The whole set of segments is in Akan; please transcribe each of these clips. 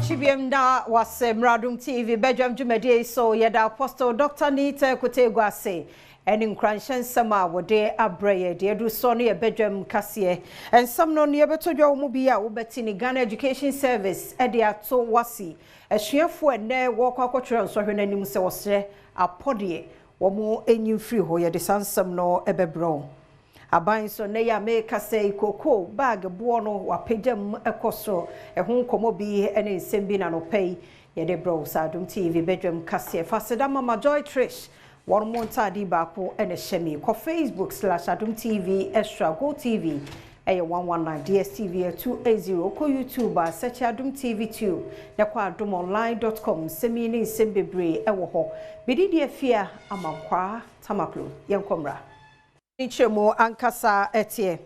Chibiem da was Adom TV Bedroom Jumede so yeda Apostle Dr. Nita Kutegwase and in Cranshan Sama wode abreye de do so ne Bedroom Kasee and some no near beto jo mubia ubetini Ghana Education Service e de ato WASSCE asuafo ene wo kwakotwere so hwe nanim se wosre apodie wo mo enyimfiri ho yede sansam no ebebro aban so ne ya make say koko bag buono wapejam ekoso ehun komo bi ene nsembi na no pay ye de bro Adom TV Bedroom Kasee faseda mama Joy Trish one monta di baako ene hyemi ko Facebook/Adom TV extra go TV eye 119 DSTV 280 ko YouTube search Adom TV 2 na kwa adomonline.com semi ni nsembebre ewo ho bididi afia amankwa tamaklo yenkomra Chemo ankasa etie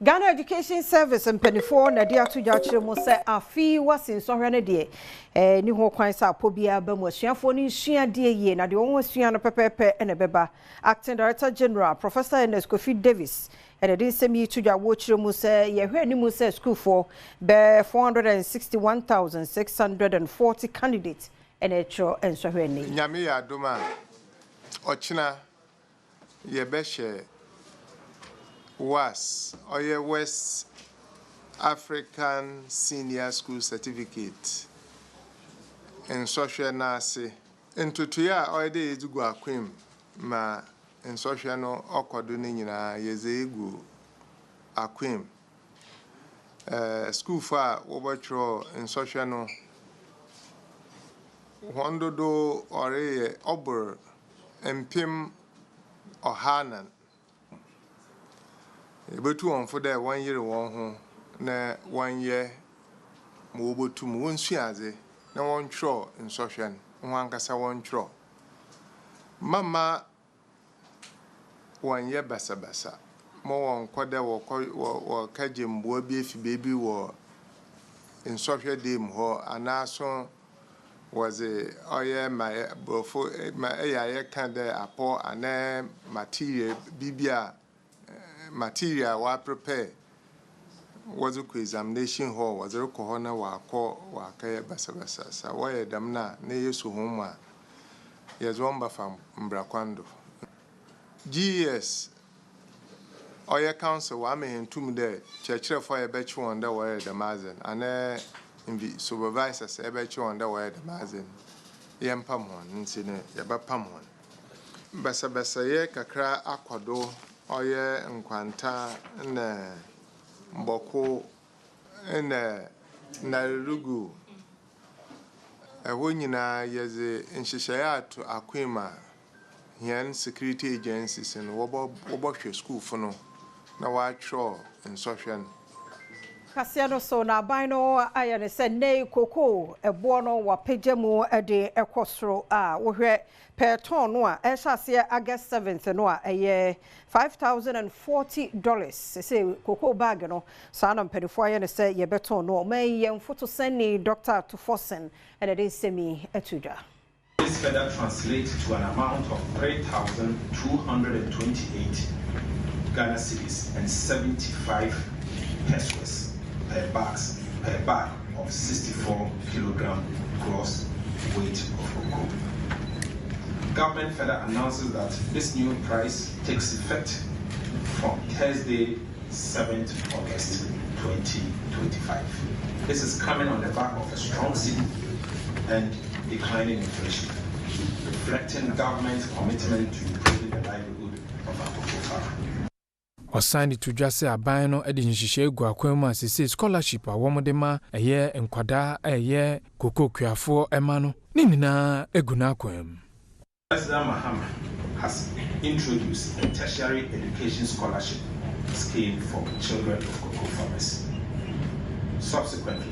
Ghana Education Service mpanifo na dia to jachire mo se afi WASSCE so hwe ne de ni ho kwan sa pobia ba mu asuafo ni sua de ye na de won sua no pepepe ene beba Acting Director General Professor Ernest Kofi Davis and the semi to ja wo chire mo se ye hwe ni mo se school for be 461,640 candidates ene cho enso hwe ni nyame ya adoma ochina ye be she WASSCE or West African Senior School Certificate in social nurse into 2 years already is go akwim ma in social no okodo ni nyina yeze egu akwim school for obotro in social no hondodo ore obor empim ohanan Ebetu on for that 1 year one home na 1 year mo to mo nsuaze na won tro instruction one kasa won tro mama 1 year basa mo won kwada wo kaje mbo bi efi baby wo instruction dem ho anaso was a oye my before my ya kan there apo ana material bibia material wa prepare was a examination hall was a corner wa kaya basa sa why damna na yesu homa yezo omba fam mbrakwando GES oya council wa me hentum there church for e be chi wonder why the mazen and in supervisors e be chi wonder why the mazen yempam hon nti ne ye ba pam hon basa ye kakra akwado oye nkwanta na mboko na rugu ewo nyina yeze nhyehyaya ato akwema hian security agencies no wobo school fono na wa tro instruction Kasiano so na bino ayane se nei koko ebo no wapejemu de ekosro wo hwe per ton no a ehase August 7th no a eye $5,040 say koko bag no sa na mpedifo ayane se ye beton no may ye photo send Dr. Tufosen and it is semi etuja. This further translates to an amount of 3,228 Ghana cedis and 75 pesos per bag of 64 kilogram gross weight of cocoa. Government further announces that this new price takes effect from Thursday, 7th August 2025. This is coming on the back of a strong cedi and declining inflation, reflecting government's commitment to improving the livelihood of our cocoa farmers. Osani to just a bino edin shishe guakwema sisi scholarship a womodema a year and quada a year koko kuafo emano ninina egunakwem. President Mahama has introduced a tertiary education scholarship scheme for children of cocoa farmers. Subsequently,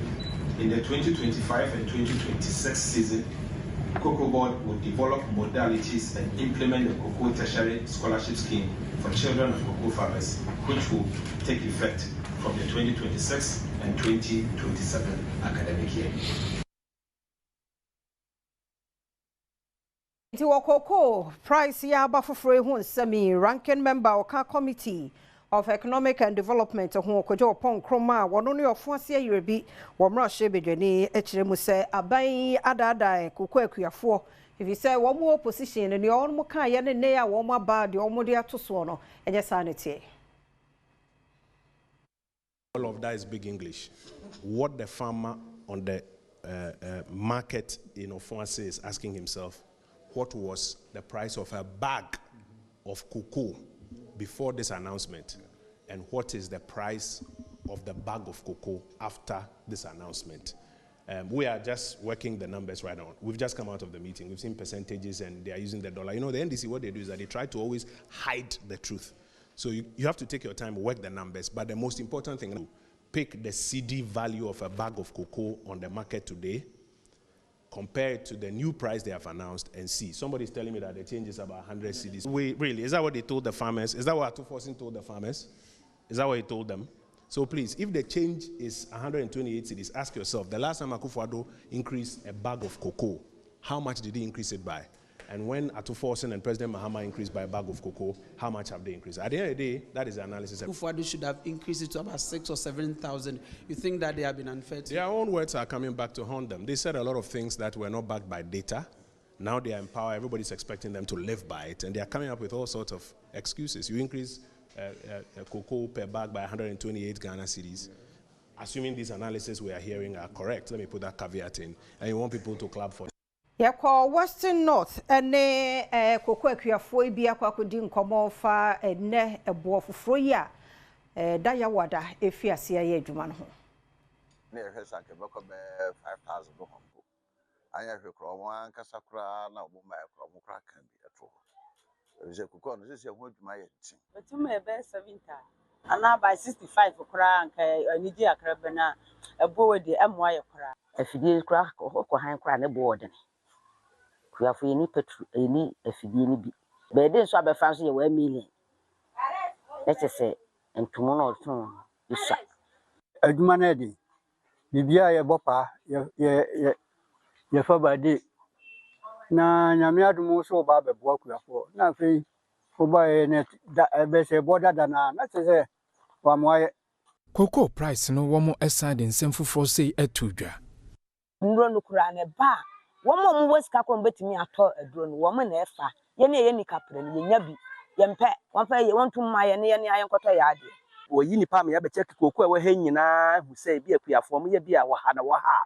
in the 2025 and 2026 season, Cocoa Board will develop modalities and implement the Cocoa Tertiary Scholarship Scheme for children of cocoa farmers, which will take effect from the 2026 and 2027 academic year. Cocoa price ya bafufre hun semi ranking member oka committee of Economic and Development ho kojo pon kroma wono ne ofuase ayrebi wo mrahye bedwani ekire mu se aban adada kokọ akuafo if you say one more opposition and your own kan ye ne ya wo ma ba de omo de atoso no enye sanity. All of that is big English. What the farmer on the market in WASSCE is asking himself, what was the price of a bag of cocoa before this announcement, and what is the price of the bag of cocoa after this announcement? We are just working the numbers right now. We've just come out of the meeting. We've seen percentages and they are using the dollar. You know, the NDC, what they do is that they try to always hide the truth. So you have to take your time, work the numbers. But the most important thing, pick the CD value of a bag of cocoa on the market today, compare it to the new price they have announced, and see. Somebody's telling me that the change is about 100 CDs. Really, is that what they told the farmers? Is that what Atuforsin told the farmers? Is that what he told them? So please, if the change is 128 CDs, ask yourself, the last time Akufo-Addo increased a bag of cocoa, how much did he increase it by? And when Atuforsin and President Mahama increased by a bag of cocoa, how much have they increased? At the end of the day, that is the analysis. Akufo-Addo should have increased it to about 6,000 or 7,000. You think that they have been unfair to? Their own words are coming back to haunt them. They said a lot of things that were not backed by data. Now they are in power. Everybody's expecting them to live by it. And they are coming up with all sorts of excuses. You increase cocoa per bag by 128 Ghana cedis. Assuming these analyses we are hearing are correct, let me put that caveat in. And you want people to clap for it. Ya kwa Western North ene kokọ akuafo bi akwakodi nkomo fa ene ebo foforo ya da ya wada efiase ya adwuma no ho na ehwesa ke beko be 5,000 do hompo anya hwe kro mo ankasa kra na obo mai kro mo kra kan bi eto je kokọ no se ho adwuma ye tin betum ebe 70 ana by 65 kra anka aniji akrabe na ebo we de emo aye kra afidie kra ko han kra ne bo odene kuafo ni petru eni afidie ni bi be de so abefa so ye 1 million let's say entumo no tun isa adwuma na de bibia ye bopa ye fa bade na nyame adumo so ba bebo kuafo na fe oba ye net da be se boda da na say wa moye cocoa price no wo mo aside nsem foforo sei atudwa nro no kura ne ba womo wasika ko betimi ato aduro no womo na efa ye na ye ni kapre no nya bi ye mpe wonfa ye wontum ma ye ne ye ayenkoto ya ade oyi nipa me ya be check koku e we ha nyina hu sei bi akuafo mo ye bi a wo ha na wo ha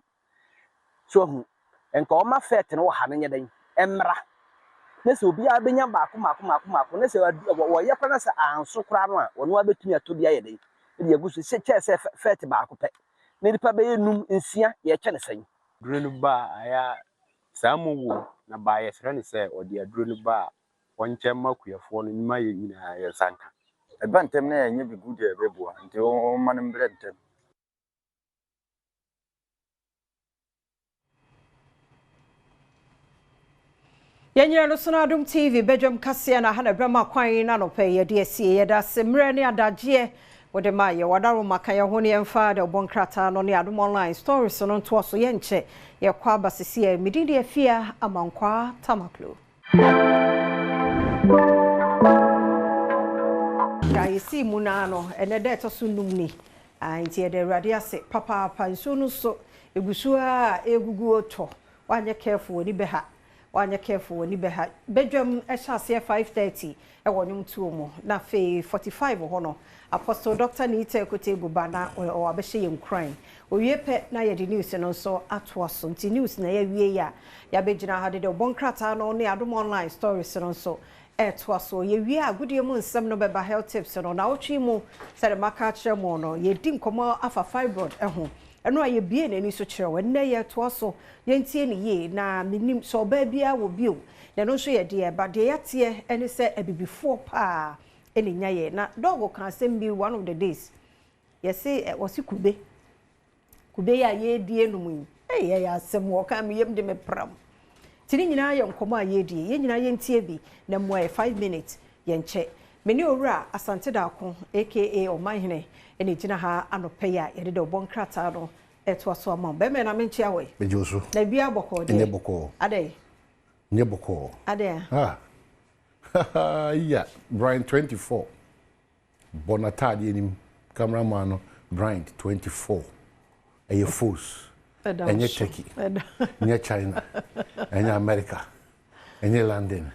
so hu enka o ma fet no wo ha no nye den emra na se obi a benya baako na se wo ye kwa na se anso kra no a wono abetumi ato bia ye den e de agusu se che se fet baako pe na nipa be enum nsia ye che ne sen drone ba aya samu na ba ye sere ne se odi drone ba wonche makuafo no nyima ye nyina ye sanka ebantem na enye bi good e beboa nti o manem brentem Yanyira no so na Adom TV Bedwam Kasee na ha na brama kwan na no pe ye de asie ye da semre ne adagye wode ma ye wadaro maka ye ho ne emfa de obonkrata no ne Adom online stories no nto so ye nche ye kwa basisi e mididi afia amankwa tamaklo ya yesi muna no ene de to so numni anti de radiase papa panso no so egusu a egugu oto wanye careful ni beha wanya careful woni beha bedwam ehase 5:30 e wonum tuomo na fe 45 ho no apostle Dr. Nita Kotebu bana o abehye yenkran owie pe na ye di news no so atoaso nti news na ye wie ya begina ha de bonkrata no ne Adom online stories no so etoaso ye wie agudie mu nsem no beba health tips no na otwi mu sere maka kire mu no ye di nkomo afa fibroid ho eno aye bie na ni so kire we na ye toaso yentie ni ye na minim so ba bia wo bio na no so ye de ba de yatie eni se abibifo pa eni nyaye na dog kan sem bi one of the days ye say wasi kube ya ye die no mu ye ya sem wo kan me yem de me pram tini nyina ye nkomo aye die ye nyina ye ntie bi na mo 5 minutes ye nche meni owura asante da ko aka omanhene eni gina ha anope ya ye de obonkrata no eto aso amam be me na menchi awe bejoso na bia boko de ne boko ade ne boko ade yeah Brian 24 Bonatadi enim cameraman no Bryant 24 eye force enye Turkey enye China enye America enye London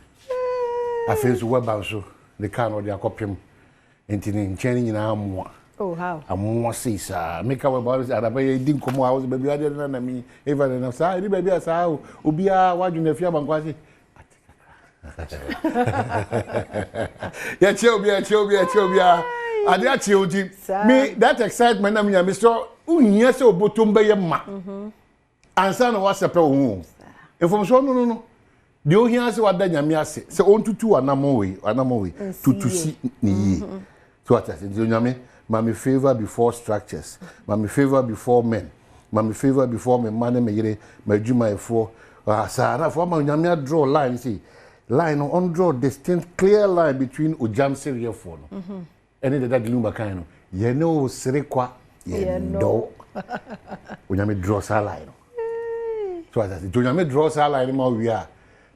afezu weba so the car no dey akopem entini nchen nyina amoa. Oh, how? I'm says, make our bodies at a baby didn't come out, baby. I didn't know me. Even enough, sir. Baby, I saw Ubia, what you know, Fiaman. Yeah, Chobia. I did children. Me, that excitement, I mean, Mr. Yes, or Botumba Yama. And son was a pro womb. If I'm so, no. The old answer what Daniel said. So on to two, and I'm away, to see me. So what I said, Mammy favor before structures. Mammy favor before men. Mammy favor before me money me my juma for Sarah for my Yamia draw line see line on draw distinct clear line between Ujam Syria for any that lumba kind ye know Sirikwa ye no Uyami draws a line. So I said, Uyami draws a line more we are.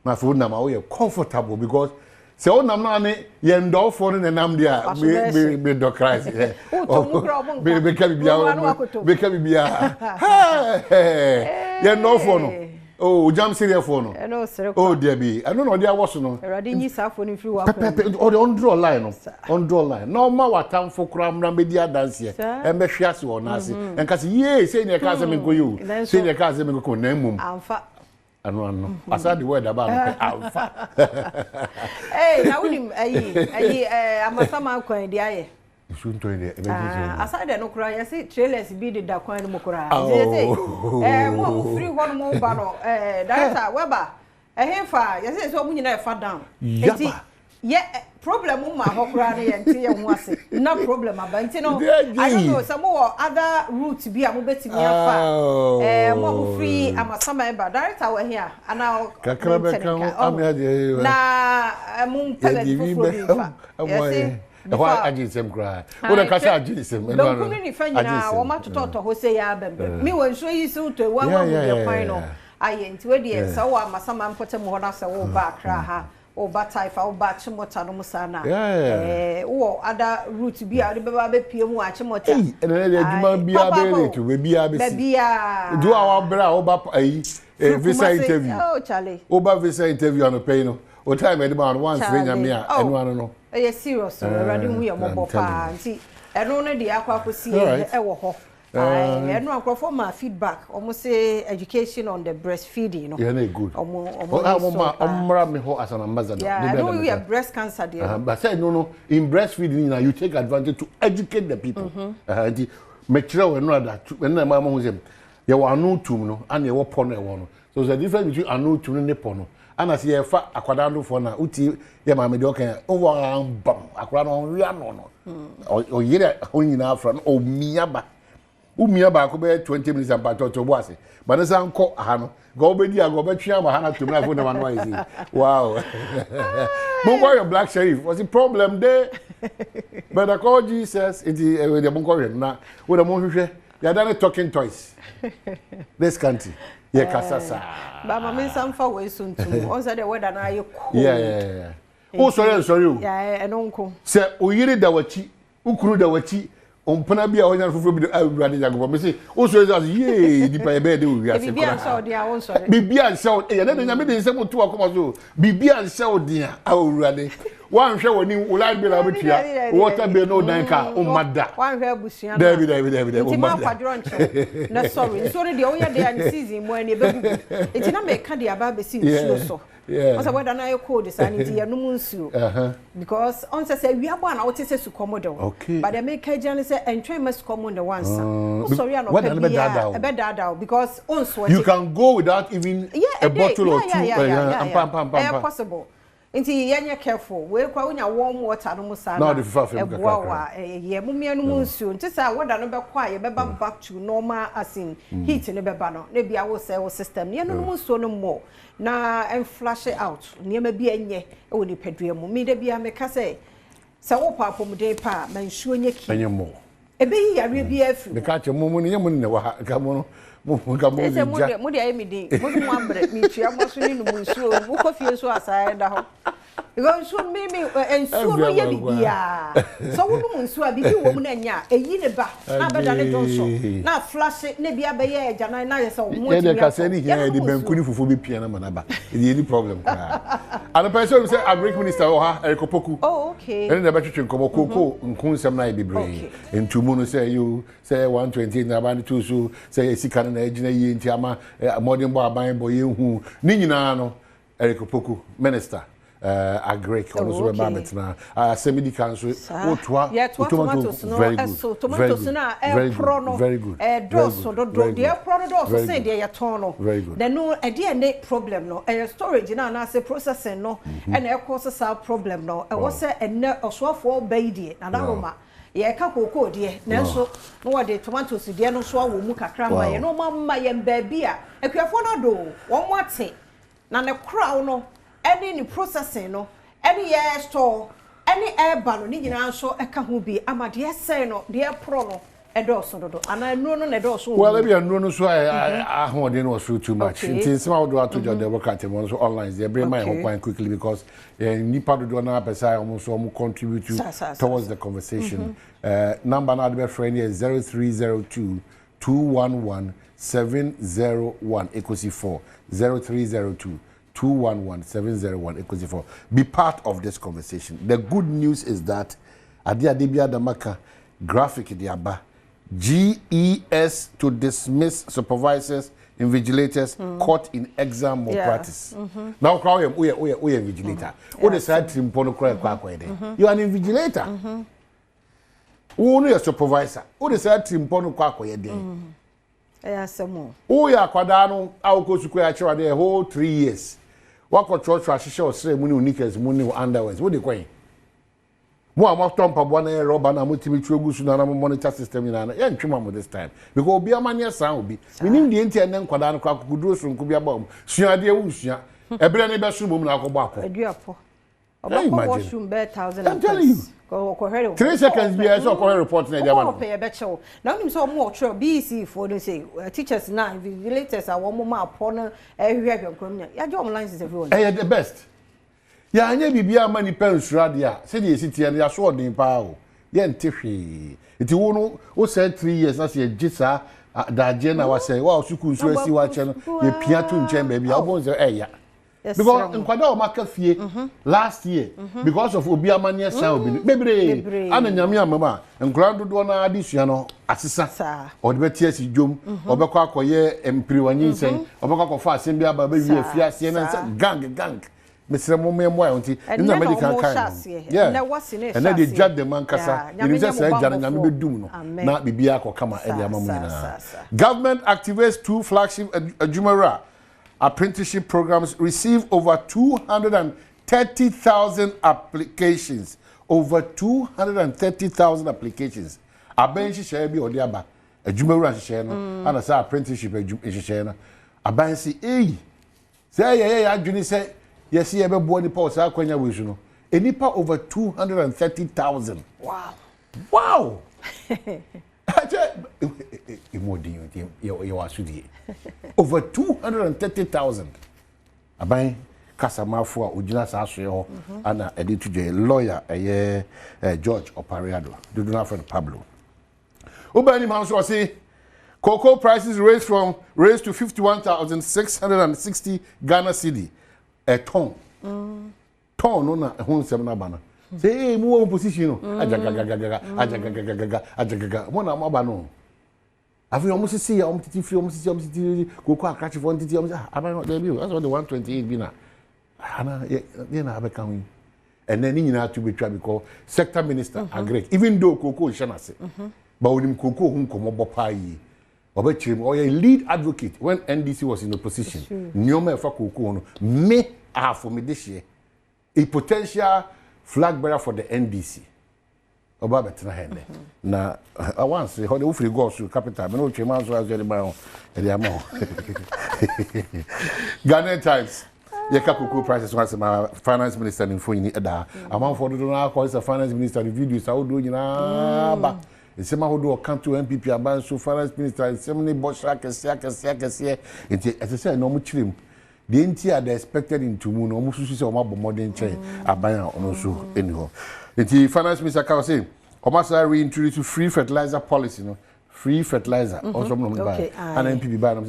My food now we are comfortable because so I'm not yendo for the nam dia be do Christ. Be can be yendo for no. Oh, jam serious for no. Oh, there be. I don't know there was no. Already ni sa for ni free wa. Or the on draw line. On draw line. No ma wa tam for kram na be dia dance here. And be hwiase won ase. And ka say ye say ne ka say me go you. Say ne ka say me go na mum. Amfa. No. I said the word about alpha. Hey, now we I'm a summer coin, the aye. Soon to it. I said, no cry. I say, trailers be the dark coin mokura. More free one more banner. That's Weber. A hamper. Yes, it's all you far down. Yeah, problem with my hokra and tea and was no problem about you know. I don't know some more other routes be a mobile to me more free. I'm a summer but that's our here and now moon why I did some cry. What a cash I did some. Don't put any friend now or much to talk to Jose Abem. Me will show you so to one of your final. I ain't ready so I'm a summer put a more as a wall back. O bataifa o bachimota no musana o other route bi a be ba be pie mu achimota eh na le aduma bia be to be bia do our bra o ba visa interview oh Charlie o ba visa interview on pay no o time e dey man once nya me a enu anu no eh serious already hu ye mo pa nti enu no dey akwa kosi e wo ho I know for my feedback. Almost say education on the breastfeeding. You know. Yeah, good. Me as an ambassador. Yeah, I know we have breast cancer there. But say no. In breastfeeding, now you take advantage to educate the people. The material we know that when my mom was them, you were no tum no, and you were porn one. So there's a difference between a no tum and a porno. And I see a fat aquadando for now. Uti, yeah, my mediocre over bum. Aquadon, we are no. Or yet, only now from oh miaba. Umia ba ko be 20 minutes and pato to boase but na san ko ha no go be dia go be twa ma ha na to na fo na man wa isi wow Mungo your black sheriff was the problem there but I call Jesus it the Mungo na we the mo hwehwe ya done talking toys this country ye kasasa ba ma me san fa we suntu on say the weather na ye cool yeah oh sorry yeah enonko se oyiri da wachi ukuru da wachi Ompana bia onya fufu bi awurade jagobo me say o so is ye di pa ebe de wi ase bibia nsa dia won sore bibia nsa e na nya me de nsem to akoma so bibia nsa dia awurade wan hwe woni ulad bi la betua water be no dan ka o mada wan hwe abusuan David o mada kwadro nche na sorry de o ya de an season mo ani begugu enti na me ka de aba be si nsuo so yeah so whether na you cold sanity ya no nsuo because on say we abo na wote say su komodo but they make agent say entry must come on the one sorry no be dada because on so you can go without even a bottle or two possible Inti yenye careful we kwa unya warm water no musa na ebuawa ye mumia no munsuo nti sa woda no be kwa ye beba back to normal as in heat ne beba no ne bia wo say wo system ne no munsuo no mo na en flash it out ne ma bia nye e wo ni padua mu mi de bia me ka say sa wo pa pomde pa mansuo nye ki enye mo ebe yi yare bia afi me ka che mo ne mo ne wa ka mo no mo de ayi mi din mo ambre mi tua mo so ni no munsuo wo ko fie so asai da ho Because so me and so no ye bibia. So wonu nso a bibi wo mu na nya eyi ne ba na beda ne donso na flash ne bia be ye agya na ye so wo mu. Ye de ka se ni here de bankuni fufu be pia na manaba. E any problem ka. And the person say agric minister o ha Erikopoku. Oh okay. And the between komo koko nkun na e bebre. Entumu no say you say 120 na ba two so say sika na agina yi nti ama modern boy aban boy hu ni nyina no Erikopoku minister agric also na assembly council otwa tomatoes no so tomatoes na pro no very good doso do de pro no doso say de yaton no then no e dey any problem no storage na say processing no and e cause sa problem no e was say enne osofo baidie na daroma ye ka koko de nanso no we de tomatoes de no so awo mu kakra ma ye no ma ye mbaabi a akuafo no do won wate na ne crown no any processing no any air store any air balloon ni nyina so e ka ho bi amade say no de pro no e do so do ana no no ne do so well e be no so ahode no so too much until some of do atojo de work at so online they bring my home quite quickly because nipa do na pesa almost so contribute towards the conversation number na the friend is 0302 211 701 equals 4 0302 211-701 equals 4. Be part of this conversation. The good news is that Adia Debia Damaka graphic diaba GES to dismiss supervisors, invigilators caught in exam malpractice. Now, we are invigilator. What is that? You are an invigilator. Only a supervisor. What is that? Oh, yeah, Quadano, our coach, the whole 3 years. What could church or say, Munu Nickers, Munu underwears? What do you call? More about Tom Pabwana, Robban, and Multimitrugus, and monitor system in an end trim this time. Because be a mania sound will be. We need the Indian and Quadano crack could do some could be a bomb. Sia dear Usia, a brand new bathroom, Alcobaco. A dear washroom bed 1,000. I'm telling you. 3 seconds be I saw report in the pay a better. Now, him so more true. BC for the say teachers now, invigilators are one more upon every criminal. Your job lines is everyone. Eh, the best. Ya anya bibia mani pens radia. Say the city and ya so din pa o. Ye ntifi. Iti wo no said 3 years na say gisa da je na wa say wa suku nso asi wa che no ye pia to nchen ba bia obon say eh ya. Because in Kwada Omakafie last year, because of Obi Amania Sound, Bebre, and Yamia Mama, and Grand Dona Adiciano, Assisa, or the BTS Jum, or Bakakoye, and Priwani saying, or Bakakofa, Simbia, Baby, Fiasian, gang. Mr. Momemoy, in the medical kind. Yeah, and then they judge the Mancasa, you just said, Janami Duno, not Bibiako Kama, Eliamamina. Government activates 2 flagship Jumara apprenticeship programs receive over 230,000 applications. Over 230,000 applications. Abenshi share bi odiaba. Ejumewura share no. And as apprenticeship share no. Abansi say adwini say yes ye be bo nipa o sa kwanya wesu no. Enipa over 230,000. Wow. Over 230,000. Abai Casamafua Ujina Sasio Anna Editu lawyer George Opariado. Do not friend Pablo. Ubani Manso say cocoa prices raised to 51,660 Ghana cedi a ton. Ton no na hon semna bana. Say more position. Ajagaga. One am abano. Have you almost see almost cocoa catch for entity? About debut. That's what the 128 bina. Hana, have a coming. And then you have to be tried because sector minister agree. Even though cocoa is shanase. But when cocoa whom come up pai. Or a lead advocate when NDC was in opposition. Nyoma for cocoa may have for me this year a potential flag bearer for the NDC. Oba betra hende. Na I want say how the free go to capital. Me no chairman so as the man e dey amount. Ghana Times. Ye cocoa prices once my finance minister in phone da. Amount for do na call the finance minister the videos how do nyina ba. E say ma ho do come to MPP aban so finance minister say me boss akese. Enti as say no mu chirim. the entire they expected into moon almost to see more modern chain abaya also anyhow. The finance minister can say almost reintroduce free fertilizer policy, no free fertilizer also no buy and MPB buy them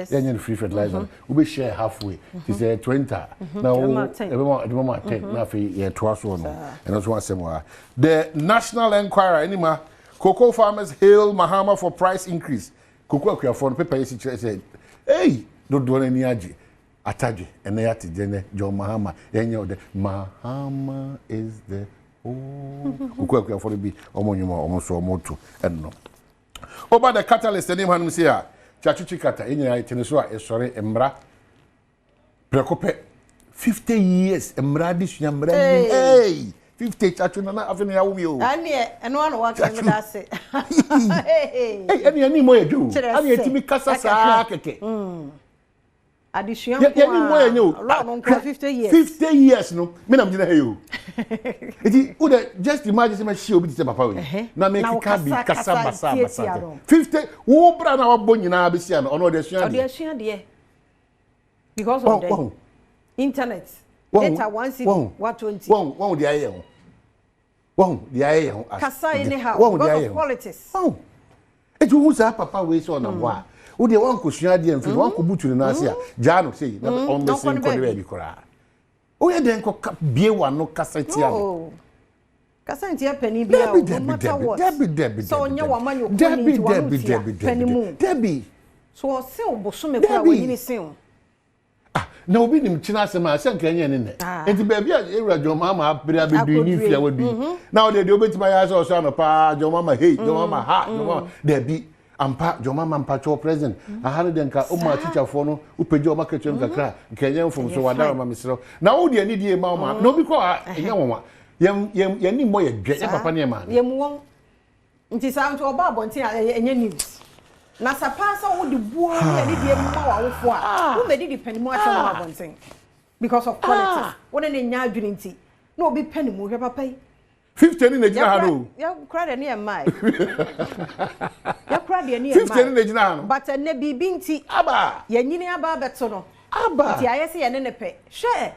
say free fertilizer we be share halfway to say 20 now everyone 10 now for yeah twice one and also one same the national enquirer anymore cocoa farmers hail Mahama for price increase cocoa for paper said hey don't do any aji ataji and they at the John Mahama the Mahama is the cocoa for be almost moto and no over the catalyst name han say chachuchi kata enyina iteneso a sorry emra prekope 50 years emra disua emra hey 50 chachu na afene ya wumi o ani eno anu wa kan da se hey ani mo eju ani etimi kasa sa keke addition yani mo enyo 50 years 50 years no me na mjina heyo eti o de just imagine me shi obi te papa we na me kika bi kasa basa 50 wo bra na wabo nyina be sia no ono de sua de because of the internet data 120 one de aye ho one de aye ho kasa anyhow because of politics eti wo sa papa we so na bo wo de wan ko sua de mfi wan ko butu na ase a ja no sei na on be sin ko de bi kora o ye den ko bie wa no kasati a kasati a pani bia o no matter what so nya wa manyo ko ni ti wa pani mu debi so se oboso me kora wa yini sen na obi nim china asema ase nka nya ne ne enti ba bia ewura jomama apira bedu ni fia wadu na o de obetima ya so so no pa jomama hey jomama ha jomama debi ampa jomama ampa cho present ahare den ka o ma teacher fo no upeje o market no kakra nkenya mfom so wada ma misro na wo de ani die ma ma no bi ko enya wonwa yem ni mo ye dwe papa ne ma yem won nti sa nto oba abontin enya news na sa pa so wo de buo ye ani die ma wa wo fo a wo be di panimu acho na abontin because of politics wo ne nya adwene nti na obi panimu hwe papa yi 50 ni na hano ya kra de mai ya kra de mai 50 ni na hano but na bibi nti aba ya nyini aba beto no aba ti ayese ya ne ne pe hwe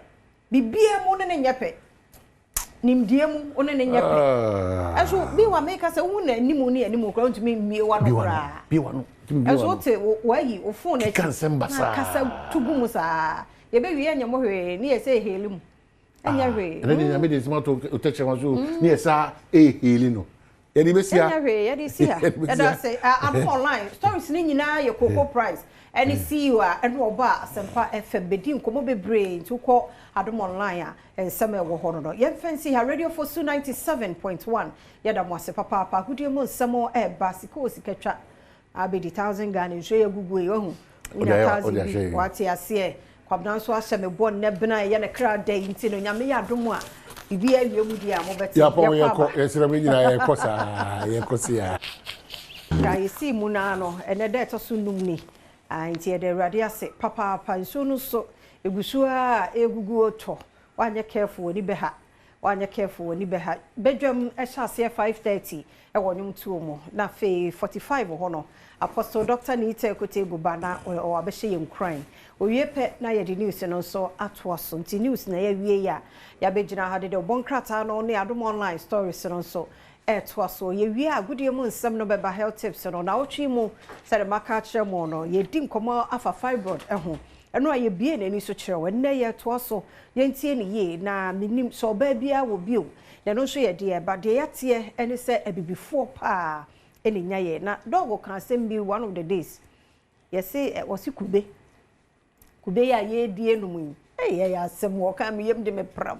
bibia mu ne nyepe nimdie mu one ne nyepe aso bi wa make say wu na nimu ne animu kra ntumi mie wa no kra bi wa no aso te wa yi o phone na kasa tugu mu sa ye be wi anya mo hwe ne ye say helim anya hwe ene ni ame de smato uteche wazo ni esa heli no ye di besia anya hwe ye di sia e da say am online stories ni nyina ye cocoa price any see you and oba asempa fm bedi nkomo bebre ntuko Adom online a ensem e wo ho no ye fancy ha radio for 97.1 ye da mo ase papa hudie mo nsemo e ba sika osikatwa abedi 1000 Ghana nso ye gugu e ho ina 1000 bi wati ase kwabdan so ahye me bon ne bena ye ne kra day nti no nyame ya adom a ibi awie mu dia mo beti ya po ye ko esira me nyina ye ko sa ye ko sia ya isi mu na no ene de to so num ni nti ye de radio ase papa nso no so egusu a egugu oto wanye careful oni beha wanye careful oni beha bedwam ehase 5:30 e wonyum tuo mo na fe 45 ho no apostle dr nite kotebu bana o abehye yem crime owie pe na ye de news no so ato aso nti news na ye wie ya begina ha de obonkrata no ne Adom online stories no so to aso ye wie agudie mu nsem no beba health tips no na otwi mu sere maka kire mo no ye di nkomo afa fibroid ho eno aye bie na ni so kire we na ye to aso ye ntie ni ye na minim so ba bia wo bio na no so ye de ba de yate ene se abibifo pa eni nya ye na dog kan sem bi one of the days ye say wasi kube ya ye die no mu ya asem wo kan me yem de me pram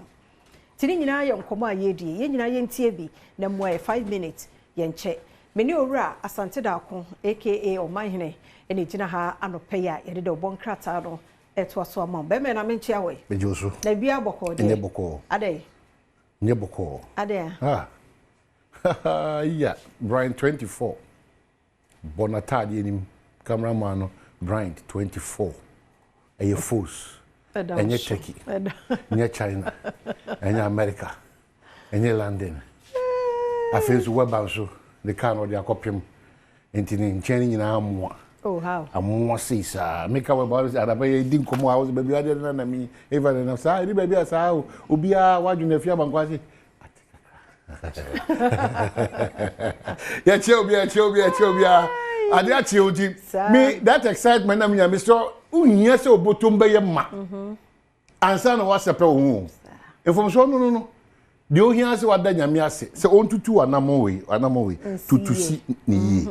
tini nyina ye nkomo aye die ye nyina ye ntie bi na mo 5 minutes ye nche meni owura asante da ko aka omanhene eni gina ha anope ya ye de obonkrata no eto aso ama be me na me nche awe bejoso na bia boko de nye boko ade nye boko ade yeah Brian 24 bonatadi enim cameraman no Brian 24 eye force enye Turkey enye China enye America enye London afenso weba so the car no de akopem enti ni nchen nyina amwa Oh, how? I'm more see, sir. Make our bodies at a bay, didn't come out, baby, I didn't know me. Even enough, sir, baby, as I will be a watching the fiam and quasi. Yeah, Chobia. I did children. Me, that excitement, I mean, Mr. Yes, or Botumba Yama. And son was a pro. If I'm sure, no. The only answer what that Yamia said. So on to two anamoe to see me.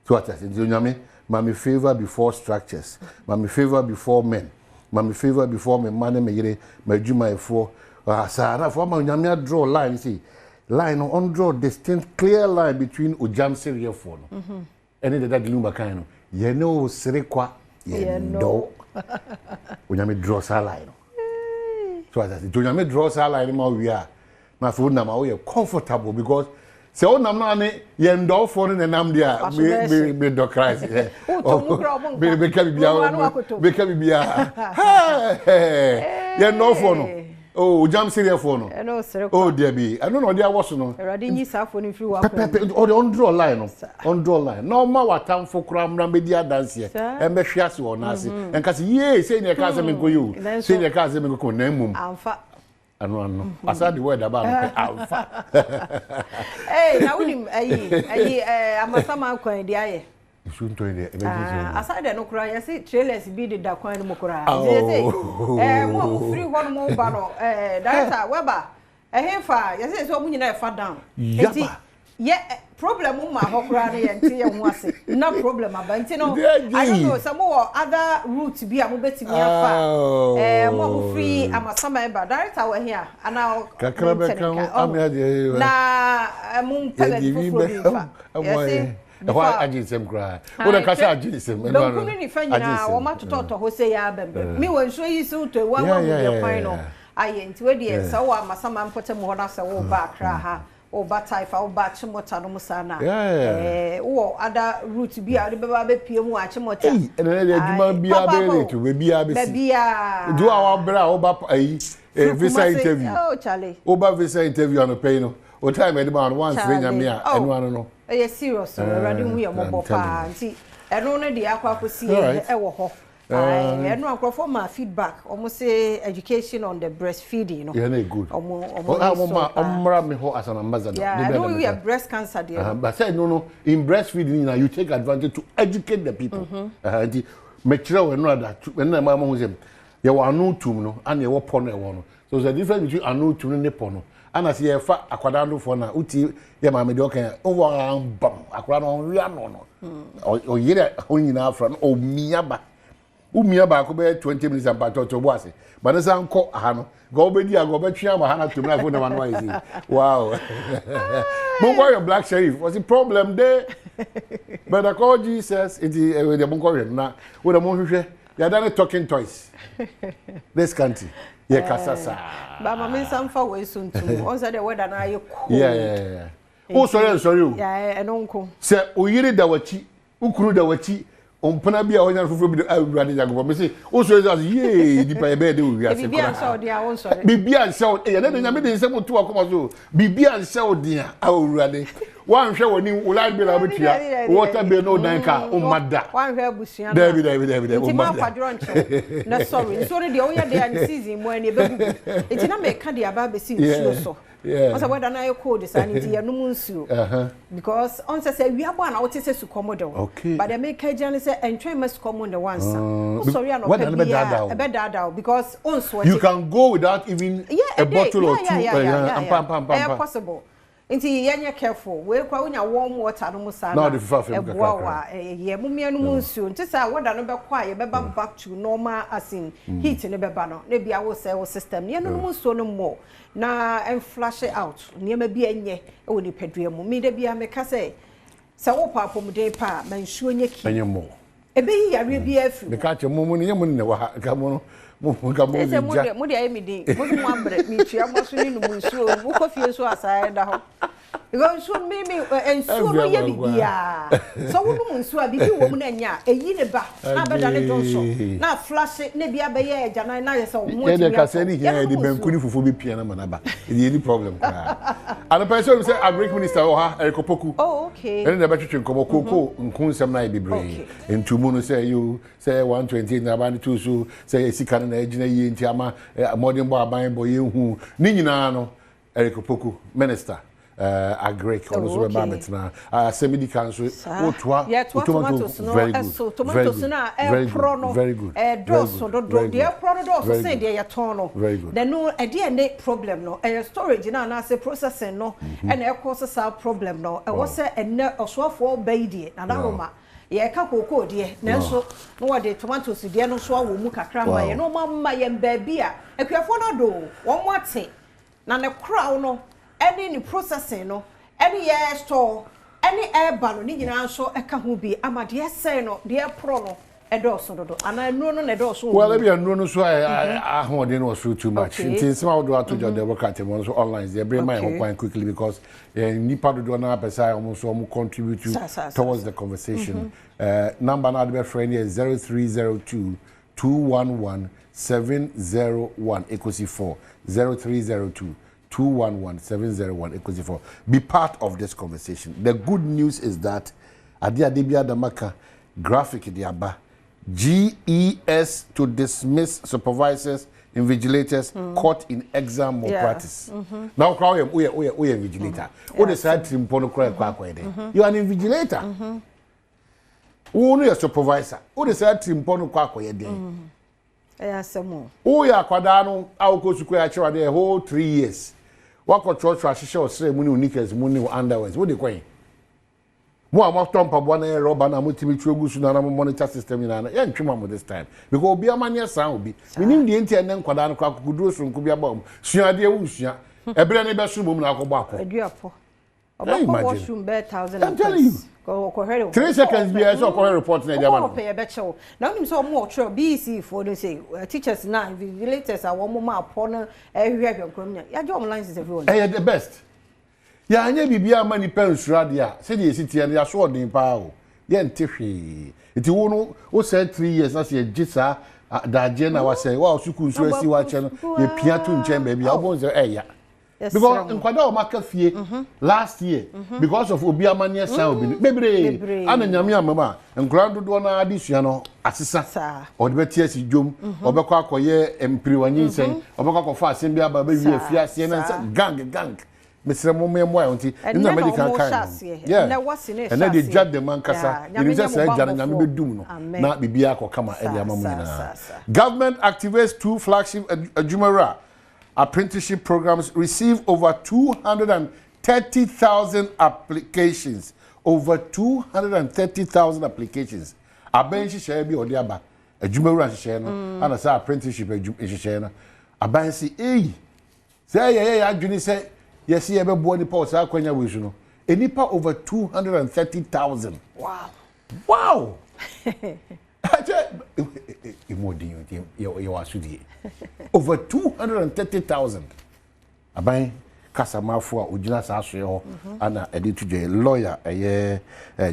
So what I said, Yami, mammy favor before structures, mammy favor before men, mammy favor before me, man, my Juma for Sarah for my Yamia draw line, see. Line on draw distinct clear line between Ujam Syria phone. And then that Lumba kind of you know Serequa, you know. When you draw a line. So I said, do you draw a line? We are my food now, we are comfortable because so I'm not yen dog phone and I'm there, be dog cries. Become be a yen no phone. Oh, jam serious phone. Oh, dear be. I don't know, there was no. Radini Safon if you are on draw line. On draw line. No more time for cram media dance here. And be shares or Nancy. And cause ye say your cousin go you. Say your cousin go name. Alpha. I don't know. I said the word about Alpha. Hey, now I'm a summer coin, the aside no cry, I say trailers be the Dacoin Mokura. Oh, free one more battle. That's Weber. A hair yes, so when you far down. Yeah, problem my hokra and tea and was no problem about you know. I don't know some more other routes be a bit me far. More free, I'm a summer, but that's our here. And now, why I did some cry. What a catch I did some. Don't put any friend now, or much to talk to Jose Abem. Me will show you so to one of your final. I ain't ready, so I'm a summer put a more as a war back, or Bataifa, or Batchimotano Musana. Or other route to be out of the baby, watching and then be able to be a do our brow visa interview. Oh, Charlie. Over visa interview on a panel. What time at about once, and one no. Yes, serious. Running we are mobile party. I don't know the aqua see a and no for my feedback. Almost say education on the breastfeeding. Yeah, good. As an ambassador. Yeah, I know we have breast cancer there. But say no. In breastfeeding, you take advantage to educate the people. Make sure we know that when my mom was you are no tumno and you were porn one. So the difference between a no tumno and porno. And I see a fat aquadando for now, Uti, Yamma Doka, over bum, aquad on Riano, or yet only now from O Miaba. Umiaba could be 20 minutes and Pato to Wassy. But as I'm called Hano, go be dear, go back to Hana to my phone one way. Wow. Mungo black sheriff was the problem there. But I call Jesus, it is with the Mungo now, with a Monge, you're done talking toys. This country. Yeah, Casasa. But I mean, some far away soon too. Also, the weather now you cool. Yeah. Oh, sorry. Yeah, and uncle. Sir, we read the wachi, Ukru the wachi, on Panabia, or everybody. Say, also, yea, the bed, Bibi and Saudi, I also. Bibi and Saudi, and then I made some to a Bibi and Saudi, already. One show when you will I be able to water be no danka, oh, mother. One Busian, David. No, sorry, sorry, the only day and season when you it's not make candy about the scene. So, yeah, what I call this sanity, no moon because on say we are one out to Komodo. Okay, but they make a journalist and train must come on the one. Sorry, I'm not a bed dad because also you can go without even a bottle or two. Yeah, possible. Inti yanya careful we kwa unya warm water no musa na ebuawa ye mumia no munsu nti sa woda no be kwa ye beba back to normal as in heat ne beba no na bia wo say wo system ye no munsu no mo na en flash it out ne ma bia nye e wo ni padua mu mi da bia me ka say sa wo pa pom de pa mansuo nye ki enye mo ebe yi yare bia afi me ka che mumu ne mu ne wa ka mu no mu de ayi mi din mu ambre mi tua mo so ni no munsuo wo kofie so asai da ho Because so maybe and so no ye bibia. So wo no nso a bibi wo mu na nya eyi ne ba na beda ne donso na flash ne bia be ye agana na ye so wo mo ti ka say ni here the bankuni fufu bi pia na manaba any problem kra and the person say agric minister oha erikopoku okay and the betwetwe nkomo koko nkunsem na bebre entumu no say you say 128 na ba 2 so say sika na agina ye nti ama modern boy aban boy ehu ni nyina no erikopoku minister agric also be babetina semedi council otwa tomatoes no so tomatoes na pro no very good doso do de pro no doso say de ya ton no then no e de ne problem no storage na say processing no and e cause sa problem no e was enne osofo baidie na daroma ye ka koko de nanso no wode tomatoes de no so awo mu kakra ma ye no ma ye mbaabi a akuafo no do won wate na ne crown no any processing no any year store any air balloon ni nyina so e ka ho bi amade say no de pro no e do so do ana no no ne do so well e be no no so ahode no so too much until some of do to join the work at so online they bring my home quite quickly because nipa do na pesa almost so contribute towards the conversation number na the friend is 0302 211 701 equals 4 0302 211-701 equals 4. Be part of this conversation. The good news is that Adia Debia Damaka graphic diaba GES to dismiss supervisors, invigilators caught in exam malpractice. Now, we are invigilator. What is that? You are an invigilator. Only a supervisor. What is that? Ya kwadano awko sukwe achewa the whole 3 years. Wako church ashisha osre muni unikes muni underwears. What they kwen? Mo amaton pa bwana e roba na mutimi chuegu su na monitor system na ya ntwema mo this time. Because obi amanya san obi. Minim de enti enen kwadano kwa kuduro so nko bia bom. Suade e wusua. Ebere ne be so mum na akogbo akọ. Aduapo. Obako washroom be 1000. I'm telling you. 3 seconds be so ko report na dia man. Pay be chew. Now nim so mo tro BC for they say teachers now invigilators are one more upon ehwe krom nya. Ya job lines is everyone. The best. Ya anya bibia mani pensura dia. Se dey sit here ya so odin pa o. Ye ntehwe. Iti wo no o said 3 years na se gisa da je na wa say wa suku nso asi wa che no ye pia to nchen ba bia obon say eya. Because in Kwada Makafie last year, because of Obi Amania Sound, Bebre, and Yamia Mama, and Grand Dona Adiciano, Assisa, or the BTS Jum, or Bakakoye, and Priwani saying, or Bakako Simbia, Baby, Fiasian, gang. Mr. Mommy, in the medical kind. Yeah, and then they judge the man Casa, and just said, Janami Duno, not Bibiako Kama, and government activates 2 flagship Jumara. Apprenticeship programs receive over 230,000 applications. Over 230,000 applications. Abenshi share bi odiaba. Ejumewura share no. And say apprenticeship share no. Abansi say yeah adwini say yes ye be bo ni pa say akwanya wesu no. Enipa over 230,000. Wow. Over 230,000. Abai Casamafua Ujina Sasio Anna Edith lawyer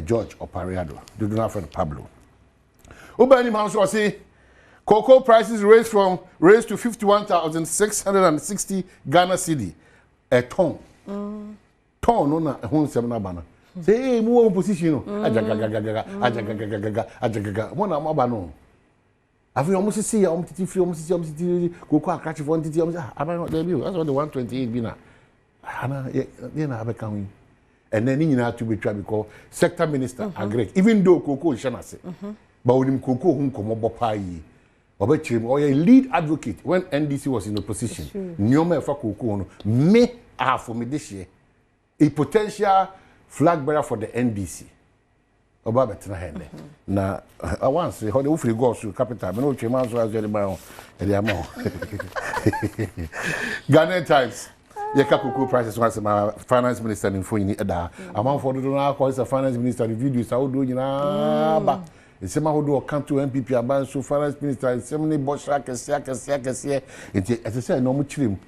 George Opariado. Do not friend Pablo. Ubani Manso say cocoa prices raised to 51,660 Ghana cedi a ton. Ton no na hon semna bana. Say mo opposition ajagaga mo na mo ba no afi almost see almost free koko akachi for ntiti almost about there be that's what the 128 be na ana ye na abeka hu and then nyina to be try because sector minister agree even though koko shana say but onim koko hu komo bopa yi obechirim or a lead advocate when NDC was in opposition nyoma fa koko no me for me this year a potential flag bearer for the NDC. Oba betina hende. Na I want say how the free go to capital. Me no chairman so as the man e dey amount. Ghana Times. Ye kakuku prices once my finance minister in phone ni eda. Amount for do na call the finance minister the videos how do nyina ba. E say ma ho do come to MPP aban so finance minister say me boss akese. Enti as say no mo chirim.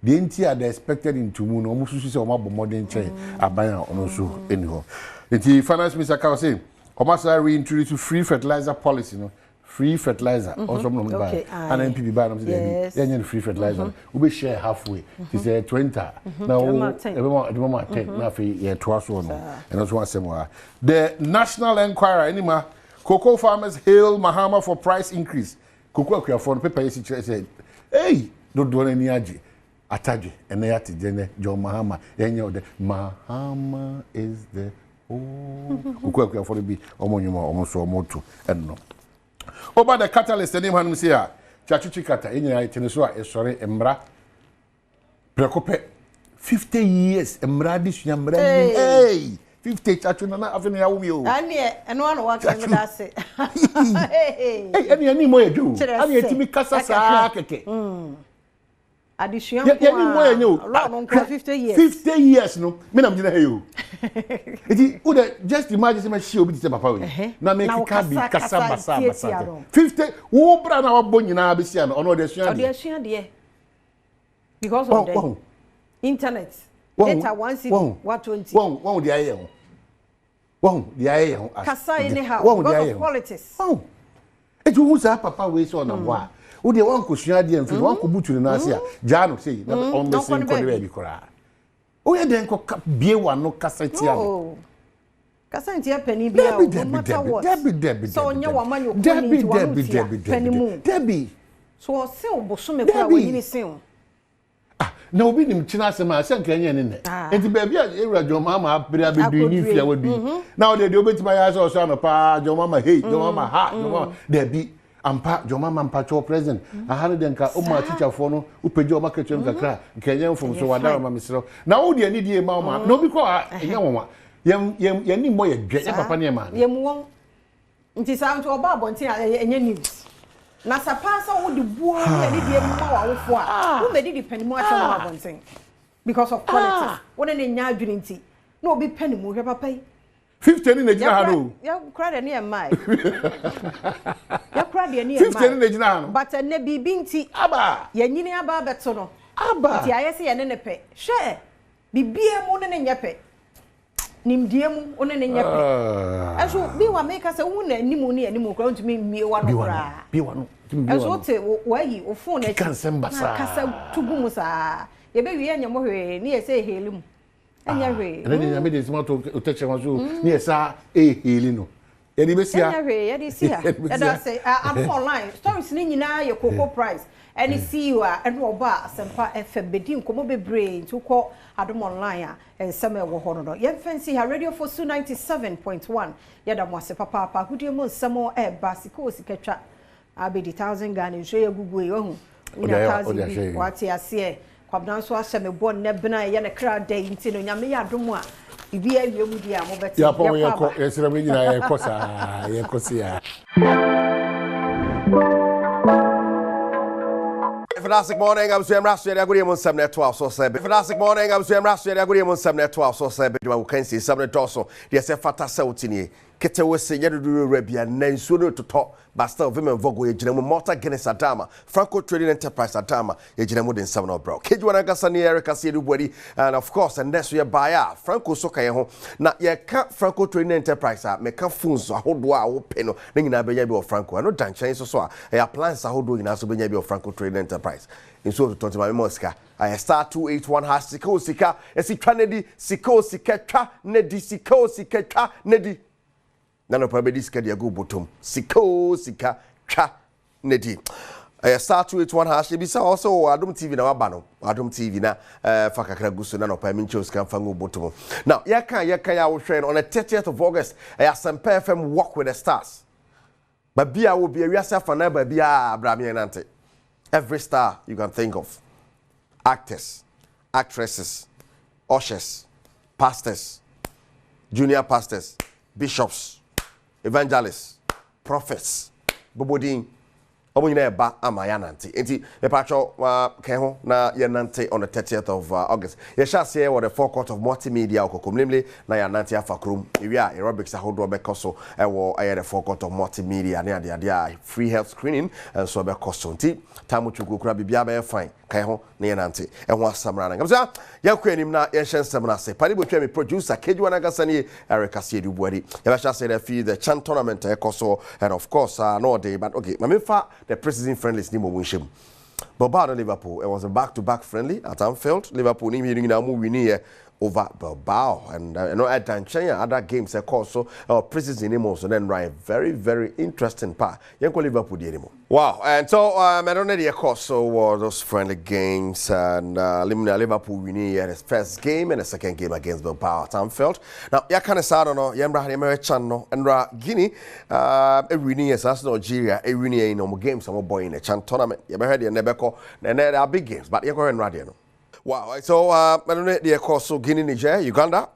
the entire they expected into moon almost to see more modern chain abaya on also anyhow. The finance minister can say almost reintroduce free fertilizer policy, no free fertilizer also no buy and MPP buy them say free fertilizer we be share halfway to say 20 now everyone 10 now for yeah twice one and also one more the National Enquirer anymore cocoa farmers hail Mahama for price increase cocoa for paper said hey don't do any aji ataji and they ati jene John Mahama yenye the Mahama is the cocoa for be omonyuma omoso omoto and no over the catalyst name hanum say a chachichi kata enyina itene so a sorry embra prekope 50 years embra disua embra hey 50 chachu na afene ya wumi o ane eno anu wa kan da se hey ene ani mo yeju ane etimi kasa sa keke addition ya ni mo yenyo no 50 years 50 years no me na mjina heyo iti uda just imagine say ma shi obi say papa we na make ka bi kasa basa 50 wo bra na wabo nyina abisia no ono de sua de because of the internet data 120 one de aye ho one de aye ho kasa anyhow because of politics iti wo sa papa we so na boa wo de wan ko sua de mfi wan ko butu na ase a jano say na on be sin ko de bi kora o ye den ko bie wa no kasati ame kasati ya pani bia o matter what debi so nya wa manyo ko ni ti wa pani mu debi so se oboso me kwa wa yini se o na obi nim china se ma se nkan ye ne enti ba bia ewura jomama apre abedu ni fia wadu na o de obetima ya so no pa jomama hey jomama ha jomama debi ampa jomama mpacho president ahane denka o ma teacher fo no upeje o market no kakra nkenye mfom so wada ma misro na wo de ani die ma ma no bi ko enye wonwa yem ni mo ye dwe papa ne ma yem won nti sa nti oba abonti enye news na sa pa so wo de buo ani die ma wa wofo a wo medi di panimu acha mo abonti because of politics wona ne nya adwene nti na obi panimu hwe papa yi 50 ni na ha no ya kra de ne mai ya kra de ne mai 50 ni na ha no but na bibi nti aba ya nyini aba beto no aba ti ayese ya ne ne pe hwe bibie mu ne nyepe nimdie mu one ne nyepe aso bi wa make say wu na animu ne animu kra ntumi mie wa no kra bi wa no aso te wa yi o phone na kasa tugu mu sa ye be wi anya mo hwe ne ye say helimu anya hwe ene ne me de smart o teche wa so ne ye sa heli no ye di be sia anya hwe ye di sia e da say am online stories ni nyina ye cocoa price any see you and oba asempa FM bedi nkomo bebre nti ko Adom online a ensem e wo ho no ye fancy ha radio for 97.1 ye da mo ase papa hudie mo nsemo e ba sika sikatwa abedi 1000 Ghana nso ye gugu e ho ina 1000 bi wati ase kwabdan so aseme bon ne bena ye ne kra dai nti no nyame ya Adom a ibi awie mu dia mo beti ya po ye ko esira me nyina ye ko sa ye ko sia Fantastic morning, I'm Sam Rashid. I agree on 7 at 12. So, fantastic morning, I'm Sam Rashid. I agree on 7 at 12. So, you can see 7 at 12. So, yes, a fantastic Kete we se yedu Arabia na nsuno to top basta of women vogo ye jinemu Malta Guinness Adama Franco Trading Enterprise Adama ye jinemu den 7 bro keju wana gasa ni Eric Kasee body and of course and that's we buy Franco soka ye ho na ye ka Franco Trading Enterprise a me ka phones ahodo a wo pe no na nyina benya bi of Franco no danchan so a appliance ahodo nyina so benya bi of Franco Trading Enterprise nso to tontima me mosika I star 281 has sika esitwa nedi sika twa nedi sika twa nedi Nano probably sika dia go bottom. Sika twa nedi. Star 281 hash bisa also Adom TV na wabano. Adom TV na fakakra gusu na no pa mincho sika fango bottom. Now, yaka ya wo hwe on the 30th of August, Asempa FM Walk with the Stars. But bia will be a wiasa fana ba bia abrami nante. Every star you can think of. Actors, actresses, ushers, pastors, junior pastors, bishops, evangelists, prophets, bobodin, omo nyina eba ama ya nante enti me pacho kan ho na ya nante on the 30th of August ya sha say what the forecourt of multimedia okokomlemle na ya nante afakrom ewi a aerobics ahodo be koso ewo aye the forecourt of multimedia na ade free health screening and so be koso nti tamu chuku kura bibia be fine kan ho na ya nante eho asamra na ngamsa ya kwanim na ya hensem na se pali botwa me producer Keju Anagasa ni Eric Kasee Dubuari ya ba sha say the Chan tournament koso and of course no day but okay mamifa the preseason friendlies ni mo wunshim Bilbao and Liverpool it was a back-to-back friendly at Anfield. Liverpool ni hearing na mu win over Bilbao and no at other games also preseason ni mo so then right very interesting part yenko Liverpool di anymore. Wow, and so I don't know the course so those friendly games and Liverpool winning his first game and the second game against Bilbao at Anfield. Now ya kind of sad no yembra American channel and Guinea winning as Nigeria winning in no games some boy in the Chan tournament. You heard the Nebeko and there are big games but you go and radio. Wow, so I don't know the course so Guinea, Niger, Uganda,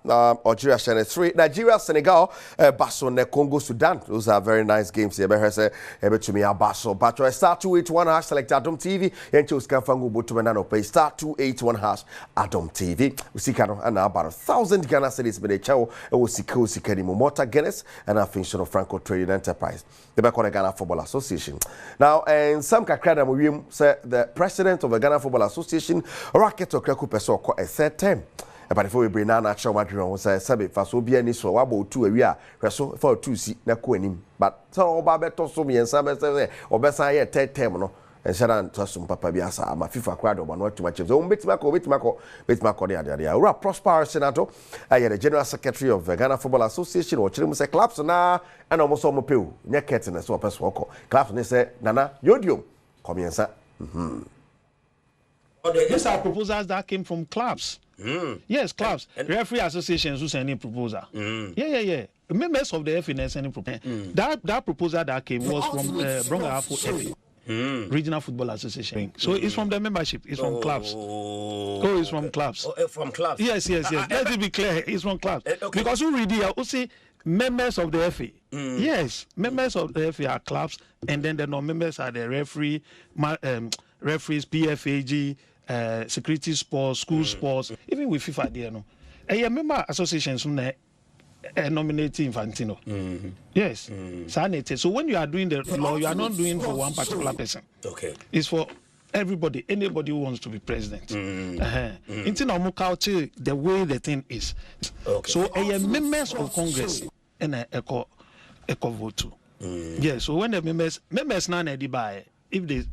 Algeria, 3, Nigeria, Senegal, Basso, Congo, Sudan. Those are very nice games. You better say, to me, Basso. But star 281 hash select Adom TV. And choose Kafangu Butumanano pay star 281 hash Adom TV. We see Kano and about 1,000 Ghana cedis by the chow. It was Siku Sikani Momota Guinness and a function of Franco Trading Enterprise. The back on the Ghana Football Association. Now, and some Kakrada Murium said the president of the Ghana Football Association, Rocket Kreku peso ko a third time. But before we bring na natural material, say sabe faso bia ni so wabo 2 awia hweso for 2 si na ko anim. But so oba beto so me ensa be say obesa ye third time no. And Sharan to some papa biasa ama FIFA kwado ba no too much. So betima ko de ura Prosper Senator the General Secretary of the Ghana Football Association or chirimu say clubs na and almost all mopeu nya curtain so person ko clubs ni say nana yodium komiensa These are proposals that came from clubs. Yes, clubs. Referee associations who send in proposal. Yeah. Members of the FNS sending proposal. That proposal that came was from Brongafo FA. Regional Football Association. So it's from the membership. It's from clubs. Oh, it's from clubs. From clubs. Yes. Let it be clear. It's from clubs. Okay. Because who read here? Who say members of the FA? Yes, members of the FA are clubs, and then the non-members are the referees, PFAG, security sports, school sports, even with FIFA there. No, and member associations nominating Infantino. Yes, so when you are doing the law, you are not doing for one particular person. Okay, it's for everybody, anybody who wants to be president. The way the thing is. Okay. So members of Congress and echo vote too. Yeah, so when the members now buy if they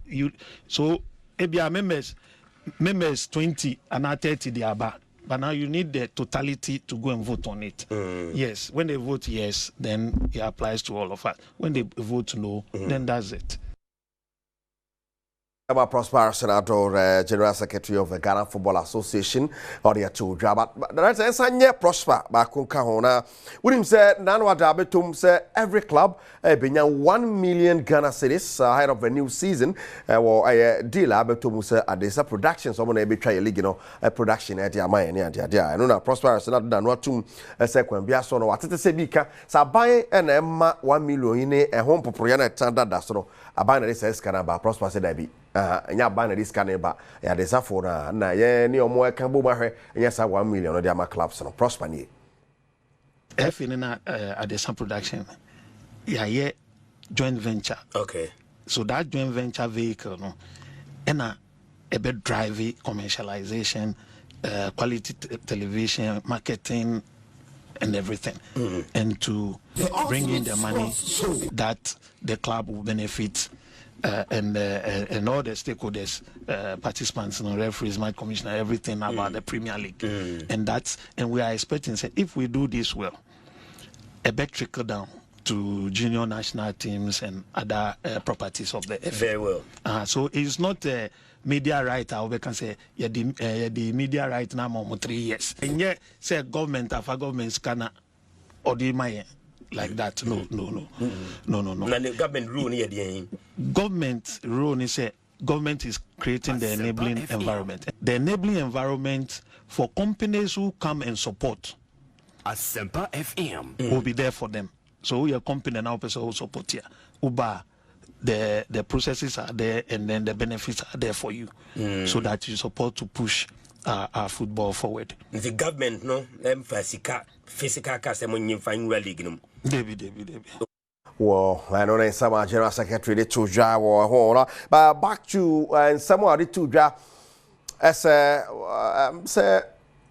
members 20 and now 30 they are back. But now you need the totality to go and vote on it. Yes, when they vote yes, then it applies to all of us. When they vote no, then that's it. About Prosper Senator, General Secretary of the Ghana Football Association, or the two Jabat. But that's a Prosper Bakunkahona. William said, Nanwa Dabetum said every club been 1 million Ghana cedis ahead of a new season. Or a deal Abetum said at this production, someone be try a league, a production at Yamay and Yadia. I know that Prosper Senator Danwatum a second Biason or Atete Sebika, Sabai and Emma 1 million in a home propriana Tanda Dasro. A binary says Canaba, Prosper said I be. Nya ban this caneba ya desafo na ye ni omo kan bo mahwe nya sa 1 million no dia ma clubs no Prosper ni if in at the production yeah joint venture. Okay, so that joint venture vehicle no a bit drive commercialization, quality television, marketing and everything, and to bring in the money that the club will benefit. And all the stakeholders, participants, referees, my commissioner, everything about the Premier League, and we are expecting. Say, if we do this well, a bit trickle down to junior national teams and other properties of the FA. Very well. So it's not a media right. We can say the media right now more 3 years, and yet say government after government can order my. Like that, no. And the government rule here, government rule is government is creating the enabling environment. The enabling environment for companies who come and support. Asempa FM will be there for them. So we are company now person who support here. Uber the processes are there, and then the benefits are there for you, so that you support to push our football forward. The government no physical customer in fine league no. Debbie. Well, I know that some general secretary de Tuja or but back to some of the Tuja as say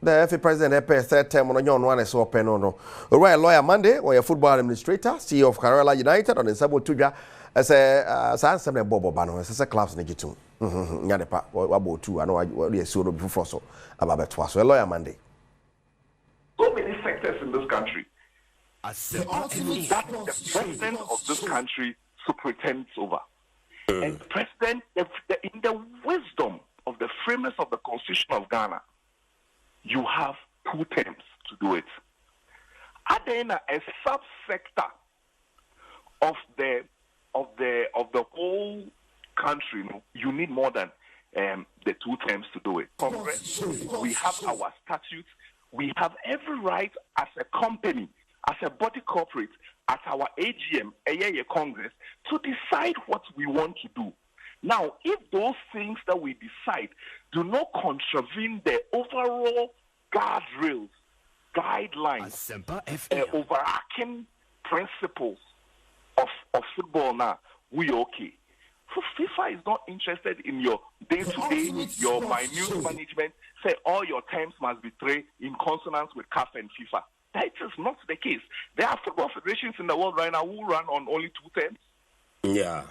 the FA president third term on your one is open no. Right lawyer Monday or your football administrator, CEO of Kerala United on the Sabo Tuja as a sans Bobo Bano as a clubs negative. Yanepa about two. I know what you saw before so about twice. So lawyer Monday. So many sectors in this country. That the president of this country superintends over. And the president, in the wisdom of the framers of the Constitution of Ghana, you have 2 terms to do it. And then a subsector of the whole country, you need more than the 2 terms to do it. Congress, we have our statutes. We have every right as a company, as a body corporate, at our AGM, a Congress, to decide what we want to do. Now, if those things that we decide do not contravene the overall guardrails, guidelines, overarching principles of football now, we okay. So FIFA is not interested in your day-to-day, your minute management. Say all your terms must be in consonance with CAF and FIFA. That is not the case. There are football federations in the world right now who run on only 2 terms. Yeah.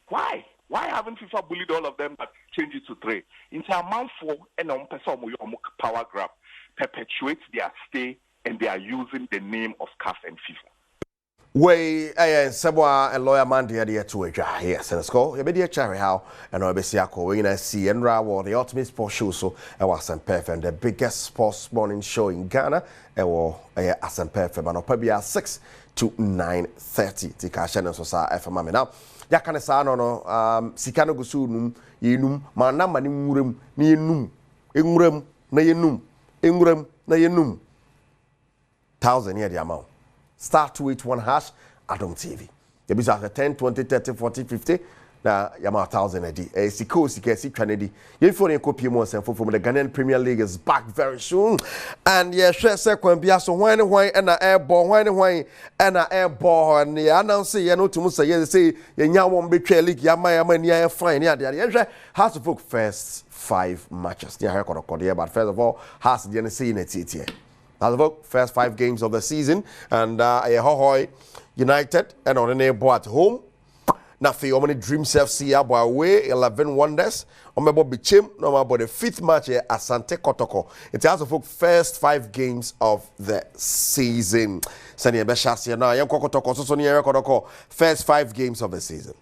Why? Why haven't FIFA bullied all of them but change it to 3? In amount for and on power grab perpetuates their stay, and they are using the name of CAF and FIFA. Way Sabwa and lawyer man dear to a jar. Yes, and score. You be cherry how and I be see a see and Raw the ultimate sports show so I was and the biggest sports morning show in Ghana. Or as and perfect, but probably 6 to 9:30. Tika channel so sa FM now. Ya kana sa no sikano gusu yenum mana mani murem na yenum enwurem na yenum enwurem na yenum 1,000 here the amount. Star 281 hash Adom TV. The business 10, 20, 30, 40, 50. Na yama 1,000 a day. Siko Trinity. You phone a copy more from the Ghanaian Premier League is back very soon. And yeah, share second be so why and a airball, why and a airball and the announce you know to Musa yes say ya won't be league ya fine ya there. Has to book first 5 matches. Yeah, but first of all, has the see in it here. Has to book first 5 games of the season and Hohoi United and on the neighbor at home. Now, for your dreams FC away 11 wonders. Omebo bichim no about the 5th match here at Asante Kotoko. It has the first 5 games of the season. Sani Mbeshasi now yan Kotoko so near Kotoko first 5 games of the season.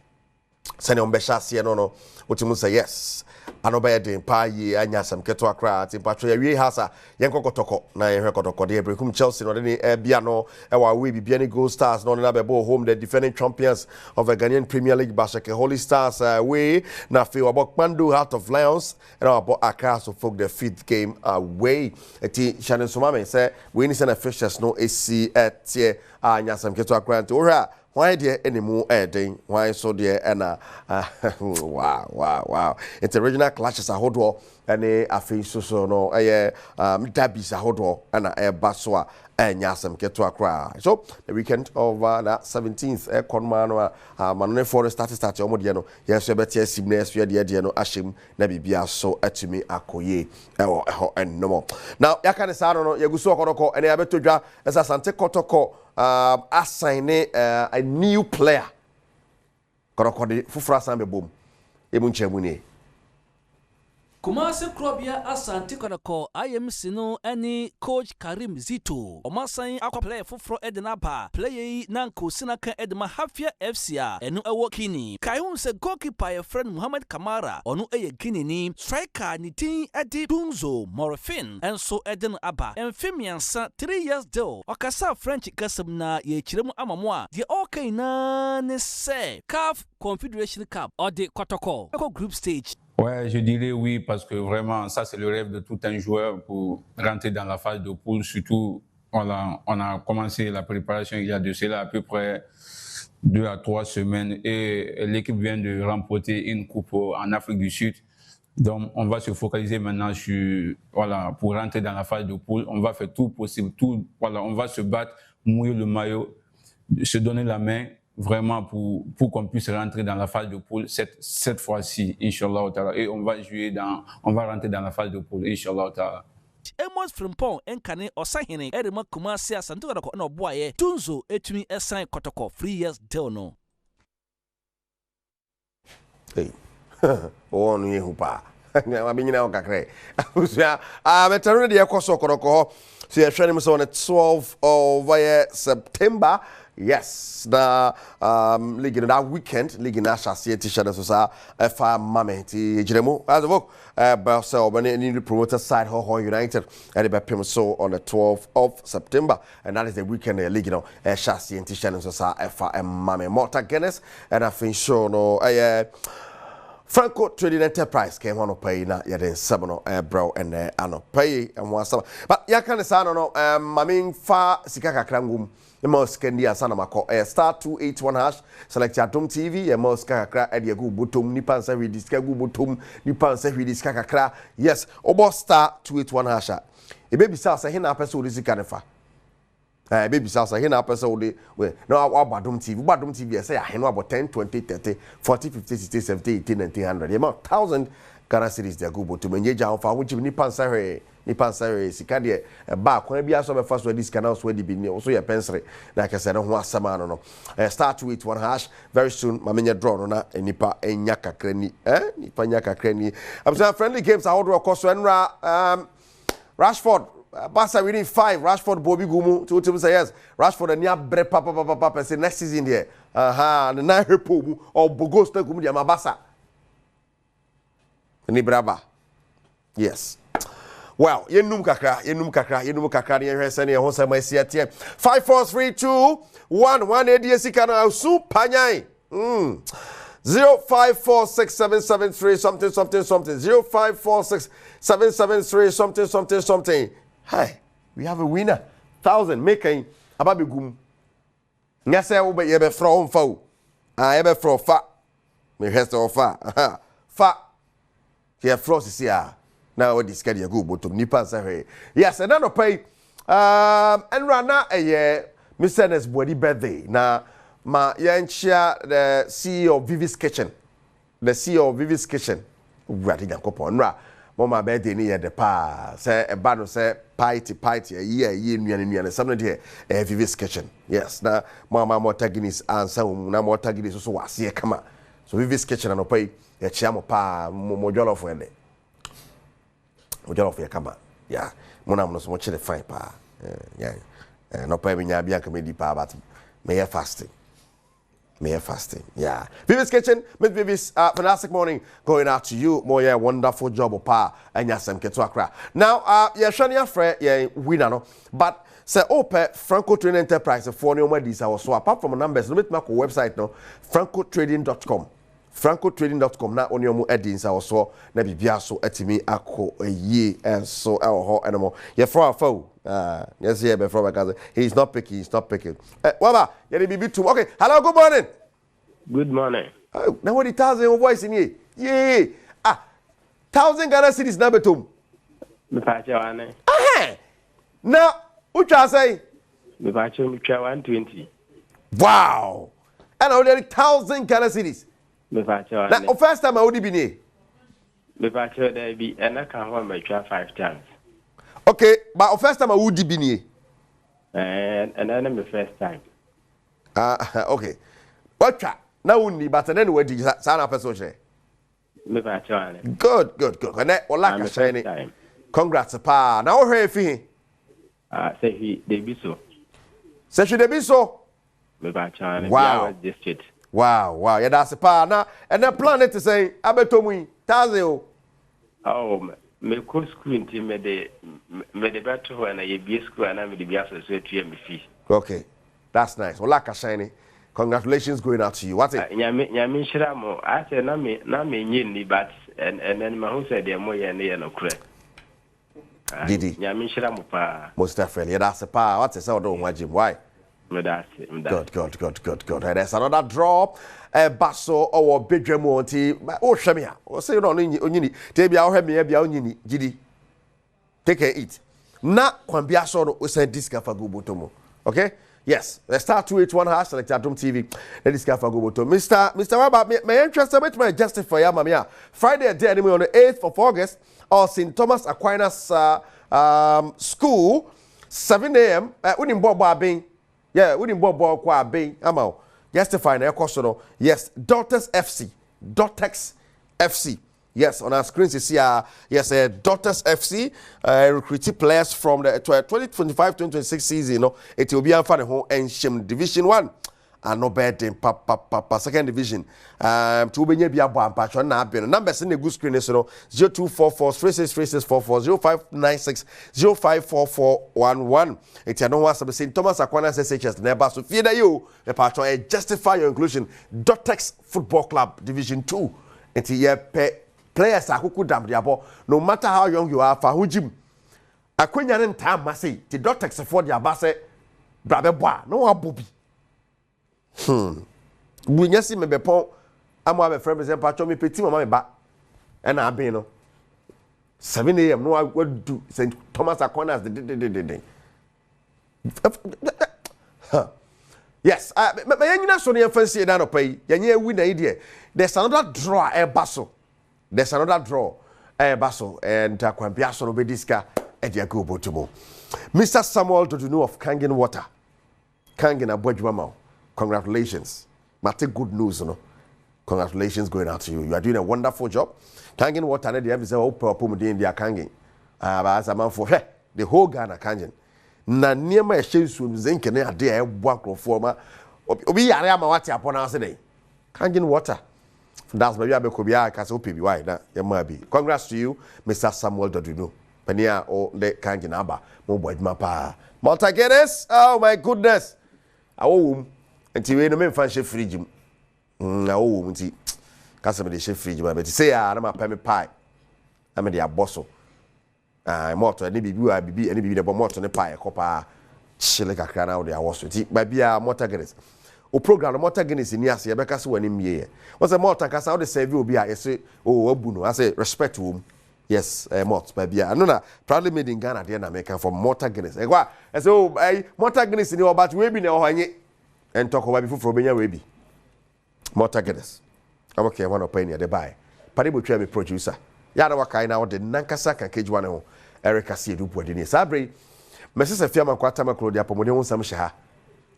Sani Mbeshasi no Utimu say yes. Anobe de pa ye anya sam keto akra timpatro ye hasa yan Kotoko na ye Kotoko de brekum Chelsea no de bia no e wa we bibia ni Gold Stars no na bebo home the defending champions of the Ghanaian Premier League Bashake Holy Stars away na fe about Kpandu Heart of Lions and about Accra so folk the 5th game away eti Shannon Somame say we ni send officials no AC at anya sam keto akra nti ora why dear anymore adding? Why so dear Anna? Wow. It's the original clashes a hodwo and a face so no Dabbies a hodwo and a baswa and yasam get to a cry. So the weekend of that 17th conman Manone Forest started Omodiano. Yes, you better simness we diano ashim nebibia so at me akoye and no more. Now Yakan Sano Yaguso Koroko and Abetuja as a Sante Kotoko. Assign a new player. Korokodi fufra sambe boom. Emunche muni. Kumasi Krobia Asante Kodako IMC no any coach Karim Zito. Omasan akwa player fufro Edenapa. Player nanko sinaka Edema Hafia FCA enu ewo kini. Kayun se goalkeeper your friend Muhammad Kamara onu eye kini ni striker ni tin Edi Dunzo Morfin enso Eden Aba. Enfimiansa 3 years deal. Okasa French kasem na ye chiremu amamwa. Die okay na ne se CAF Confederation Cup or the Kotoko group stage. Ouais, je dirais oui, parce que vraiment, ça c'est le rêve de tout un joueur pour rentrer dans la phase de poule. Surtout, on a commencé la préparation il y a de cela à peu près 2 à 3 semaines et l'équipe vient de remporter une coupe en Afrique du Sud. Donc, on va se focaliser maintenant sur, voilà, pour rentrer dans la phase de poule. On va faire tout possible, voilà, on va se battre, mouiller le maillot, se donner la main, vraiment pour qu'on puisse rentrer dans la phase de poule cette fois-ci, Inch'Allah. Et on va rentrer dans la phase de poule, Inch'Allah. Amos Frimpong enkane osahene erema Kumasi asantu kadako na boye tunzo etumi esan kotoko 3 years deal no. Hey. Oh no yehupa. Na binyina o kakre. Usia veteran de ekoso koroko. So you're training on the 12th of September. Yes, the league in that weekend, league in Ashasi t-shirt so sa fa mame ti jiremu. As of Barcelona when in the promoter side Ho United and the Premtobre so on the 12th of September, and that is the weekend league, you know, Ashasi t-shirt so sa fa mame Morta Guinness and I think so no Franco Trading Enterprise came on pay na yeden sabano bro and ano pay and one summer. But ya kan sa no mamin fa sika kakra ngum e mo skendi asana mako star 281 hash select Adom TV e mo sika kakra e de gu botom nipa nsa hwi diska gu botom nipa nsa hwi diska kakra. Yes, obo star 281 hash e baby sa he na pese odi sika nefa. Baby salsa here na person we no Adom TV say I know about 10 20 30 40 50 60 70 80 90 100 about 1000 Ghana cedis they go to menye ja fa which ni pansare sika de ba kwan bia so be fa so dis canal so di bi ni so ye pensere na ka say no ho asama no star 281 hash very soon mamenye draw no na nipa enya kakra ni nipa enya kakra ni I'm saying friendly games how do course enra Rashford Barca winning 5. Rashford Bobby Gumu. Two teams say yes. Rashford and near bre papa say next season there. The nine repo or Bogos to Gumu Diama Barca. Ni braba. Yes. Well, yenum kakra ni hwese ne ho sama sia tie. 5 4 3 2 1 1 ADC kana su panyai. 05467773 something 05467773 something. Hi, we have a winner. 1,000 making ababigum. Nyase wo be ye be fro on fa o. Ye be fro fa. Me hese o fa. Fa. Ye fro sisi a. Na we discard ye go botom nipa nsa hwe. Yes, and no pay enra na Mr. Nes body birthday. Na ma yenchia the CEO of Vivis Kitchen. The CEO of Vivis Kitchen. Urati Yankopon nra. Mama birthday ni ye de pa say e ba no say party ye nuane something there Vivis Kitchen. Yes, na mama Morta Guinness answer na Morta Guinness so wase kama. So Vivis Kitchen no pay ye chia mo pa mo jollof ende. Mo jollof ye kama. Yeah, mo na mo so mo chile fine pa. Yeah. No pay me nya bia ka me di pa but me fasting. Yeah. Vivis Kitchen, Miss Vivis, fantastic morning going out to you. More wonderful job pa and yasem keto akra. Now, shania fre winner no, but say open Franco Trading Enterprise for new medis so apart from numbers, no bit my website no, francotrading.com. francotrading.com na only mu edins so na bibia so atimi akọ ye and so ho anymore. Yeah, for phone. Yes, yeah, before because he's not picking. Waba, yeah, bibi too. Okay, hello, good morning. Good morning. Now what the 1,000 voice in here? Yeah. 1,000 Ghana cedis na betum. Me pacha wane. Now, what you say? Me pacha me try 120. Wow. And already 1,000 Ghana cedis. Me pacha wane. Now, first time I would be near. Me pacha there be and I can hold me try 5 times. Okay, but first time I would be near. And then the first time. Okay. What try? Now only, but then where did you sign up as social? Me pacha wane. Good. And that all like a shiny. Congrats, pa. Now where if he? Say he they be so. Say she they be so. Me pacha wane. Wow. District. Wow. Yeah, that's a pa. Now and the planet to say abetomu 1,000. Oh, me go school until me the better when I be school and I me the be associate to me fee. Okay, that's nice. Well, like a shiny. Congratulations going out to you. What's it? Nyame shira mo. I say na me nyini but and then my who said the mo ye no kure. Didi. Nyame shira mo pa. Most definitely. Yeah, that's a pa. What's it? So don't watch him. Why? Good. And there's another draw. Basso or Bedremonti. Oh, Shamia. Or say, no, Onyini. Tebia, or Hemia, Onyini, Gidi. Take care, eat. Na Kwambiaso, we said this for Gubotomo. Okay? Yes. Let's start 281 hash select Adom TV. Let this for Gubotomo. Mr. Wabba, my interest in my justify Mamia. Friday, day anyway on the 8th of August, or St. Thomas Aquinas School, 7 a.m. We didn't bob being. Yeah, we didn't bob qua being. Amao. Justify na question. Yes, Daughters FC. Daughters FC. Yes, on our screens you see yes, Daughters FC recruiting players from the 2025-2026 season. You know, it will be on home and Shim Division 1. And no bad in second division. To be near Biaba and Patron Nabian. Numbers in the good screen is 0244 3644 0596 054411. It's a no one of St. Thomas Aquinas SHS neighbor. So feed you the patron justify your inclusion. Dotex Football Club Division 2. It's here players are who damn diabo. No matter how young you are, for who Jim. Aquinian and Tam Massey, the Dotex afford your basse. Brabebois, no booby. We just see me bepon. I'm a friend with Patron, me petit mama back. And I've been 7 a.m. No, I would do St. Thomas Aquinas the yes, my young son, your fancy down to pay. You win idea. There's another draw, a basso. There's another draw, a basso, and Quampiaso Obediska at Yakubo Tumo. Mr. Samuel Dodunu of Kangen Water. Kangen Abojwamau. Congratulations. Mate good news, you know. Congratulations going out to you. You are doing a wonderful job. Kangen Water, and the episode of Pumudi in the Kangen. As a man for the whole Ghana Kangen. Na near my shoes from zinc and a dear walk of former. Obi Ariamawati upon us today. Kangen Water. That's maybe I be Kobia Kasopi. Why that? You might be. Congrats to you, Mr. Samuel Dodunu. Pania or the Kangen Abba. Moboid Mapa. Malta Guinness. Oh my goodness. Nti we no me fan chef fridge na wo nti kasa me de chef fridge ma bet say na ma pa me pie na me de aboso moto ne bibi wa bibi ne bibi de moto ne pie kopa chile kakra na wo de awoso nti ba bia motor guinness o program no motor guinness ni ase ye be kasa wani miye wo say motor kasa wo de serve obi a ese o abu no ase respect wo yes motor ba bia no na proudly made in Ghana there na American for motor guinness e kwa ese o motor guinness ni obat we bi na o hanye and talk about before Benya Webi. Motor Guinness. I'm okay, one opinion they buy. Paribu Tremi producer. Yada Wakai now the Nankasaka Kejwano, Eric Kasee do put in his Sabri. Mrs. Fiamma Quatama Claudia Pomodon Sam Shaha.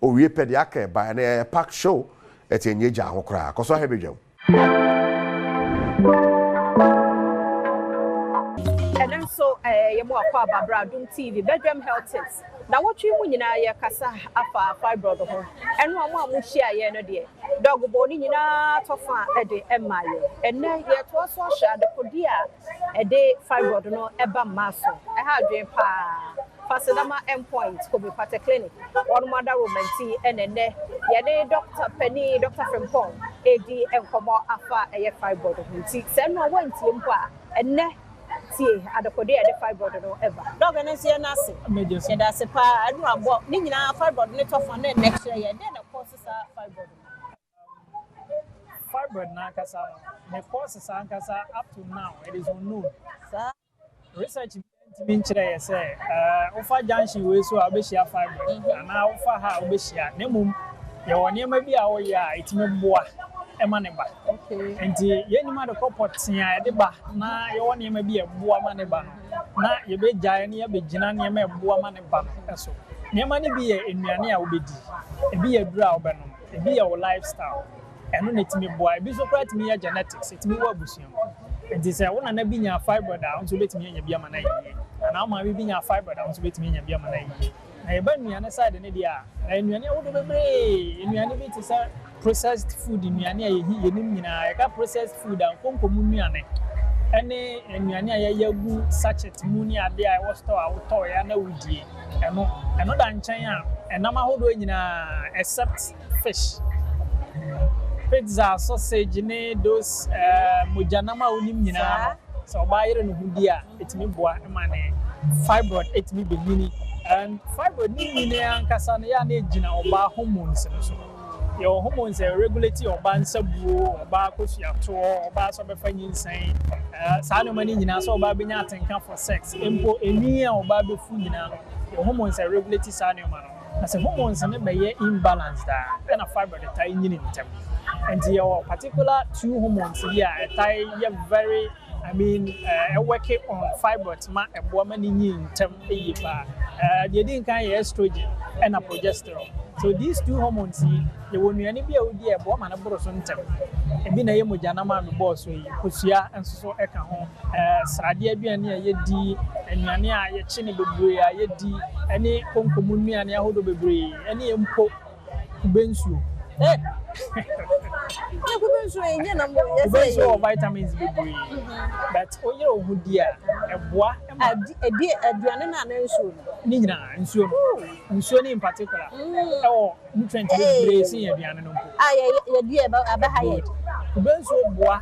O we pediaka by an park show at a Yeja Hokra, because I have a job. And then so, Yamua Adom TV, bedroom health tips. Now what you win in a casa afa fibroid home, and one more share ye no dear. Dog bone in a tofa a day emayo, and then yet was washer the podia a day fibroid no eba maso. I had dream pa Fasadama endpoint could be part a clinic. One mother woman tea and then yade Dr. Penny, Dr. Frempong, AD and Como afa a fibroid home. Send no one team and ne. See, at the Kodia, the fibroid no ever. Dog and I see a nasi. And that's a pa, I don't know, Nina fibroid net off on next year, then the causes are fibroid. Fibroid Nakasa, the causes are up to now, it is unknown. Research means today, say, Ofa Junction will so Abishia fibroid, and now for her Abishia, Nemum, your name may be our year, it's no boy. Emaneba. Okay. And the yenima the corporate near the bar. Na your name may be a boamaneba. Na you be giant, you be Ginan, you boamaneba. So, near money be in Miania will be a brow banum, it be our lifestyle. And when it's me boy, be so quite me a genetics, it's me what bushing. And this I want to be a fiber down to let me in your Biamana. And now my being a fiber down to let me in your Biamana. I burn me on the side in India. And you know, in your name is processed food in Miania, I got processed food and Concomuniane. Any and Miania Yagu such a Munia there I was told I would toy and a woody. And not in China, and I'm a doing except fish. Pizza, sausage, those Mujanama Unimina. So buy it in Hudia, it's me boy money. Fibroid, it's me beginning. And fibroid ni ankasa na ya na ejina oba hormones so. Your hormones regulate your oba nsabuo, oba kosuato, oba so befa nyinsan. Saa no mani nyina so oba benya atenka for sex. Empo eni a oba befu nyina no. Your hormones regulate saa no ma no. Na se hormones ne be ye imbalance da. Na fibroid tai nyini ntem. And your particular two hormones here tai very working on fibroids ma a woman in term they didn't kind of estrogen and a progesterone. So these two hormones they will be a woman a broson term. And been a yamujana boss we kusia and so eka home Sradia be near ye and Yania ye chinny bebrea ye any concomunia and yahodo bebre any impo bensu. Vitamins be but oh you who dear a bois a dear adrenaline and so in particular or nutrient raising a piano. I dear about a high benzo bois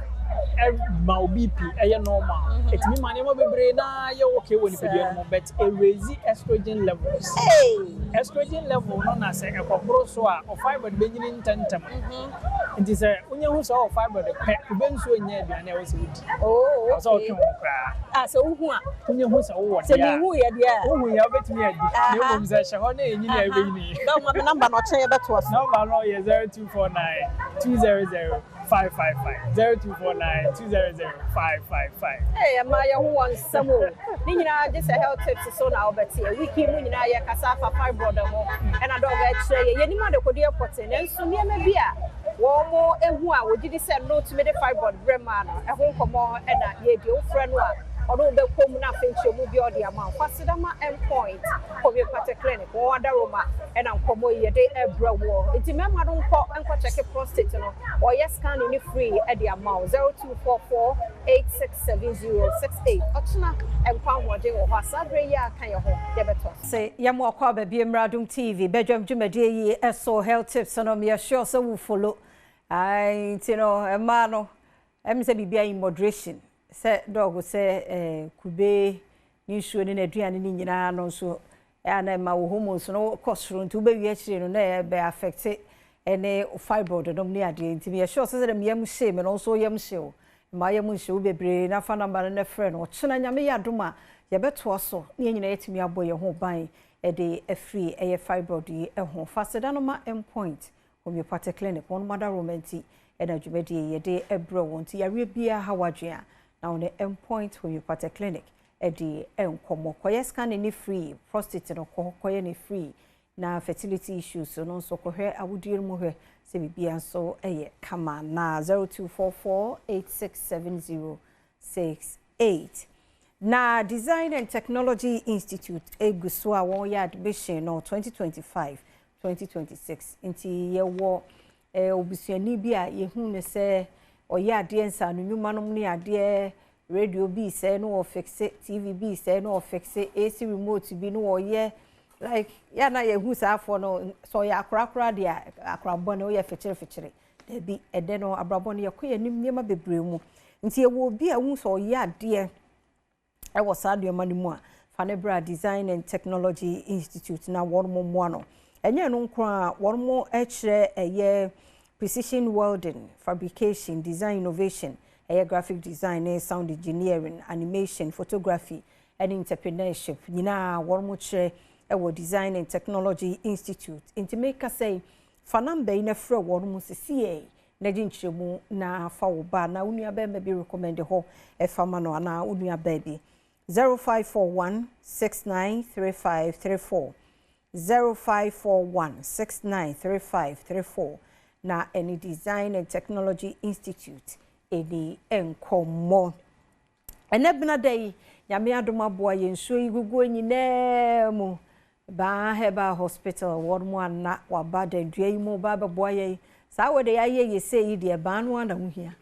my BP a normal. It's me money be brain you're okay when you but a raising estrogen levels. Estrogen level non as a coprosoa or fiber beginning tentam. It is a when you saw fiber the pet benzo in your was it. Oh, so so when you was a word. So who ya dear? Oh, we have it me a Shahone in your number not say about was number 0249 200 555 0249 200 555. Hey, Amaya, who wants some more? Just a health tips so now, but here we keep winning our Casafa fibroid and I don't get say any mother could dear potin and so near maybe one more and who would you send no to me the fibroid grandman at home come on and that ye your friend one. Although the home nothing to move your dear amount, Fasidama endpoint for your party clinic, or other Roma, and I'm come away a day every war. It's a member don't call and check a prostate or yes, can you free at the amount 0244 867068. Ochna and Palmer Day or Wasabre ya can your home, Debetos. Say Yamo Kwabe Adom TV, Bedroom Jumadi, SO health tips, and I'm sure so will follow. I, a man, I'm saying be in moderation. Say dog say kube nsuo ne aduane ni nyina no so na ma wo hormones no kosoro ntu be wi akire no na be affect ene fibroid no ne ade nti me sure say dem yam she me no so yam she o ma yam she wo bebre na fa number na friend o chena nyame ya doma ye beto so ne nyina yetimi abo ye ho ban e de free e fibroid e ho faseda no ma endpoint homeopathic clinic one mother romanti e na dwumedi ye de ebro wonti ya bia hawadwea now the endpoint homeopathic clinic edi enkomo koye scan ni free prostate no koye ni free na fertility issues so no so kohwe awudie mu hwe se bibia so eye kama na 0244867068 na Design and Technology Institute eguswa won ya admission no 2025-2026 inti ye wo obusuani bia ye hu ne se oya ade nsa no nyuma no ne ade radio bi say no fix it TV bi say no fix it AC remote bi no oye like ya na ye hu sa for no so ya akrakra de akrabọ na oye fechire de bi ede no abrabọ no ye koye nim niema bebre mu nti ye wo bi a hu so oye ade e wo sa de mani mu a Fanebra Design and Technology Institute na wormo mu no enye no nkra wormo ekire eye precision welding, fabrication, design innovation, graphic design, sound engineering, animation, photography, and entrepreneurship. Nina warmuche ewo Design and Technology Institute. Inti make us say fanambe ina fre warmu CCA na jinchemu na fawoba na unia be maybe recommend ho e famano na unia baby 0541 693534 0541 693534 na any Design and Technology Institute eni enkomo enebna day nyame adoma boa yenso igugu nyina mu ba heba hospital wormu anna waba da dua yi mu ba boa ye sa wode ya ye say yi de ba no ana hu hia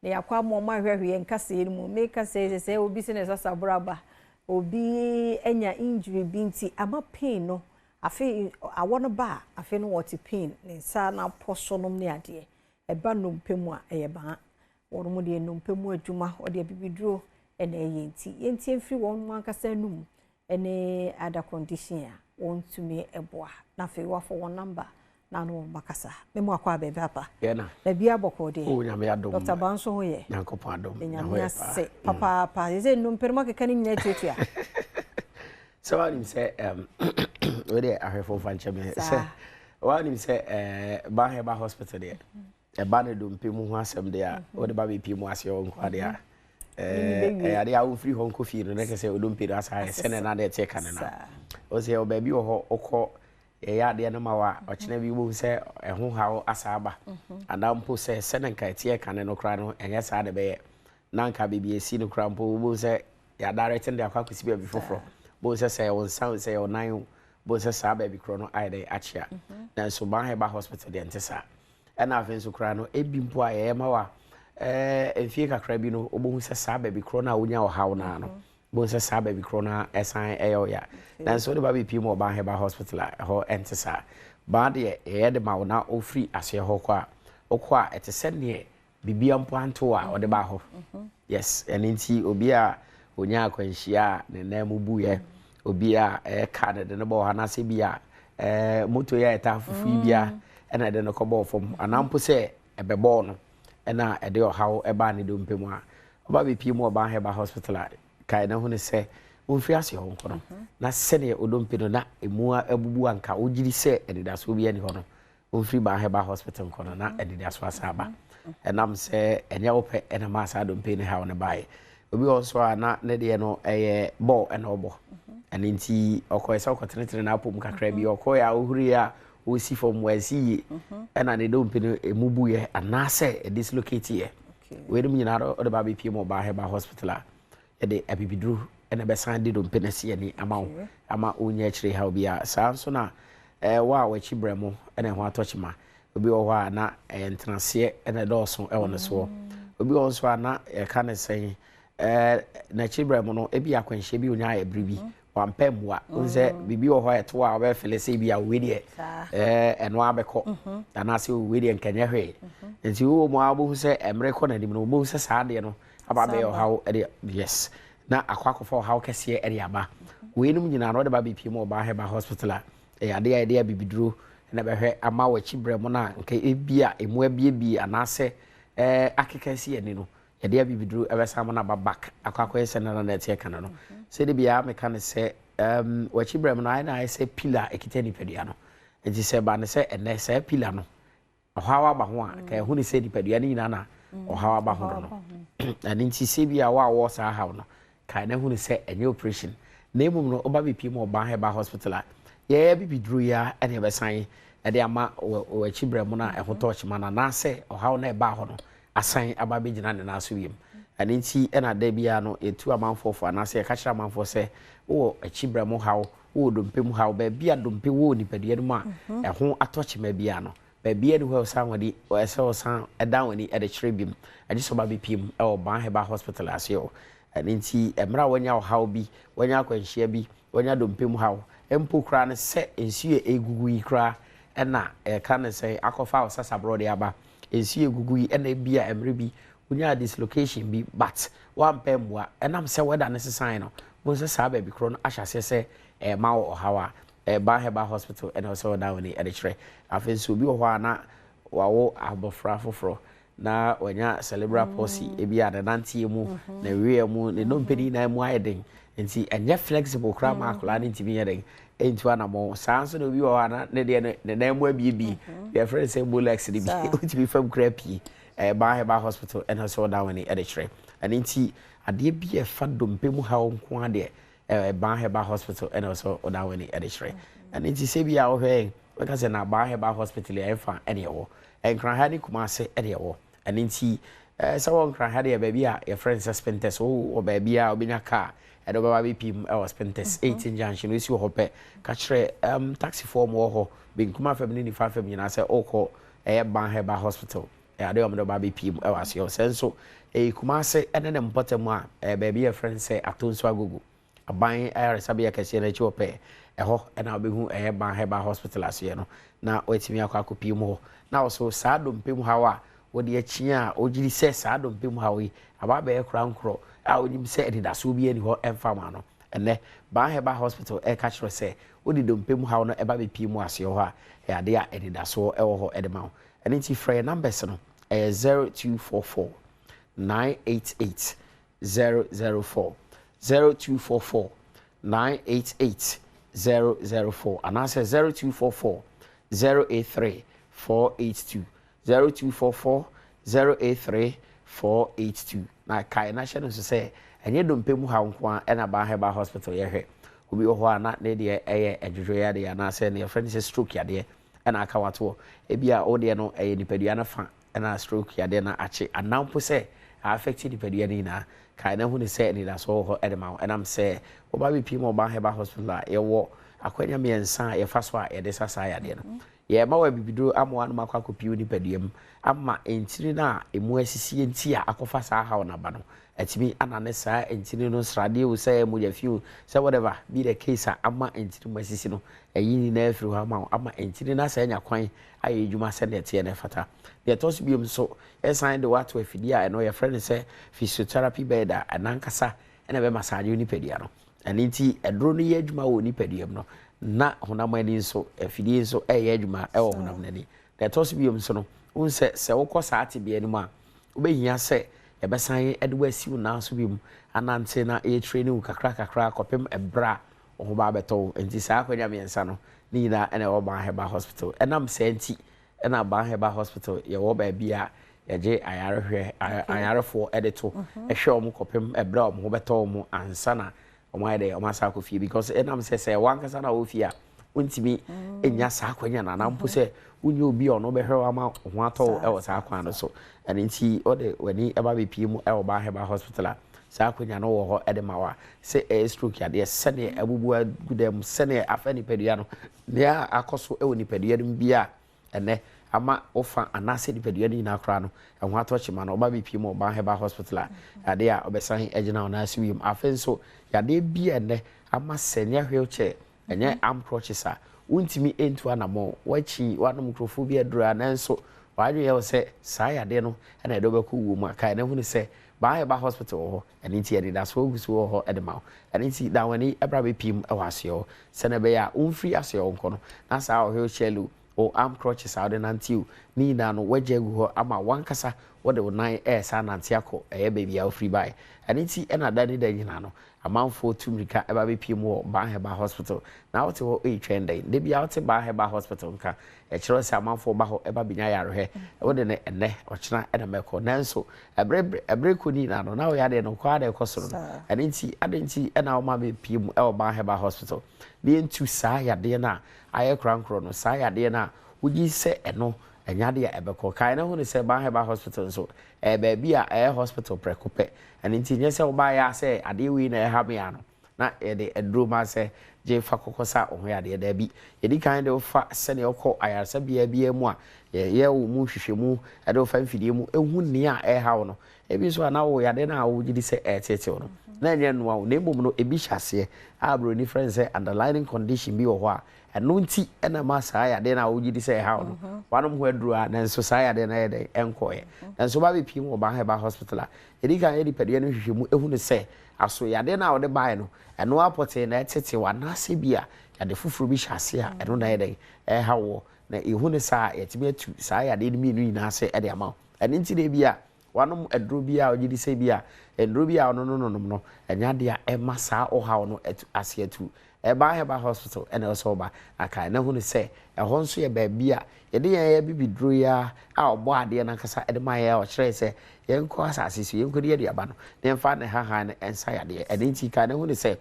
na yakwa mo ma hwehwe nkase yi mu make say obi se ne sasa braba obi enya injury binti ama pain no afi awono ba afi no what pain ne sa na poso no ne ade e ba no mpemu a eye ba wono mu de no mpemu adwuma o de bibiduro ene yenti mfiri won mu ankasa num ene ada condition a want to me eboa na fe wa for one number na no makasa me mo akwa bebe apa na bia boko de o nyame adom Dr. Banso ho ye Nyankopon adom nyame ase papa pa ze no perma ke kan nyina tuatua so anim say we dey ahwefo fanche me say anim say Baheba hospital there e ba ne dompe mu ho asem de a o de ba be pie mu ase o nkwa de a ade a wo free ho nko fie no na ke say o dompe do asa ye sene na de te kan na o say o ba bi wo ho okọ ya de na ma wa o chena bi wo say e ho ha asa aba adampo say sene nka te kan no kra no enye sa de be na nka bibie si no kra mpo wo say ya direct de akwa kwesi bi foforo bo say on sound say on nine bo say sa ba bi kro no ai de achia na so Baheba hospital de ntesa na afen so kra no ebi mpo a ye ma wa enfie kakra bi no obo hu say sa ba bi kro na onya o hawo na no bo say sa ba bi kro na esan eyo ya na so de ba bi pimo Baheba hospital ho ntesa ba de ye de ma na ofri ase ho kwa okwa etesene bibia mpo anto a ode ba ho yes eninti obi a onya akwanhia ne na mubu ye obi a ka de ne bo ha na se bia moto ya eta fufu bia ena de no kobo fom anampo se ebebo no ena ede ohaw eba ne dompemu a oba be pie mu Baheba hospital kai na hu ne se onfi ase ho nkono na se ne odompe no na emu abubu anka ogiri se edida so bia ni ho no onfi Baheba hospital nkono na edida so asaba enam se enya ope ena ma asa dompe ne hawo ne bai obi also na ne de no eye ball ena obo aninti okoyesa okotenetene na apom kakra bi okoya ohuri a osi fom wasi ena ne dompe no emubu ye anase dislocate ye we dum nyina do de ba be pie mo Baheba hospital e de abibidru ena be san de dompe na se ni ama onya kire ha obi a sa so na wa wachi bremo ena ho atochima obi o ho na entrance ena dawson e won so obi also na e ka ne sen na chibremo no ebi akwanhye bi onya ebribi wampemwa unze bibi wo ho eto a we fele se bia we de eno abeko ana se we de nkanya hwe nti wo mo abo se emre ko na dim no mo se sa de no aba be how yes na akwakofo how kese e de aba we num nyina no de ba bipie mo Baheba hospital ade bibiduro na be hwe ama wa chibremo na nke ebia emu abie ana se akekasi ani no yade abibiduru ebesam na babak akwakoyese na na tie kana no se de bia me kan se wachibrem no ai na se pillar ekitani pedua no enti se ba ne se ene se pillar no ohawa ba ho a ka hu ni se di pedua ni na ohawa ba ho no ani nti se bia wa wo sa ha no ka na hu ni se enye operation na emum no oba bi pimo Baheba hospital ye bibiduru ya ene besan ede ama wachibrem na eho touch mana na se ohawa na e ba ho no asan ababe gina ne naso wiem ani nti ena da bia no etu amanfofo anase e ka kira amanfo se wo achibramo hawo wo dompem hawo ba bia dompe wo nipadua no ma eho atochema bia no ba bia ni ho san wadi o ese o san edan wani e de kire bim adi so ba bipim e o Baheba hospital ase o ani nti emra wanya hawo bi wanya akwanhia bi wanya dompem hawo empo kra ne se ensuo egugu yi kra ena e ka ne se akofa o sasa brode aba ensuo egugu yi ena bia emre bi unya dislocation bi but one pemwa enam se weda ne sign no bo se sa ba bi kro no ahyase se ma wo hawa Baheba hospital ena se weda woni e de kire afen so bi wo ho ana wawo abofra foforo na wanya cerebral palsy ebi ada nantie mu na wiye mu ne no mpedi na mu ayeden nti enye flexible kra ma akula ne ntimi yeden entu ana mo sanso no bi wo ana ne de ne na mu abiebi your friend say bolex de bi ntimi fam kra pi Baheba hospital and so down in editre and inti ade bi e fa dompe mu ha nko ade Baheba hospital and also down in editre and inti se bia wo hwe because na Baheba hospital e fa ene wo en kran ha ni kuma se ene wo and inti so won kran ha de baby a your friend suspenders o baby a obinya car e do baba bi pim e suspenders 18 junction we si wo hope ka kire taxi form wo ho bin kuma fam ni 5 fam nyina se okọ Baheba hospital ade o mdo ba be pim e wase o senso kuma se ene ne mpotemu a baby a friend say atonso agogo aban ayare sabe yakase na chi ope ho na obehu Baheba hospital ase no na otimi akwa mu ho na so saa dompem hawa wodi achia ogiri se saa dompem hawi aba be kra nkro a onim se edida so bi ani ho emfama no ene ban heba hospital e ka kire say odi dompem ha no eba be pi mu ase ho a e ade a edida so e wo ho edema ho ene ti frɛ numbers no 0244 988 004 0244 988 004 and I say 0244 083 482 0244 083 482 na kai na hye no so say enye dompem ha nko a na ba heba hospital ye hwe obi ho ana na de eye adwodwo ya de na say na friend say stroke ya de na aka wato e bia o de no eye nipadua na fa na stroke ya de na ache anampo say affect nipadua ni na kai na hu ne say ni da so ho edema enam say oba bi pi mo ba heba hospital ye wo akwanya me ensa ye fa so a ye de sasa ya de no ye ma wa bibido amwa no makwa kopi nipadua mu ama entiri na emu asisi enti a akofa sa ha na ba no atimi anane saa entiri no srade wo say mo ya fiu say whatever be the case ama entiri mo asisi no eyi ni na afiri ho ama entiri na sa nya kwan aye dwuma se na tie na fata de tos biom so esan de wato afidi a no ye friend say physiotherapy bed a anankasa na be massage nipadua no aninti edro no ye dwuma wo nipadua no na honam ani nso afidi nso ye dwuma e wo honam nani de tos biom so no unse se wokɔ saate bia ni mu a wobɛhia sɛ yɛbɛsan de wasiw na so bi mu anante na training kakra kɔpem ebra ho ba bɛtɔ enti saa kwanya miɛnsa no ni nyina ɛna ɛwɔ ban heba hospital ɛnam sɛ nti ɛna ban heba hospital yɛwɔ ba bia yɛgye ayarefo ɛde to ɛhwɛ ɔmo kɔpem ebra ɔmo ho bɛtɔ ɔmo ansa na ɔmo ayɛ dɛ ɔmo asa akɔ fie because ɛnam sɛ wankasa na wɔ fie a wontimi enya saa kwanya na nampo sɛ unyo obi ono be hwe ama ho atɔ e wo saa kwan no so ɛne nti ode wani eba be pie mu e wo ba heba hospital a saa kwanya no wo ho e de mawa sɛ stroke ya de sɛne abubu agudam sɛne afa nipadua no nea akoso e wo nipadua no bia ɛne ama ofa anase nipadua no nyina kra no e ho atɔ chima no oba be pie mu ba heba hospital a ade a obesan agina ona asiwim afen so ya de bia ɛne ama sɛne wheelchair enye arm crutches a untimi entu anamo wachi wanom mikrofo bi adura nanso wadwe ye se saa yade no na edo beko wo mu aka na hunu se ba heba hospital ho eni nti ede da so gusu ho edema eni nti da wani ebra be pim e waseo se na be ya umfri aseo nko no na saa o chelu o arm crutches out and until ni na no waje gu ho ama wankasa wode wonan sa nante akọ eye baby a free buy eni nti na da ni da nyina no amanfo tumrika eba be piem wo ba heba hospital na wote wo trend de bia wote ba heba hospital nka e kiro se amanfo ba ho eba binya yarehwe wode ne ene ochina ena meko nanso ebre ko ni na no na wo ya de no kwa de kosoro ene nti adenti ena wo ma be piem e ba heba hospital de ntu saa yade na aye krankro no saa yade na wogi se eno enyade ya ebeko kai na hu ne se ba heba hospital so ba bia hospital prekope and nti nye se oba ya se ade wi na ha me ano na e de edro ma se je fa kokosa oho ya de da bi e di kan de fa se ne okọ ayarsa bia mu a ye wo mu hwehwemu e de fa mfidie mu ehu ne a ha wo no e bi so na wo ya de na wo gidi se tete wo no na nye no wo na emom no e bi hyase a bro ni friend say underlying condition bi wo ho a eno nti ena ma saa ya de na wo gidi se ha wo no wanom ho aduru a na nso saa ya de na ye de enkoye na nso ba be pim wo ba heba hospital a edi kan ye di pedua no hwehwemu ehu ne se aso ya de na wo de bae no eno apote na etete wa na se bia ya de fufuru bi hyase a eno na ye de ha wo na ehu ne saa yetime atu saa ya de ni mi nu na se e de ama eno nti de bia wanom aduru bia o gidi se bia enduru bia no enya de a ema saa o ha no ase atu eba heba hospital ene also ba aka na hu ne se ho nso ye ba bia ye de ye bibiduru ya a obo ade na kasa ede ma ye o kire se ye nko asase so ye nko de aba no ne mfa ne ha ne ensa ya de ede nti ka na hu ne se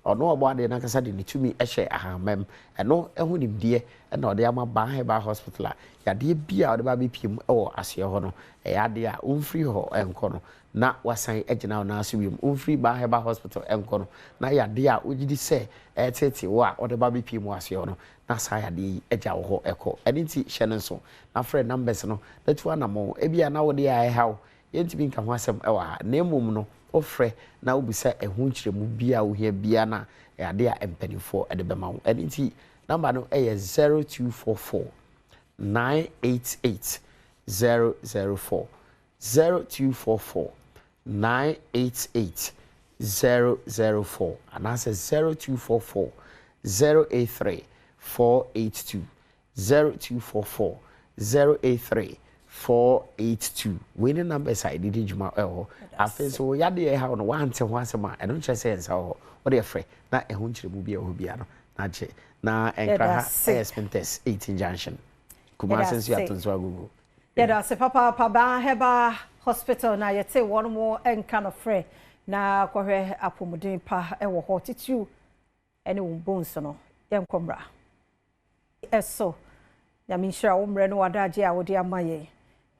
ono obo ade na kasa de ne tumi ehye ahamam eno ehu nimdie ena ode ama ba heba hospital a ya de bia ode ba be piem e ase ho no e ya de a umfri ho enko no na wasan agina na asubim umfri ba heba hospital enko no na ya de a ogidi se etete wo a ode ba be piem ase ho no na sa ya de agya wo ho eko eni nti hye ne so na friend numbers no letu anamo e bia na wo de ya haw yentimi nka ho asem e wa ha na emom no ofre na obisa ehun kiremu bia wo hia bia na ya de a empanifo ede be ma wo eni nti number no e 0244 988 004 0244 988 004 and I say 0244 083 482 0244 083 482. Winning numbers I did juma I feel so yadi how no one to once a month. I don't just say so. What are you afraid? Na a hunch will be a hobiano. Na che na enkraha spentes 18 junction. Kumasi si atunzo Google. Yeah, that's a papa heba hospital na yete one more kind of free na kwahwe apomuden pa e wo hotitu ene wo bones no yenkomra eso ya minshira wo mre no wadaje a wode amaye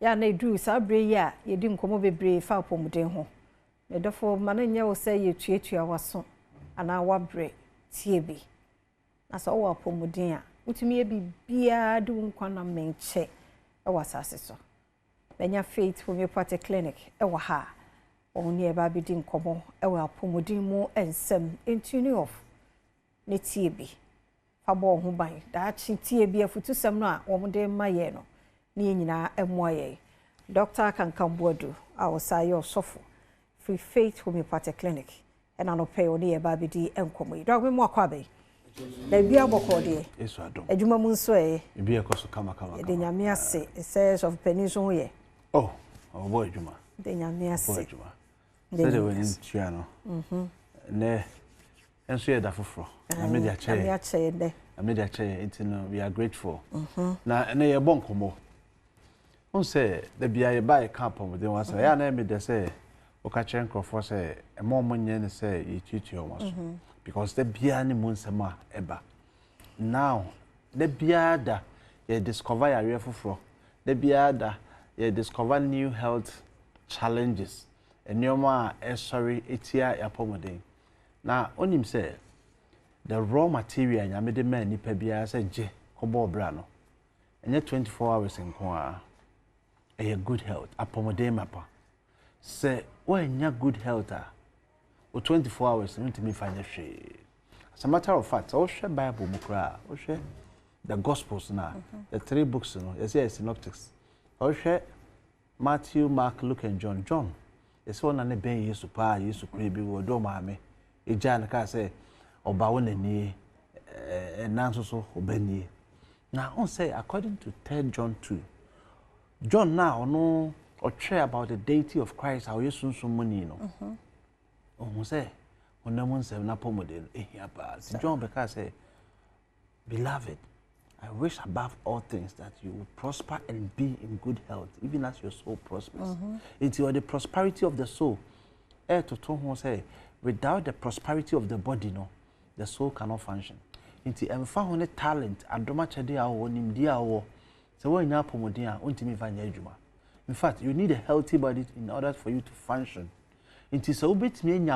ya na edu sabre ya yedi nkomo bebre fa apomuden ho medofo mananya wo say yetuatua waso ana wabre tie bi na so wo apomuden a utumi e bibia de nkwana menche e wasase so Benya Faith Homeopathic Clinic ewa ha oni e ba bi di nkomo ewa apomodin mu ensem entuni of ne tie bi fa bo ho ban da chi tie bi afutu sem no a wo de maye no ne nyina emoye Dr. Kankambodu awosaye osofo Free Faith Homeopathic Clinic ena no pay oni e ba bi di enkomo yi dog me akwa be da bia bokode Yesu adom adwuma mu nso e bia ekoso kama de nyame ase says of penison ye oh boy juma de nyame ase juma say the when tua no ne enso ye da foforo na media che de media che intino we are grateful na ne ye bonkomo on say the bia ye buy camp of the one say ya na me de say o ka chen crofo say e mo monye ne say ye tutu o so because the bia ni mun sama eba now the bia da ye discover ya re foforo the bia da you discover new health challenges and your sorry etia yapomodin na onim say the raw material ya made man nipa bia say je kobo bra no enye 24 hours nko a good health apomodin mapa say when good health o 24 hours ntimi fanya hwe as a matter of fact o hwe bible mukra o hwe the gospels na the 3 books no you say synoptics Oshe Matthew, Mark, Luke and John. John. It's one and a ben yesu pa yesu krebi wo do maame. Eja na ka say oba won ani nanso so obani. Now on say according to 3 John 2. John now no or share about the deity of Christ how yesu so money no. Oh say onamun say na pomode ehia pa. John be ka say beloved I wish above all things that you would prosper and be in good health, even as your soul prospers. It's the prosperity of the soul. Say, without the prosperity of the body, no, the soul cannot function. It's the talent, in fact, you need a healthy body in order for you to function. It is a bit me and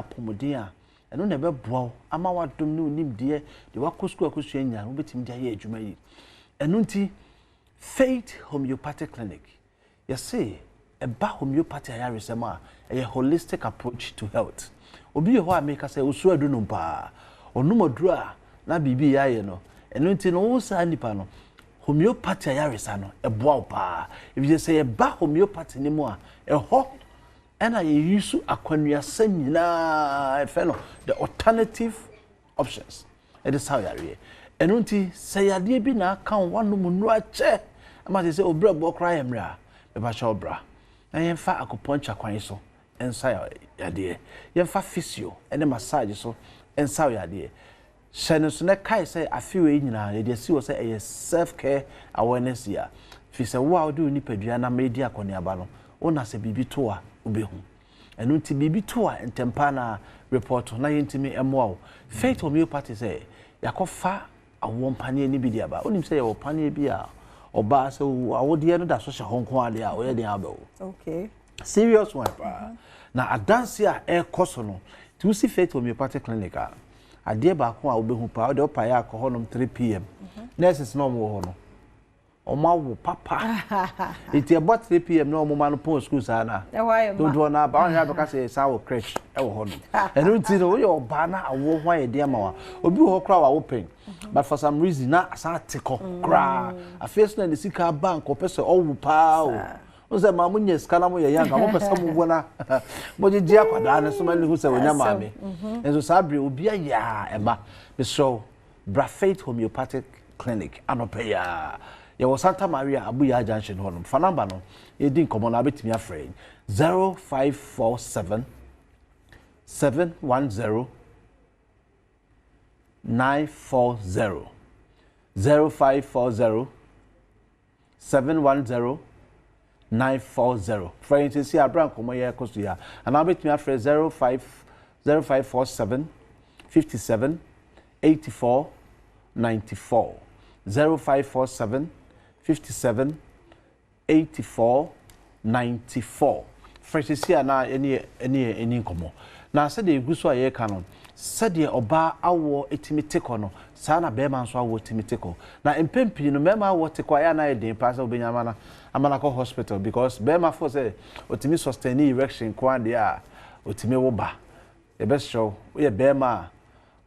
no never bow. Ama wa dum no nim de wa kosku akosua nya no betim de aye adwuma yi. Enu nti Faith Homeopathic Clinic. You see, a homeopathy ayaresema a holistic approach to health. Obi ho ameka say osu adu no pa. Onum aduru a na bibi yaye no. Enu nti no wo sa nipa no. Homeopathy ayaresa no e boa pa. If you say a homeopathy ni mo a e ho and I use akwanua semina the alternative options. It is how you are. And unti say ade bi na kan wanu mu ache. Ama say obra bo kra yemra. Be ba cha obra. Na yemfa acupuncture kwan so ensa yade. Yemfa physio and massage so ensa yade. Shane so na kai say afiwe nyina ye dey see say self care awareness ya. Fi say wo do nipadua na media akoni aba no. Ona se bibi to a ubehu enu nti bibi to a ntempa na report na yentimi emoa Faith Homeopathy say yakofa awon pane ni bidi aba onim say yawo pane bi a oba say awode no da so hye honko ade a oye den abawo okay serious one pa na adanse a ekoso no tu si Faith Homeopathy Clinic a ade ba ko a obehu pa ode opa ya akọ honom 3 pm nurses no mo ho no Omawo papa. It's about 3 p.m. no more man post school sana. Don't want to buy a because it's our crash. And don't see your banner a war why a dear mawa. Obi ho crowd open. But for some reason, not a tickle cry. A face na the sicker bank or person all pow. Unse ma munye skana mo ye yanga mo pesa mo bona. Mo je akwada ne so ma ni hu se wonya ma me. Enso sabre obi aya eba. Me so Bra Faith Homeopathic Clinic anopeya. Ye wo Santa Maria Abuya Junction honum. Fa number no ye din komo na betimi afre 0547 710 940 0540 710 940. Friends, see a brand come here close to ya. And I'll bet me after 0547 57 84 94. 0547 57 84 94. Friends, see a na any come. Now said the guso a ye canon. Said the oba awo etimiteko no. Sana bema nso awo etimiteko. Na empempi no mema wo te kwa ya na e den pass obenyamana. Amanako hospital because bema for say otimi sustain erection kwa dia otimi wo ba the best show we bema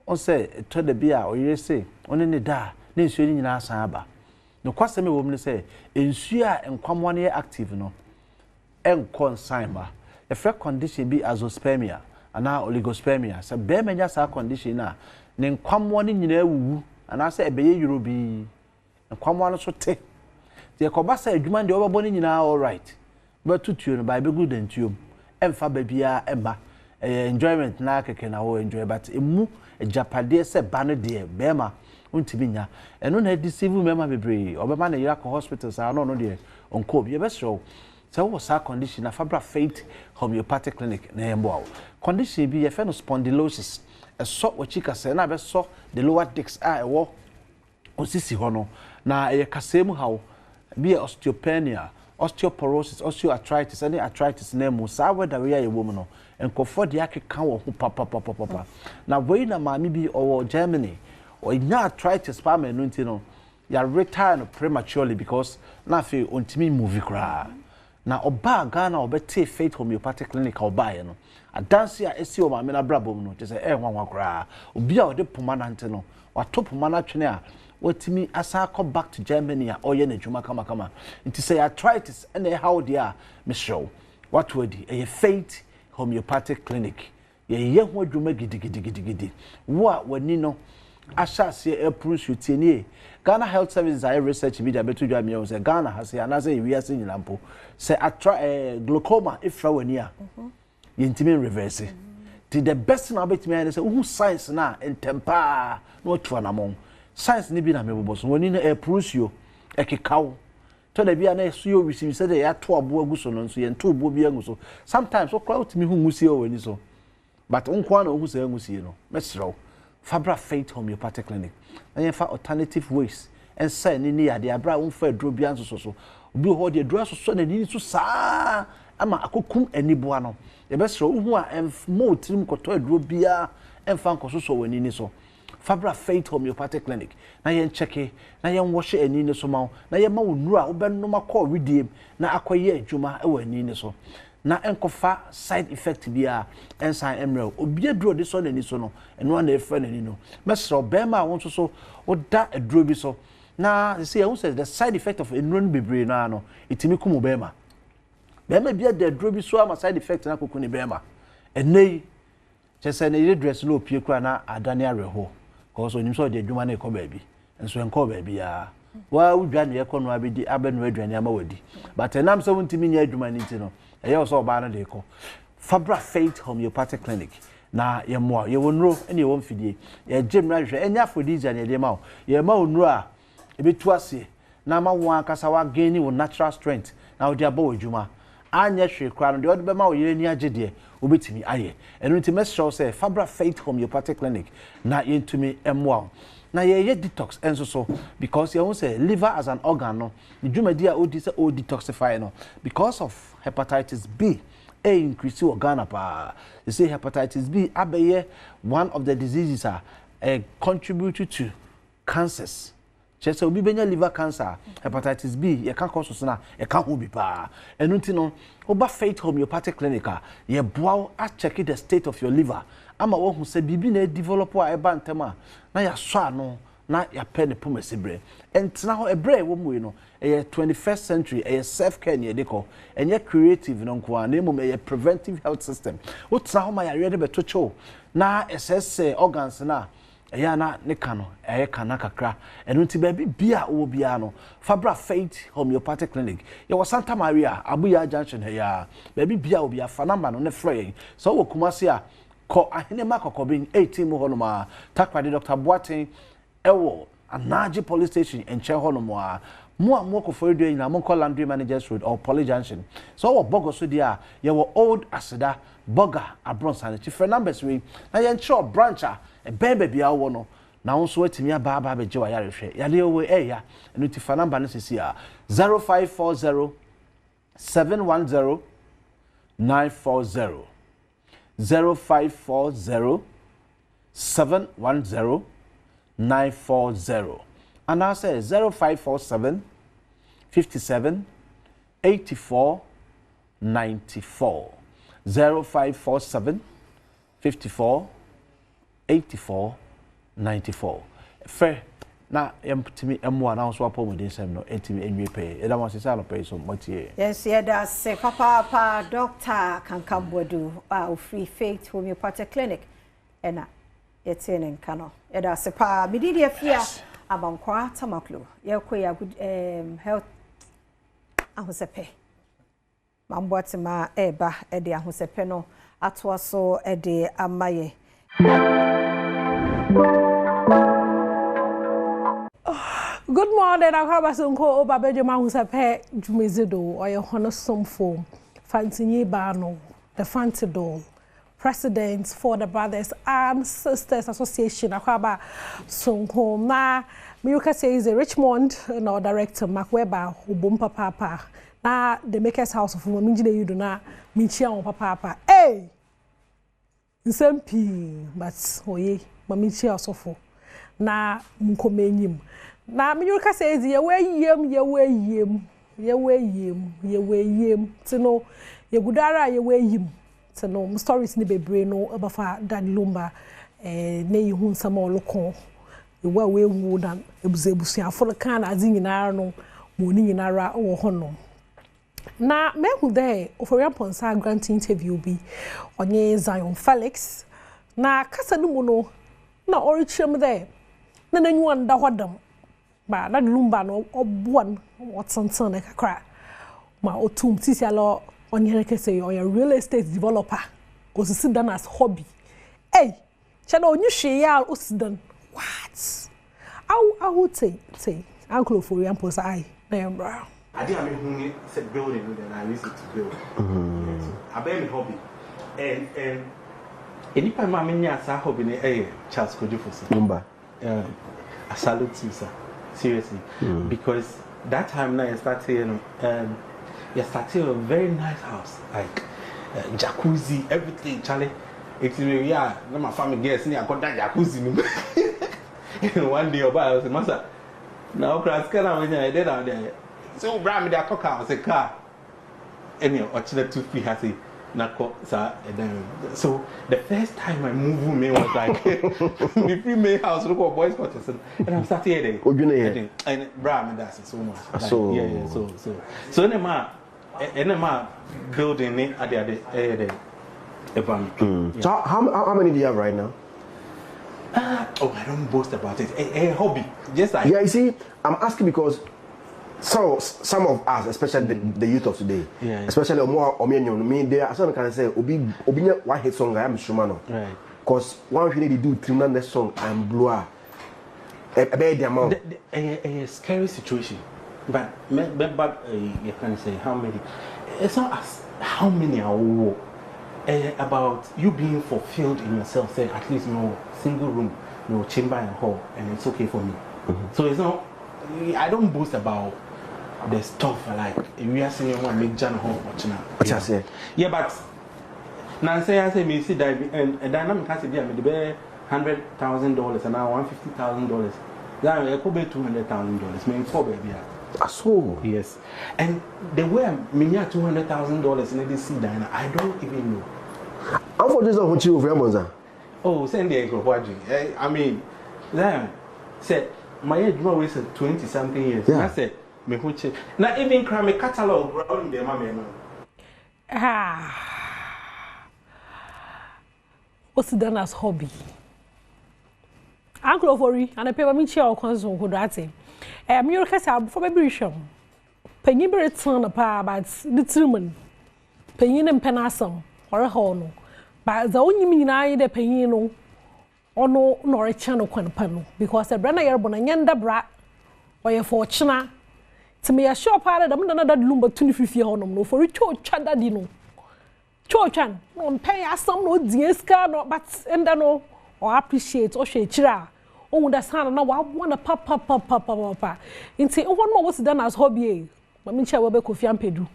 on say to the bia o yire say on ne da na nsuo ni nyina asan aba no kwaseme wo mu say nsuo a enkwamo ne active no enkon sign ba a fresh condition be azoospermia ana oligospermia say bema nya sa condition na ne enkwamo ne nyina awuwu ana say ebeye yurobi enkwamo no so te the Kobasa adwuma de obabo ni nyina all right but tutuo no by be good and tuom emfa ba bia emba enjoyment na keke na wo enjoy but emu japade se ba no de bema untibi nya eno na deceive mema bebre obema na yira ko hospital sa no no de onko bi e be show so wo sa condition na Fabra Faith Homeopathic Clinic na embo condition bi ye fe no spondylosis e so wachika se na be so the lower discs a e wo osisi ho no na e kasemu hawo be osteopenia, osteoporosis, osteoarthritis, any arthritis name, sa whether we are a woman and comfort the can papa. Now, when a mammy be or Germany or in arthritis, palm and no, you are retired prematurely because nothing on me movie cry. Now, Oba Ghana or Betty Faith Homeopathic Clinic or buy no. A dance here, SEO, my men brabo, no, just a one cry, or be out the Pumanantino, or top Pumanachina. What me as I come back to Germany or yen juma kama and to say arthritis and how they are Miss Show. What would a Faith Homeopathic Clinic? Ye young what you make giddy. What when you know I shall see a proof you tiny. Ghana Health Services I research media better to me say Ghana has another we are seeing lampo. Say I try a glaucoma if I were near. You intimate reverse. The best thing about me is who science now and temper not one among. Science ni bi na mebo so woni na e prusio e kekawo to da bia na so yo receive say dey ato abo aguso no so ye nto obo bi aguso sometimes so crowd me hu ngusie o wani so but unko na hu say ngusie no mesrew Fabra Faith Homeopathic Clinic na ye fa alternative ways and say ni ya de abra unfa aduro bia nso so obi ho de aduro so na ni so saa ama akokum aniboa no ye besrew hu a mo trim koto aduro bia emfa nkoso so wani ni so Fabra Faith Homeopathic Clinic. Na yen checke, na yen wash ani ne so ma, na yen ma wonura obenno ma call redeem na akoye adwuma e wani ne so. Na enkofa side effect bia ensan emre obi aduro de so nani so no, eno na efa nani no. Mesro bema won so oda aduro bi so. Na say who says the side effect of enron bebre na no, itimi kumu bema. Bema bia de aduro bi so ama side effect na kokuni bema. Enei chese na ire dress no pie kura na adane areho. Because when you saw the Juma ne baby, and so enco baby, well, we dran the economy abedi abenu adwan amawadi. But an am 70 million Juma no. I also banner de co. Fabra Faith Homeopathic Clinic. Na ye mo ye won ro ene ye won fidie. Ye gem ra hwe enya afodi ja ne de ma. Ye ma onru a e betu ase. Na ma won akasa wa gain wo natural strength. Na wo de aba wajuma. Anya hwe kra no de wo de be ma wo ye ni agede. Obetimi aye enu nti mesho say Fabra Faith Homeopathic Clinic na yentumi emwa na ye detox enso so because you say liver as an organ no the dwumadi a odi say o detoxify no because of hepatitis B increase organ pa you say hepatitis B abeye one of the diseases are contribute to cancers. Chese obi benya liver cancer, hepatitis B, ye kan cause so na e kan ho bi pa. Enu nti no, oba Faith Homeopathic Clinic ye boa a check the state of your liver. Ama wo hu se bibi na develop a eba ntema na ya so ano na ya pɛ ne pomasi bre entena ho ebre wo mu no 21st century self care ne edeko enye creative no nko na emom preventive health system wo tena ho ma ya rede beto cho na SS organs na na ne kano kana kakra eno nti ba bia wo bia no Fabra Faith Homeopathic Clinic ye was Santa Maria Abuya Junction ya ba bia wo bia fa number no ne frɛ so wo kumase a ko ahene makokobin 18 mo hono ma takwade Dr. Boatin ewo Anaji police station en che hono mo ko for do na mo call Landry Managers Road or Poly Junction so wo bogo so dia ye wo old Aseda Boga Abronsan ti frɛ numbers we na ye ncho brancha e bebe bia wo no na wo so atimi aba be je wa yare hwɛ yade wo ya eno ti fa number no sisi a 0540 710 940 0540 710 940 and I say 0547 57 84 94 0547 54 84 94 fair na empty M1 now so upon with them no etimi enwe pay e da mo sesa no pay so motie yes yeah that's say papa doctor can come bodu free faith homeopathic clinic ena etene nkano e da se pa mididi afia abankwa tamaklo ye koya good health ahosepe mamboatima eba e de ahosepe no atoa so e de amaye Good morning, I have a son called Babajama who's a pet Jumizido or your honor some form. Fancy Bano, the Fancy Doll, Presidents for the Brothers and Sisters Association. I have a son called Na Miuka says a Richmond no director, Mark Weber, who bumpa papa. Na the Makers House of Women, you do not Michia on papa. Hey! Nsempi, but oye, Mamichia also na mkomenyim. Na Minyuka says ye we yem tino ye gudara ye we yim tino stories ni bebre no abafa Dan Lumba ne yihu nsama oloko ye wa we wu dan ebuzebusu afo kan azi nyinara no mo ni nyinara wo ho no na mehu de oforian ponsa grant interview bi onye Zion Felix na kasa no mu no na orichem de na nanyu anda hodam ba na Lumba no obuan watsansan na kakra ma otum tisi alo onye kese yo real estate developer go sit down as hobby hey chana onyu hwe ya osidan what I would say uncle for example say na yambra I did am said building and I used it to build I be me hobby and any time ma menya sa hobby ne Charles Kojufosi Lumba I salute you sir seriously because that time now you started you started a very nice house like jacuzzi everything Charlie it's yeah my family guests I got that jacuzzi and one day I was a master now class can I did out there so bram me that talk I was a car any original 2 feet has it so the first time I moved me was like the female house look at boys quarters and I'm starting here and Bram that's so much like, so yeah so NMA building it at the so how many do you have right now? Oh, I don't boast about it. A hobby, just like yeah. You see, I'm asking because some of us, especially the youth of today, especially more me, they are some can say obi one hit song I am Shumano, right? Because one thing they do trim the song and blow a bad amount. A scary situation, but you can say how many. It's not as how many are about you being fulfilled in yourself. Say at least no single room, no chamber and hall, and it's okay for me. So it's not. I don't boast about the stuff like we are seeing one make John Hall watching out. Yeah, but now I say me see that and dynamic has to be $100,000 and now $150,000. Then it could be $200,000. Maybe four baby. So yes, and the way I mean $200,000 in this see diner, I don't even know. How for this one you over Monza? Oh, send the go watching. I mean, then Say my age was 20 something years. Yeah. I said me who check. Now even cry me catalog around the mama no. What's done as hobby? Uncle Ofori and a paper me chair or console who that thing. Miracle Castle for baby sham. Penny bird son apart, but the truman. Penny and penasum or a horn. But the only mean I the penny no or no nor a channel quan panel because a brand air bonayanda brat or a fortuna. To me a short part of them another lumber 25 no for a cho chadadino. Chochan, no pay us some no dieska no but and no or appreciate or share chira. Oh, that's how now I want to papa. In say, one more was done as hobby. But me shall be coffee and pedu.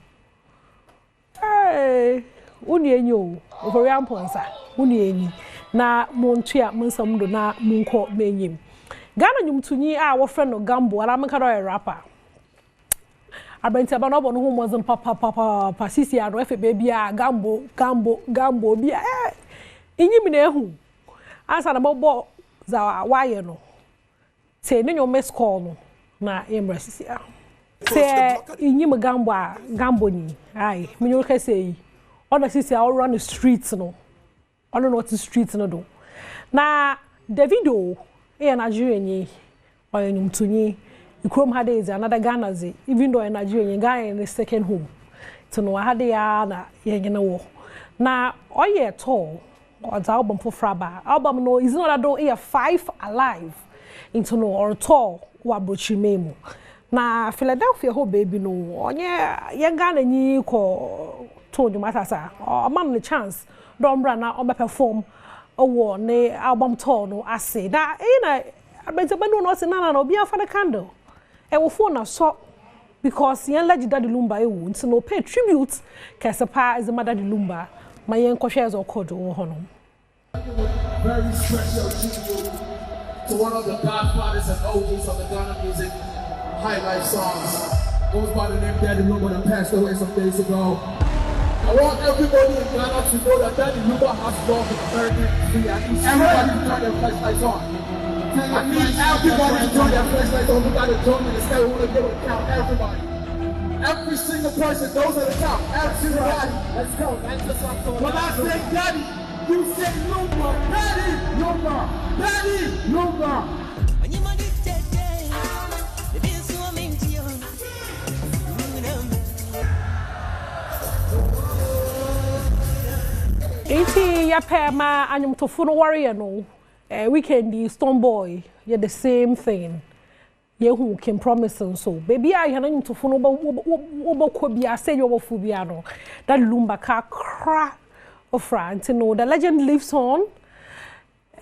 Hey, Unio, over Ramponsa, Uni, na Montia, Monsamundo, na Munko, Menim. Ghana yum to me, our friend of Gambo, and I'm a rapper. I bent about no one who wasn't papa, Sisi, and baby, Gambo, be in you, who. As an about za why no say no miss call no na embrace ya say inyim gambo ni ai me you can say on the sisi all run the streets no on not the streets no do na Davido Nigeria ni oyanyum tunyi ikrom hade is another Ghana ze even though Nigeria Ghana in the second home to no hade ya na ye nyina wo na oye tall or the album for Fraba. Album no is not a 5 alive into no or tall or brochimemo. Na Philadelphia ho baby no onye Ghana ni ko told you matter or man the chance don't run out on perform or ne album tour no I say that I bet no say no be for the candle. E wo phone na so because yen legendary Lumba e wo no pay tribute Kasapa is the mother the Lumba. My young shares or code or honor. Very special tribute to one of the godfathers and OGs of the Ghana music high life songs. Goes by the name Daddy Lumba that passed away some days ago. I want everybody in Ghana to know that Daddy Lumba has love for American free. I need everybody to turn their flashlights on. I need everybody to turn their flashlights on. We got to join in the sky. We want to give a count. Everybody. Every single person, those at the top, everybody. Let's go. When I say Daddy, you say Lumba. Daddy, Lumba. Daddy, Lumba. Iti ya pema anyum tofuno warrior no. Weekend Stone Boy, yeah the same thing. Ye who can promise and so baby I had to phone over could be a say you over Fubiano. That Lumba car crack of France, you know the legend lives on.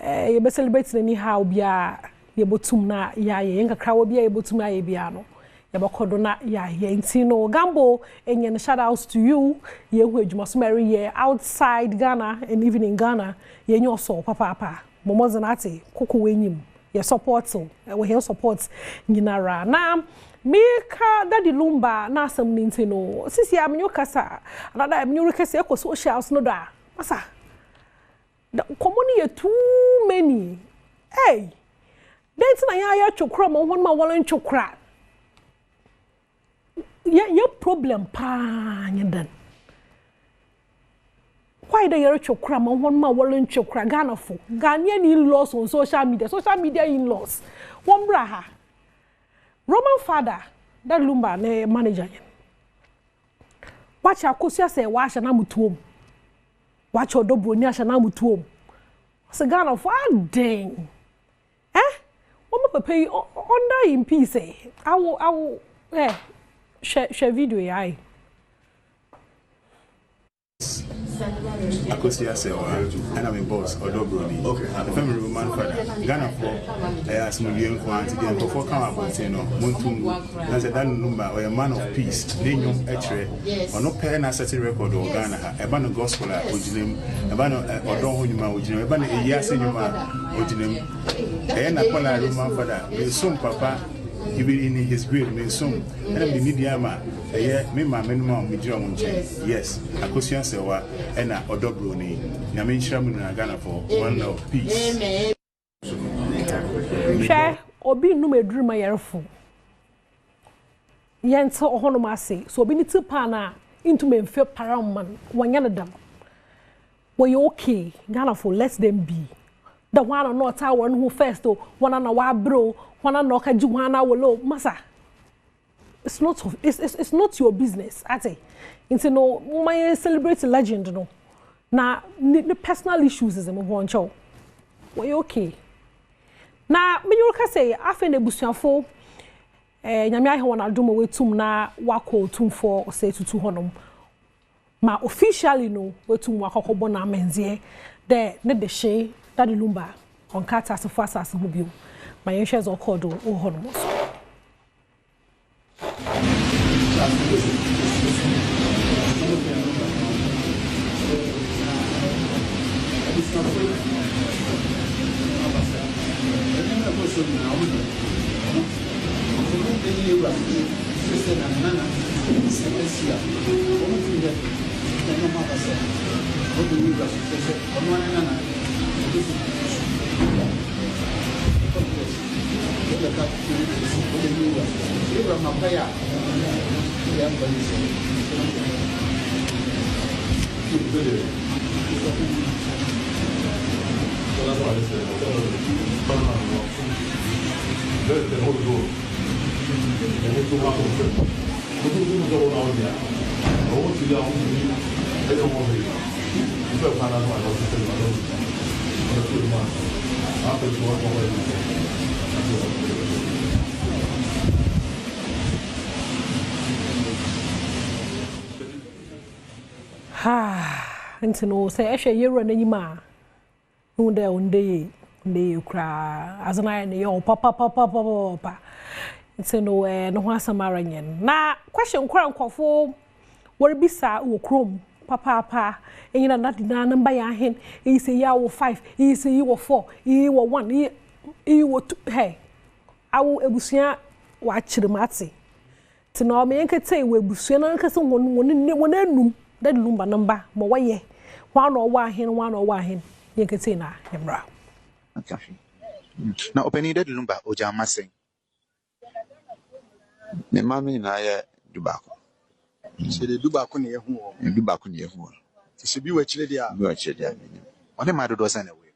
You be celebrating anyhow be a able to na ya yenga crowd be able to my biano. Yabakodona ya no Gambo and shout outs to you. Ye who must marry ye outside Ghana and even in Ghana. Ye no so papa. Momozanati, Kuku Winim. Your support so we hear support nyinara na me ka Daddy Lumba na asem ninti no sisi am nyo kasa another am nyo kasa ko socials no da masa the common too many hey dance na ya chokra mo won ma wala chokra ye problem pa nyedan why the year chokra ma won ma wala chokra Ghana for Ghanaian in-laws on social media in-laws one braha Roman father that Lumba ne manager watch akosia say watch na mutuom watch odobro ni asha na mutuom say Ghana for dang what me pay under in peace I will share video yai Akosia Sewa, and I'm a boss or Dobroni. The family Roman father, Ghana for as million for anti for come about Montum, as a Dan Lumba or a man of peace, Danium Etre, or no pen as a record or Ghana, a ban of gospel, Ojim, a ban or Don Honima, Ojim, a ban of Yasinuma, Ojim, and a Pola Roman father, will soon papa. Even in his grave, may soon. And I'm the media man. Me, my minimum with John. Yes, Akosia Sewa and a Odobroni. Namin Shaman and Ghana for one of peace. Share obi no meduru ma yerefo yente ohono ma say so obi ni tipa na into me mfe paraman wanya ne dam we okay Ghana for let them be the one or not tower who first oh one na wa bro one na ka ji one na wo masa it's not your business ate into no my celebrate legend no na the personal issues is mo ho ncho we okay na me you ka say afa na busuafo nyame ahe wona adom wetum na wako tumfo say tutu honom ma officially no wetum wakokobo na menzie de ne de she Daddy Lumba on kata so fast as mobile my shares or called o honom nti no say ehwe yero n'anyima hunde unde kra azana ne yo papa nti no no ho asamara nyen na question kwara nkofo woribisa wo krom papa enyina na dina number ya hen e say ya wo 5 e say you wo 4 e wo 1 e wo 2 hey awu ebusua wa chirimate ti no me nkete we ebusua na nkese won anum Daddy Lumba number mo waye one or wahin yenkete na emra okay na openi Daddy Lumba oja masen ne mami na ya dubako se de dubako ne yehu o dubako ne yehu o se bi wachire dia one ma dodo san na we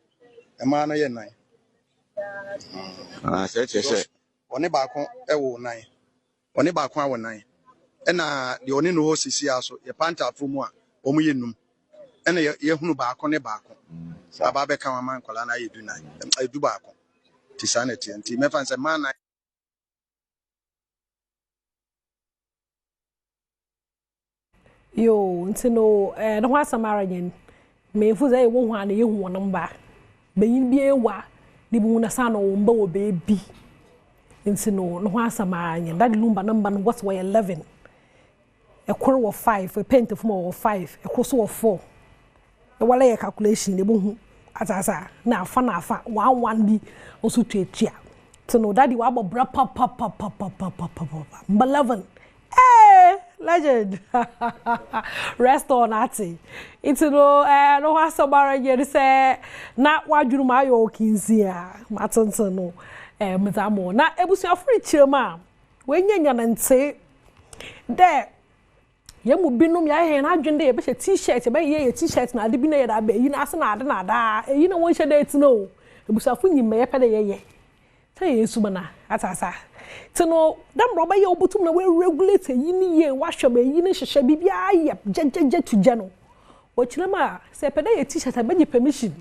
e ma na ye nan se one baako e wo nan one baako a wo nan ena de one no ho sisi aso ye panta afomu a omu yenum ena ye hunu baako ne baako aba be kan man kwala na yedu nan edu baako ti sanity nti me fan se man na yo nti no no ho asamara nyen me fu ze wo hu an ye hu won mba beyin bi ewa ni bu na sa no mba wo be bi nti no ho asamara nyen Daddy Lumba number no what way 11 a quarter of 5 a paint of more 5 a cross of 4 the wale calculation the bu atasa na afa 1 bi oso tuatua to no Daddy wa bobra papa 11 legend rest on ati itu no no hasobara ye say na wadwuru ma yo kinzia matonto no mezamo na ebusu afri chirema wenyanya na nte de ye mu binum ya he na adwende ye be t-shirt be ye t-shirt na ade bi na ye da be yi na ase na ade na da yi na won hye date no ebusu afu nyime ye pede ye say yesu bana atasa tino dam roba ye obutum na we regulate yi ni ye wa hwe be yi ni hyehye bibia ye jejeje tuje no o kirema se pede ye t-shirt abeji permission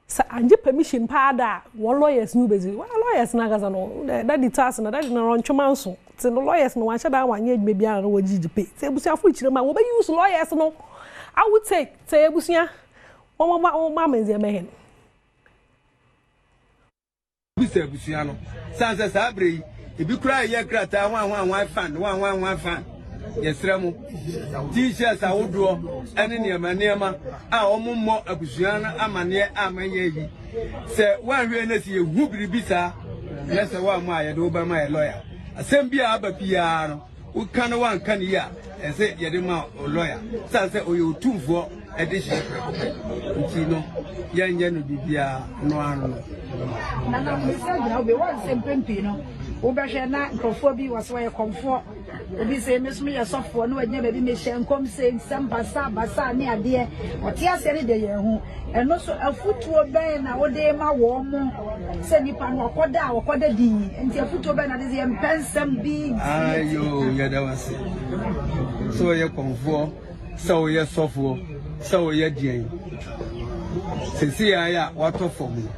sa anje permission pa da wo lawyers nu bezi wa lawyers na gaza no that the task na that na ronchoma nso tino lawyers no wan hye wanye adwuma bia na wo gigipe se ebusia fu kirema wo be use lawyers no I would take say ebusia o ma menze mehen bisa ebusia no sanse sa abre ebi kura ye krata wan fan yesremu t-shirts awodo ene niema a omummo abusua na amane amanye yi se wan hwe na si ehu biribisa yese wa mu aye do ba ma lawyer asem bia abapia no ukan wan kan ya ese yede ma lawyer sanse oyo tumfo edition nti no yɛnyɛ no bibia no ano na message na obi wan sɛ mpempi no wobɛhwɛ na nkrɔfoɔ bi wɔ so yɛ kɔmfoɔ obi sɛ mesome yɛ sɔfoɔ no wanya baabi mehyɛ nkɔm sɛ nsɛm basa ne adeɛ ɔte asɛ ne de yɛn ho ɛno so afutuo bɛn na wode ma wɔ mo sɛ nipa no ɔkɔda din nti afutuo bɛn na de yɛ mpɛnsɛm bi ayo yɛda wase sɛ ɔyɛ kɔmfoɔ sɛ ɔyɛ sɔfoɔ sɛ ɔyɛ deɛn sɛsi ayɛ a watɔ fam no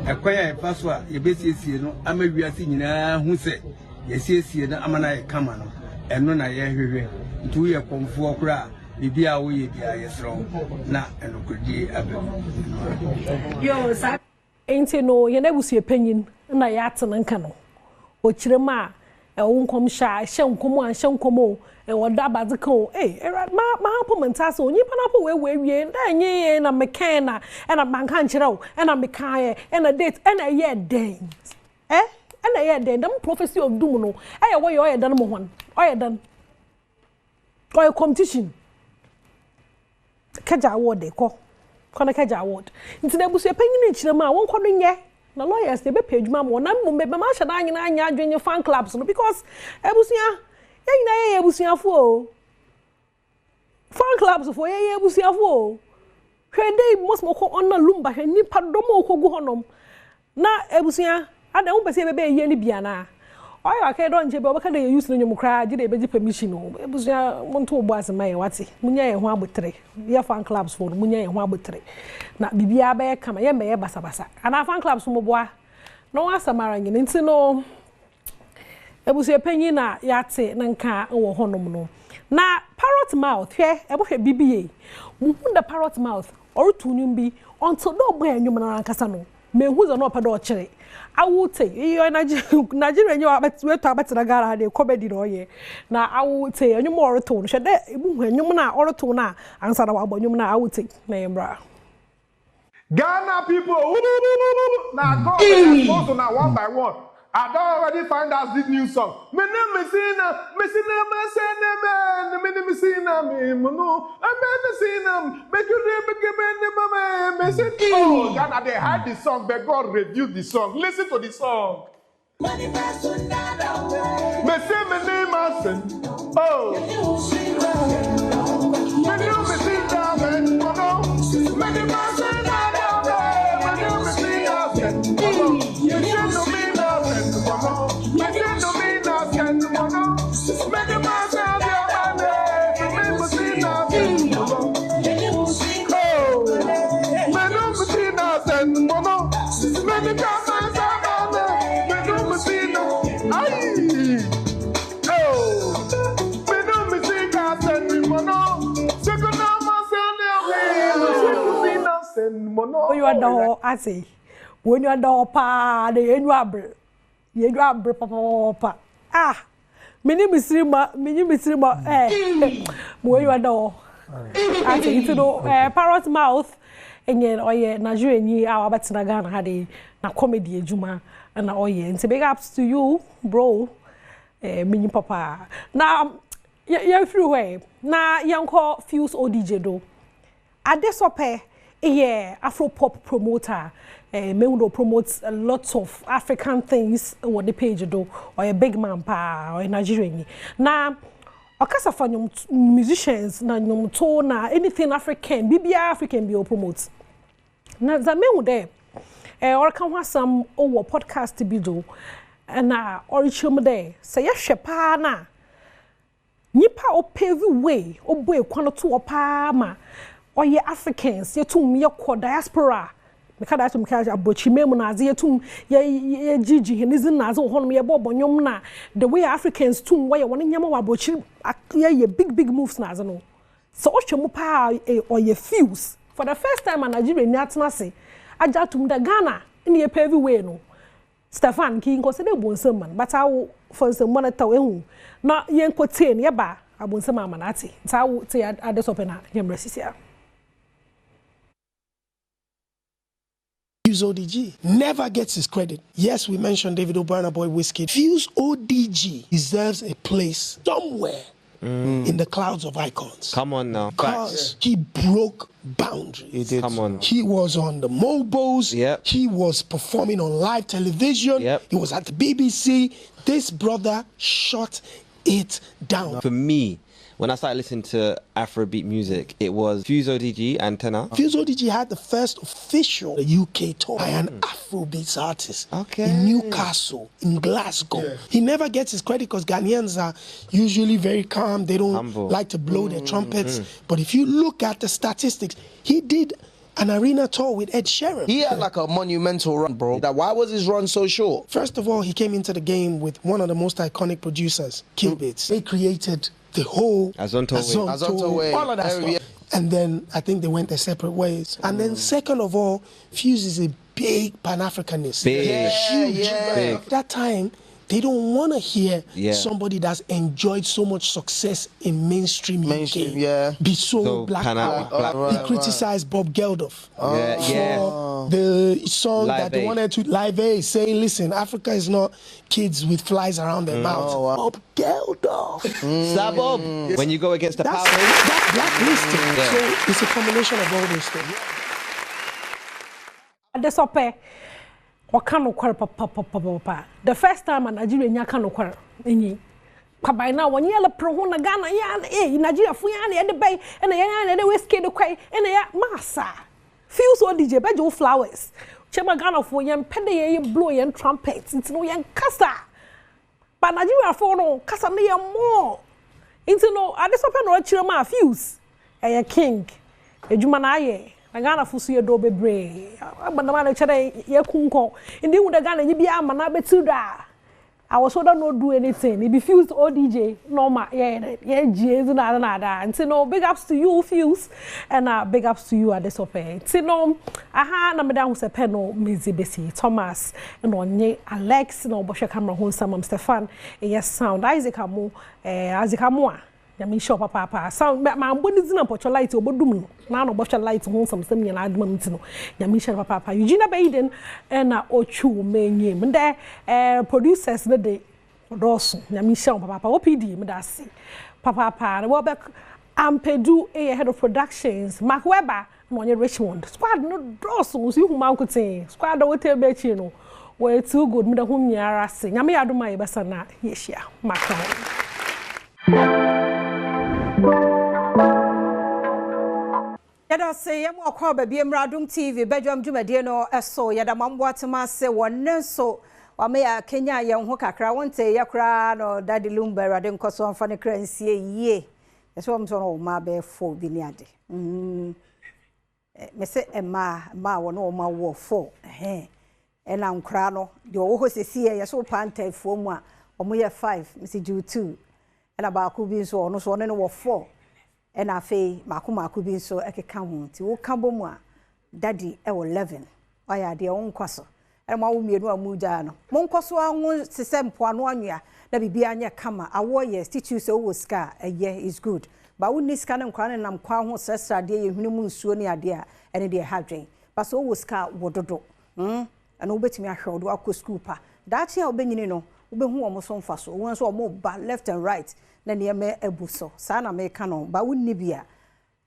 ɛkwan a yɛfa so a yɛbɛsiesie no ama wiase nyinaa hu sɛ yɛsiesie no ama na yɛ kama no ɛno na yɛhwehwɛ nti woyɛ kɔmfoɔ koraa bibi a woyɛ bia yɛserɛ na ɛnokodie abɛm enti no yɛn abusua panyin na yɛate no nka no ɔkyerɛ mu a ɛwo nkɔm hyɛ hyɛ nkɔm ɛwɔ da badze ka o ma hapo menta so nyipa na po we nda nye na mekan na ɛna banka nkyerɛ o ɛna mekan ɛna date ɛna yɛ den ɛna yɛ den dam prophecy of doom no ɛyɛ wɔ yɛ dan mo hon ɔyɛ dan ɔyɛ competition kaja award kɔ na kaja award nti na busu panyin nkyerɛ ma wɔn kɔ no nyɛ na lawyers they be pay adwuma mo na mo be ma hyɛ na anyina anya adwenye fan clubs no because ebusia yɛnyina yɛ ebusiafo fan clubs for yɛ ebusiafo hwɛ dei most mo kɔ onna lumba hwɛ nipa dom okɔ gu honom na ebusia ada wo pese bebe yɛ ni bia na ɔyɛ akɛ dɔ nche be obɛka de yɛ use no nyom kra gye de beji permission no ebusia mo nto obo asema yɛ wate munya yɛ ho abotre yɛ fan clubs for munya yɛ ho abotre na bibia ba yɛ kama yɛ mɛyɛ basabasa ana fan clubs mo boa no asamara nyine nti no ebusia panyin na yate na nka wɔ honom no na parrot mouth hwɛ ebohwɛ bibie mu da parrot mouth ɔretu nyum bi until do bo anyum na ankasa no mehu zo no pa do ɔkyere awute iyo Nigeria nyo wetu abatira gara de comedy no ye na awute anyum ɔretu no hwɛ dɛ ebu anyum na ɔretu na ansa na wabɔ anyum na awute na yembra Ghana people now go to now one by one. I don't already find out this new song. My name is Messina, oh, Ghana, they had the song, but God reviewed the song. Listen to the song. When you are the ase, when you are the pa, the you are papa. Ah, mini misrima, when you are the ase, to do parrot mouth, and yet, or ye Nigerian, our Batsinagan had a comedy, Juma, and oh, yeah, and so big ups to you, bro, mini papa. Now, you're through way. Now, young call Fuse ODJ do. At this opera. Yeah, Afro pop promoter. Meundo promotes a lot of African things on the page do, or a big man pa or a Nigerian. Now, okasa for musicians na nyomto na anything African, BBI African be promotes. Na za meude or kan wasam over podcast bi do na orichum there. Say ya shepa na nipa o pave way o boy kwano to pa ma. Or ye Africans, ye tum ye ko diaspora. Me kada tum ka abrochi memu na ze ye tum ye gigi henizin na ze honum ye bobo nyom na the way Africans tum why won nyama wa abrochi ye big moves na ze no. So ohwemu pa or ye fuse. For the first time in Nigeria ni atena se aja tum da Ghana ni ye pave way no. Stefan ki nko se de bonsam man but awo for some monitor ehu na ye nkote ne ba abonsam amanate. Tawo te adesopena yemresisia. Fuse ODG never gets his credit. Yes, we mentioned David O'Brien Boy WASSCE. Fuse ODG deserves a place somewhere in the clouds of icons. Come on now. Because he broke boundaries. He did. Come on. He was on the mobiles. Yep. He was performing on live television. Yep. He was at the BBC. This brother shut it down. For me, when I started listening to Afrobeat music, it was Fuse ODG and Tenor. Fuse ODG had the first official UK tour by an Afrobeats artist in Newcastle, in Glasgow. Yeah. He never gets his credit because Ghanaians are usually very calm. They don't like to blow their trumpets. But if you look at the statistics, he did an arena tour with Ed Sheeran. He had like a monumental run, bro. Why was his run so short? First of all, he came into the game with one of the most iconic producers, Killbeats. They created the whole Azonto way, all of that stuff. And then I think they went their separate ways. And then second of all, Fuse is a big Pan-Africanist. Huge. At that time, they don't want to hear somebody that's enjoyed so much success in mainstream UK be so black power. He criticized Bob Geldof for the song that they wanted to Live Aid, saying, listen, Africa is not kids with flies around their mouths. Bob Geldof. Stab up. When you go against the power. That's blacklisting. So it's a combination of all those things. The first time in Nigeria, you can't occur. By now, when you pro one Ghana, in Nigeria, Fuyani at the bay, and the whiskey the quay, and the massa. Few so DJ Bejo flowers. Chema Ghana for young penny, blue and trumpets, it's no young cassa. But Nigeria for no cassa more. Into no, I just open no chirama fuse. A king, a Jumanaye. Ghana fusu ye do bebre abana na chere ye kunko ndi hu da Ghana nyi bia mana betu da I was so don't do anything. It be Fuse ODJ normal yeah GES na da nti no big ups to you Fuse and big ups to you at this open nti no aha na me da hu se pe no mezi besi Thomas no onye Alex no bo hwe camera hu samam Stefan yes sound Isaac amu a Yami shop papa sound ma mboni zina pocho light obodum no na no bocho light ho samsam nyina adum ntino Yami shop papa Eugene Baiden na ochu menye mde producers ne de odoso Yami shop papa OPD me da se papa wo be Ampedu head of productions Mark Weber no onye Richmond squad no doso so hu ma nkotin squad do wote be chi no we too good me da hu nyara se Yami aduma ye besa na yeshia maka Yada say yam akwa ba biem Adom TV bedwam dwumade no eso yada mambo atema se wonne so wa me ya Kenya ye ho kakra wonte yakra no Daddy Lumba rade nkoso amfa ne kransie yie eso won so no ma be fo bi ni ade me se ma wo no ma wo fo e na nkra no de wo ho sesie ye so panta fo mu a omo ye 5 me se ju 2 e na ba ku bi so no so no wo 4 and afe maku bi so ekeka ho ti wo ka bomu a daddy e wo 11 oya de won kwaso e ma wo mienu amuja no mon kwaso anwo sesempo ano anwea na bibia anya kama awo ye stitute so wo ska eye is good ba wo ni ska na nkwa na nam kwa ho sesra de ye hunu mu nsuo ne ade a ene de hadwen ba so wo ska wododo ana wo betimi ahwe wo akọ school pa dachi a obenyini no wo behu omo so mfa so won so omo ba left and right na nieme ebuso sa na me ka no ba wonni bia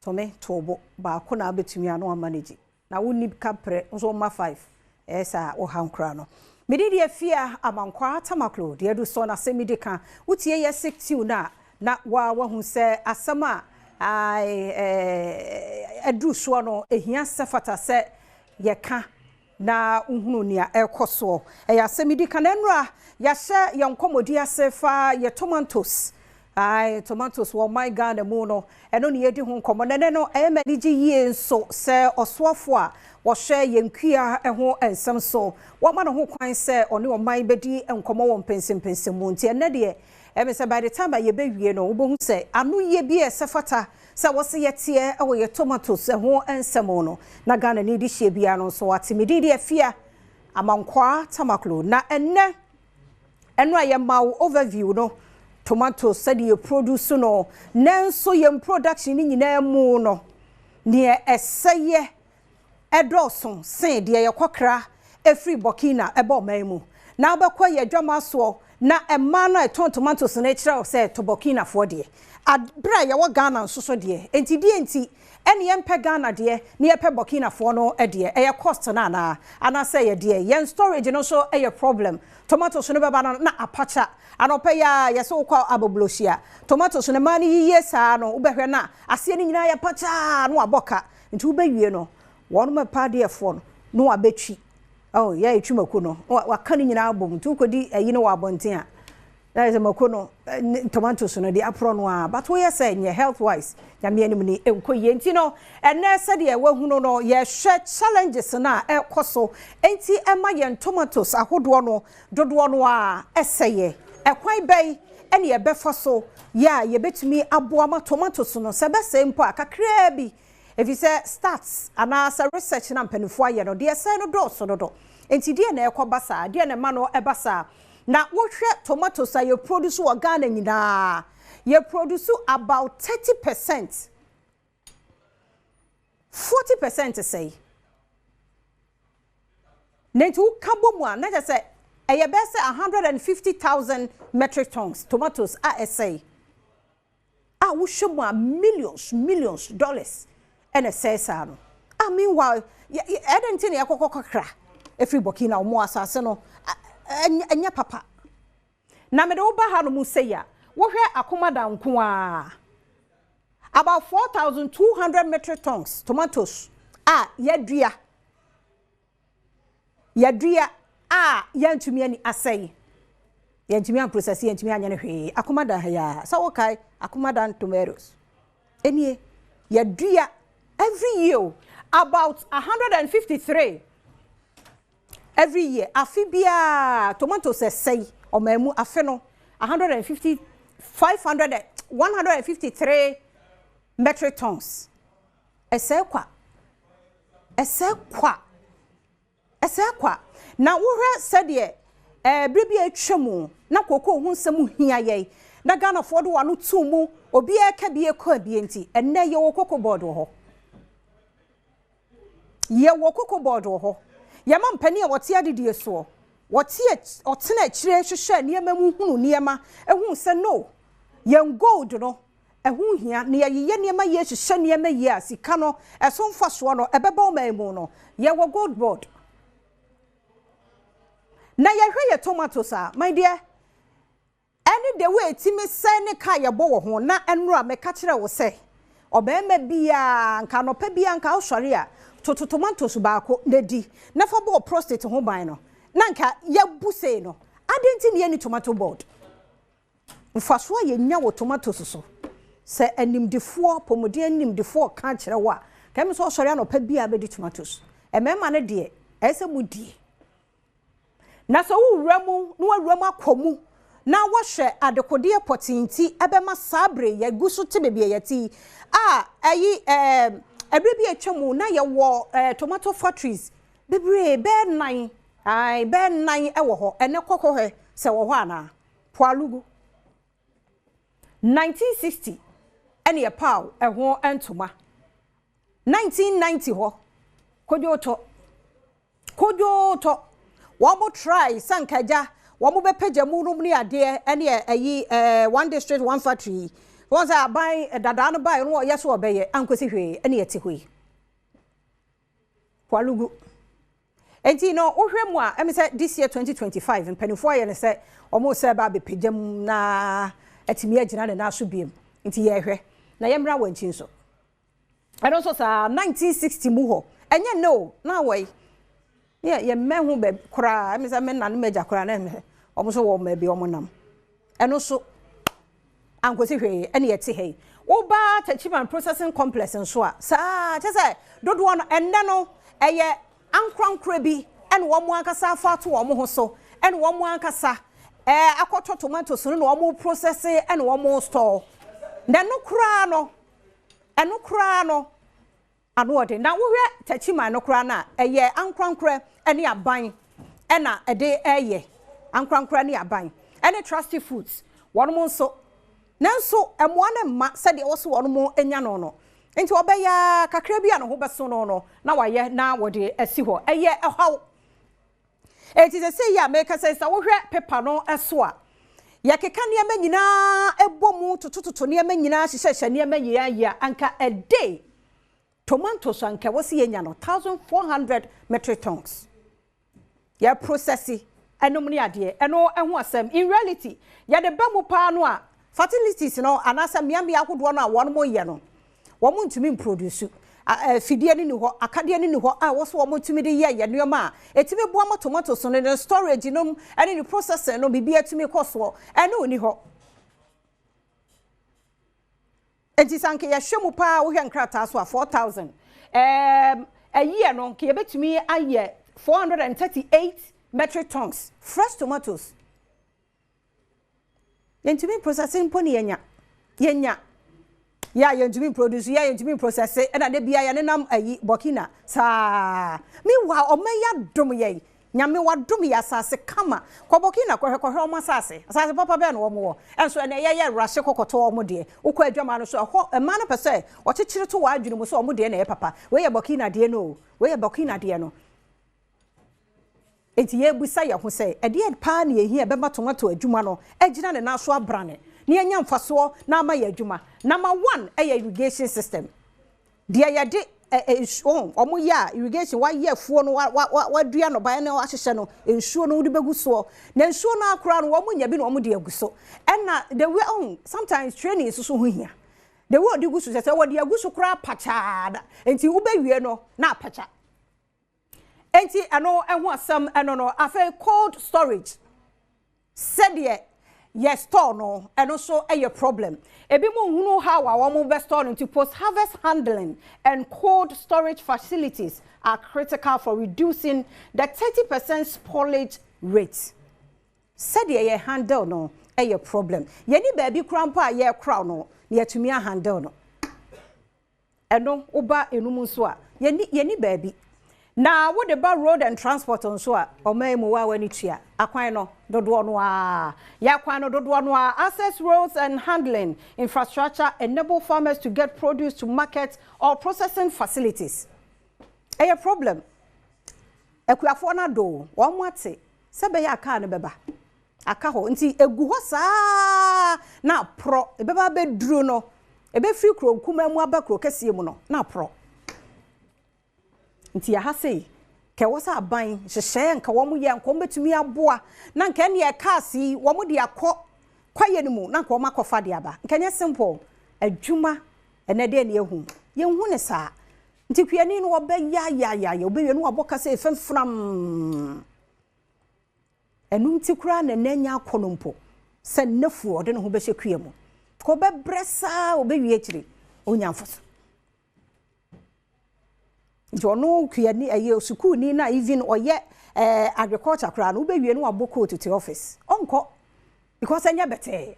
to me tobo ba ko na betumi ano manage na wonni kapre nso ma 5 esa o hankra no medidi afia amankwa tamaklo de edu so na semidika wutie ye 60 na wa hu se asama edu so no ehia sefata se ye ka na uhunu nia ekoso ya semidika na nra ya hye ye nkomodi asefa ye tomatoes wo my God mu no eno ne yedi ho nkomo ne no manage yie nso se osofo a wo hwe yenkua ho ensem so wo ma no ho kwan se one wo man bedi nkomo wo mpensem mu nti ene de se by the time ye bewie no wo bohu se anu ye bi esefata se wo se yetie wo ye tomatoes ho ensem no na Ghana ni di hye bia no so atimidi de afia amankwa tamaklo na enne eno aye mawo overview no tomatoes said you produce no nanso yem production ni nyina mu no ne eseye edoson sen de ye kwakra efri Burkina ebo man mu na abekwa ye dwama so na emma no eton tomatoes na ekira o se to Burkina for de abra ye wo Ghana nsoso de enti die enti ene ye mpe Ghana de ne ye pe Burkina for no de eye cost na ana say ye de ye storage no so eye problem tomatoes no beba na apacha anope ya ye so kwa aboblosia tomatoes no mani yiye saa no ubehwe na ase ni nyina ye pacha no aboka enti ubewie no wonu me pa de fo no abetwi oh yeah etwumako no waka ni nyina abom tu kodi ayi no wabonten a that is mako no tomatoes no de apro no a but we say nye health wise nyame anim ni enkoye enti no ene se de wahunu no ye hwe challenges na ekoso enti ema ye tomatoes ahodo no dodo no a eseye ekwan bai ene ye befo so ya ye betumi aboa ma tomatoes no se be se mpo akakra bi if you say stats and as a research na mpanifo aye no de say no do so do enti de na ekobasa de na ma no ebasa na wohwe tomatoes aye produce wo Ghana nyina ye produce about 30% 40% say nentu kabomu a na je say eye be say 150,000 metric tons tomatoes a say wo hwemu a millions dollars and a says I meanwhile I don't think I kokokra every Burkina or more assassin no enya papa na me do ba ha no mu say ya wo hwe akomada nko a about 4,200 metric tons tomatoes yadua yantumi ani asay yantumi an process yantumi anya ne hwe akomada ha ya sa wo kai akomada tomatoes enie yadua every year about 153 every year afibia tomatoes say o mamu afe no 150 500 153 metric tons esekwa na wo hwe sede brebi atwemu na koko hu nsem hia ye na Ghana for do wanu tumu obi eka bi ekọ bi enti enne ye wo koko board ho ye wo koko board ho ye ma mpani e wote adedie so wote otena kire hwehwe niema mu hunu niema ehu se no ye gold no ehu hia ne ye niema ye hwehwe niema ye asika no eso mfa so no ebeba o mamu no ye wo gold board na ye hwe ye tomatoes a my dear any the way timi say ne ka ye bo wo ho na enro a me ka kire wo say obema bia nka no pa bia nka osore a toto tomatoes baako na di na fa bo prostate ho ban no na nka ye buse no adenti ne ni tomato board mfaso ye nya wo tomatoes so se animdefo pomodi animdefo ka kire wo a ka me so osore no pa bia be di tomatoes emema ne de ese mudi na so wuramu no wuramu akomu na wahwe adekode potinti ebema sabre ya gusu te bebie yati ebrebi atwamu na ye wo tomato factories bebre be nan be nan ewo ho ene kokohe se wo ho ana poalugu 1960 ene ye paw eho entoma 1990 ho kojoto wamo try sankaja wamo be peja mu rum ni ade ene ayi one district one factory once I buy dada no buy no yes wo be ye ankosi hwe ene yete hwe kwalugu enti no ohwe mu a em say this year 2025 mpanifo aye ne say omo say ba be peja mu na atimi agina ne na so biem enti ye hwe na ye mra wanchin so and also sa 1960 mu ho enye no na wai ye mehu be kra em say me na no meja kra na me omo so wo ma bi omo nam eno so ankosi hwe ene yete he wo ba tachiman processing complex nso a sa chese dodo no enne no eye ankrankra bi ene wo mo ankasa afa to wo mo ho so ene wo mo ankasa akoto tomatoes no wo mo process ene wo mo store na no kra no eno kra no ano ode na wo hwe tachiman no kra na eye ankrankra ene aban ena ede eye ankrankra ne aban ene trusty foods wo mo so nanso emoane ma sede wo so wono mo enya no no enti obeya kakra bia no ho beso no na waye na wode asi ho eye ehaw enti se say ya make say sa wo hwe paper no eso a ya keka niema nyina ebomu tutututu niema nyina hyehyehye niema ya anka a day tomatoes anka wose yenya no 1400 metric tons ya processi enom ni ade eno eho asem in reality ya de bemu pa no a fertilities no anasa miamia ahodo no a won mo ye no wo mo ntumi produce fidie ni ho akade ni ho a wo so wo mo ntumi de ye nneoma a etimi boa mo tomatoes no ne storage no ene ni processor no bibia tumi koso ene oni ho enti sanke ya hwemu pa wo hwe nkrata so a 4000 a year no ke yebetumi aye 438 metric tons fresh tomatoes yentumi processing poni yenya ya yentumi produce ya yentumi process e na de bia ya nenam ayi Burkina sa mi wa omeya dom ye nyame wa dom ya asase kama kwa Burkina kohwe o masase asase papa be na wo mo enso na ye rush kokoto o mo de ukọ adwama no so ho ema no pese o chichire to wa adwene mo so o mo de na ye papa we ye Burkina de no we ye Burkina de no enti ye busa ye ho se e de pa na ye hi e be ma tomato adwuma no agina ne na so abrane ne anya mfaso na ama ye adwuma number 1 e irrigation system de ye de omo ya irrigation wa ye fuo no wa dua no ba na wa hyehye no ensuo no de begu so na ensuo no akura no omo nya bi no omo de aguso na the way sometimes training so ho hia the way de guso se wo de aguso kura pacha enti wo be wie no na pacha enti ano eho asam eno no afa cold storage said yes store no and also a problem ebi mo hunu how our mobile store into post harvest handling and cold storage facilities are critical for reducing the 30% spoilage rate said ye handle no a problem ye ni baby crampa ye crown no ye tumi handle no eno oba enum so a ye ni baby na wo de ba road and transport on so a omaimu wa wani tua akwan no dodo no a ya kwan no dodo no a access roads and handling infrastructure enable farmers to get produce to market or processing facilities a problem ekuafo na do wo mwate sebe ya aka ne beba aka ho nti egu ho saa na pro ebeba be duro no ebe free kro kuma mu abakro kase mu no na pro nti ya hase ke wosa aban hyehye nka wo mu ye nka wo betumi aboa na nka ne ekasi wo mu de akọ kwaye ne mu na nka wo makofa de aba nka nye simple adwuma ene de ne ehu ye hu ne saa nti kwiani no wo be ya wo be we no aboka se femfram enum ti kura na nanya akonompo se nafu ode ne ho be hye kwie mu ko be bresa wo be wie akire onyamfo jono kuyani aye school ni na even oye agriculture kra no be wie no aboko to office onko because anya bete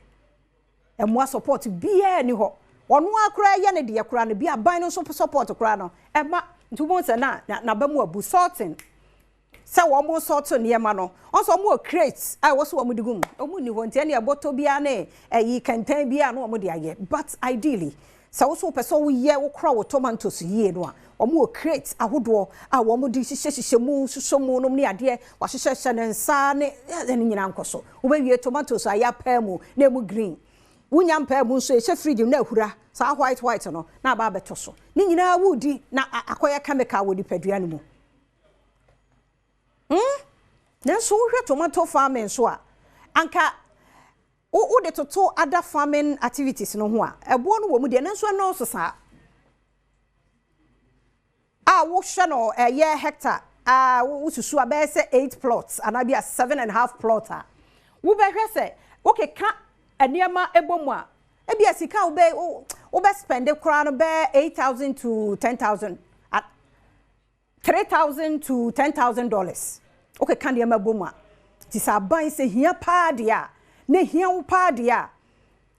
emwa support bia ni ho ono akra ye ne de kra no bia ban no support kra no ema ntubo se na ba mu abu sorting se wo mo sort ne ma no onso mo crate ai wo so wo mu digum omu ni ho ntia ne aboto bia ne ayi kantan bia no wo de aye but ideally se wo so person wo ye wo kra wo tomatoes ye no a omo crate ahodo a wo mo di hyehyehye mu susomu no ne ade wa hyehyehye ne nsa ne nyina nkoso wo be wie tomatoes aya pa mu na mu green wunya mpa mu nso e fridge na ahura sa white no na ba beto so ne nyina wudi na akoya chemical wo di padua ne mu na so hwe tomato farming so a anka wo de toto other farming activities no ho a ebo no wo mu de na so no so sa wo hwe no ye hectare wo susu abe se 8 plots and abi a 7.5 plot a wo be hwe se okay ka aniama ebomu a e bia sika wo be spend kura no be 8,000 to 10,000 $3,000 to $10,000 okay ka aniama ebomu a ti sa ban se hia pa de a ne hia wo pa de a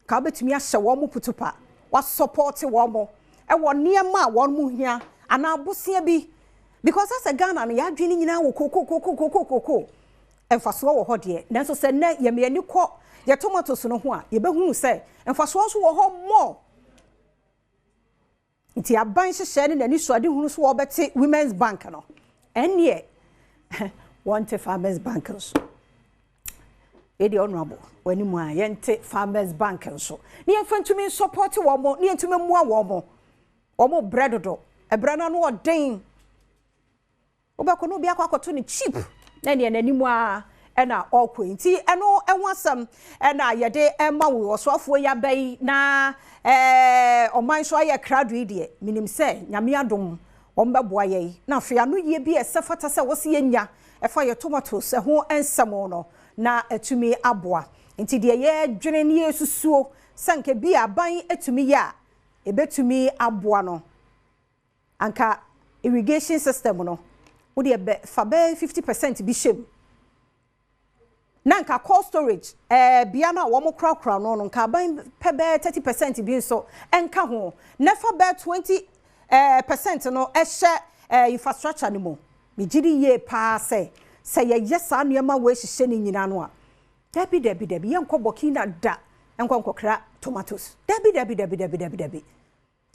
ka betumi a hye wo mu putupa wa support wo mo e wo niama wo mu hia ana bosia bi because as a Ghana no ya dwene nyina wo kokokokokokoko emfaso wo ho de nanso se na ye me ani kọ ye tomatoes no ho a ye behunu se emfaso nso wo ho mo nti aban hyehyɛ ne nani so ade hunu so wo beti women's bank no enye want farmers bankers edi honorable wani mu a yente Farmers Bank nso ne yemfa ntumi support wo mo ne ntumi mua wo mo bread do ebra na no odin obako no bia kwakoto ne cheap na ne nanimu a ena okwenti eno enwasam ena yede ema wo osofo ya bai na oman so aye kradu de minim se nyame adom ombeboa ye na afia no ye bi esefata se wose yenya efa ye tomatoes ho ensamo no na etumi aboa nti de ye dwene ne yesusuo sanke bi aban etumi ya ebetumi aboa no anka irrigation system no wo de be fa be 50% bi shem nanka cold storage bia na wo mo krakra no nka ban pebe 30% bi nso enka ho nefa be 20% no ehye infrastructure ni mo me gidi ye pa se ye yesa nuema we hihye ni nyina no a dabi yenko bokina da enko kra tomatoes dabi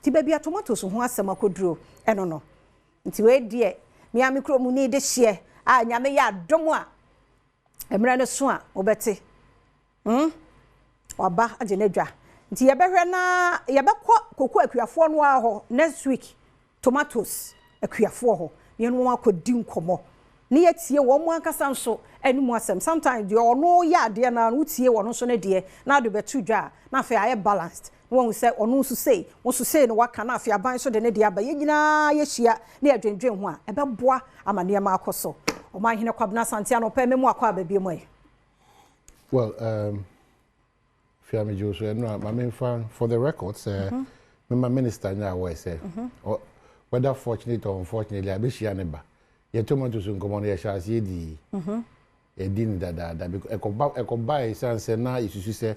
ti bebia tomatoes ho asema koduro eno no nti we die me amikro mu ni de hye a nyame ya domo a emra ne so a obete oba agenedwa nti yebehwe na yebekọ koko akuafo no a ho next week tomatoes akuafo ho ye no akodi nkomo ne yetie wo mo ankasa nso animu asem sometimes de ono ya de na utie wo no so ne de na do betu dwa na afa aye balanced won se ono so sei wo so sei no waka na afa aban so de ne de aba ye nyina ye hia na adwendwen ho a ebeboa amane ma akoso o ma hine kwabna santia no pe memu akwa ba bi mo e. Well, Fiame Joshua, no, I mean, for the records, my minister now was say, whether fortunate or unfortunately, I wish you never. You told me to soon come on here, shall see the din that because I could buy sans and now you say,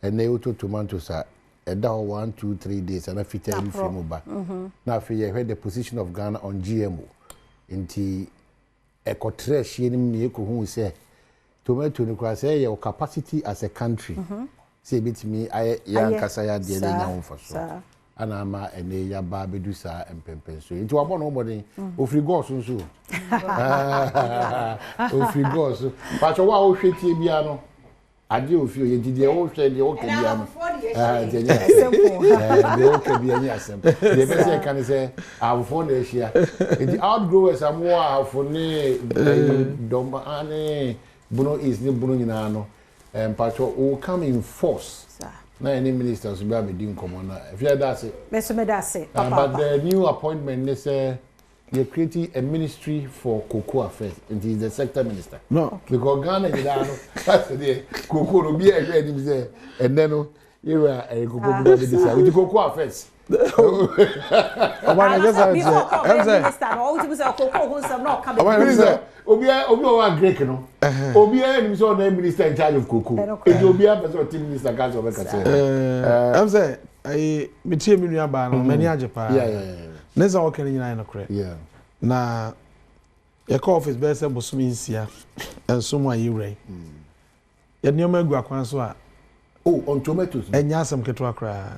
and they auto tomatoes are a down 1, 2, 3 days and I fit every film back. Now, if you heard the position of Ghana on GMO, into a cotrash, you who say, tomato no say your capacity as a country say bit me I yan kasaya de na ho faso ana ma ene ya ba bedu sa empempen so into abon nobody ofri go so so ofri go so pa cho wa o hwetie bia no ade ofi oye dide o hwe de o ke bia no de de o ke bia ni asem de be say kan say avofo na ehia the outgrowers are more afone domba ane Bruno is the Bruno Nano, and Pacho will come in force. Na any ministers will be doing common. If you that's it, but the new appointment they say you're creating a ministry for cocoa affairs, and he's the sector minister. No, because Ghana is that's the cocoa will be a and then you are a cocoa with cocoa affairs. Obi Greek no. Obi any so na minister in charge of cocoa. E obi person team minister gas over kase. I'm say I me tie me nua ba no mani ajepa. Yeah. Neza wo kan nyina no kre. Yeah. Na your office be say bosumi nsia enso mu ayewrai. Ya nioma agu akwan so a on tomatoes. Enya asem keto akra.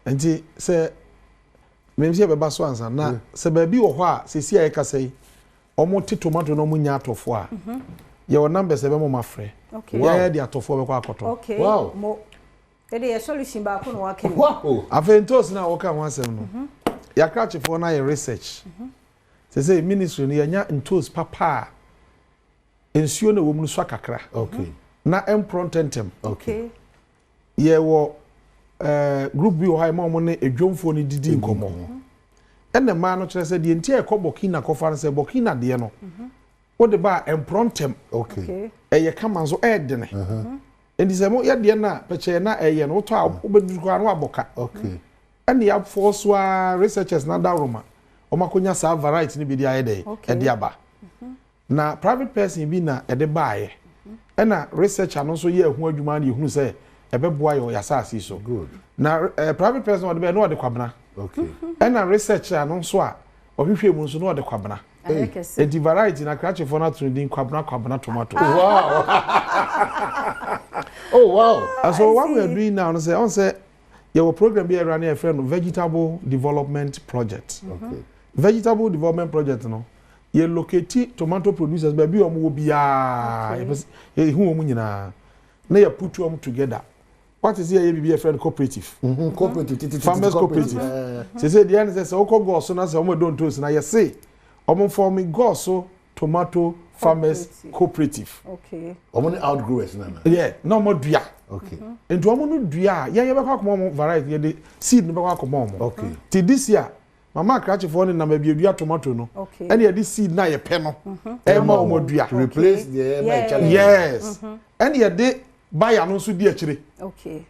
Enti se memse beba so ansa na se ba bi wo ho a se si ayeka sei omo ti tomato no mu nya atofo a ye wo number se be mo mafre ya di atofo be kwa akoto wow mo ede ye solution ba ko no wa ken wow afentos na wo ka ho asem no ya krachefo na ye research se say ministry no ya nya ntos papa ensuo na wo mu so kakra na emprontentem ye wo group bi o ha ma mo ne edwomfo ni didi nkomo ene ma no kire se de nti e ko Burkina ko fa se Burkina de no o de ba emprontem ye kama so e de ne endi se mo ye de na peche na ye no to a obedu ko anu aboka ene ya force wa researchers na da Roma o makonya sa variety ni bi de aye de e de aba na private person bi na e de baaye ena researcher no so ye hu adwuma na ehunu se ebeboa yo yasasi so good na private person would be no de kwabna and a researcher no so a ohwehwe mu so no de kwabna e di variety na krache for na trending kwabna tomato wow oh wow so what we are doing now no say on say your program be run a friend vegetable development project vegetable development project no ye locate tomato producers baby omo bia ye hu omo nyina na ye put them together. What is here ye be a friend cooperative? Cooperative, farmers cooperative. Say the answer say oko go so na say omo don to na ye say omo forming go so tomato farmers cooperative. Okay. Omo outgrowers na. Yeah, no more dua. Okay. Into omo no dua, ye be kwa komo variety ye the seed no be kwa komo. Okay. Till this year Mama Krachi for na be dua tomato no. Okay. And ye this seed na ye pe no. E ma omo dua To replace the challenge. Yes. And ye de buy no so di akire. Okay.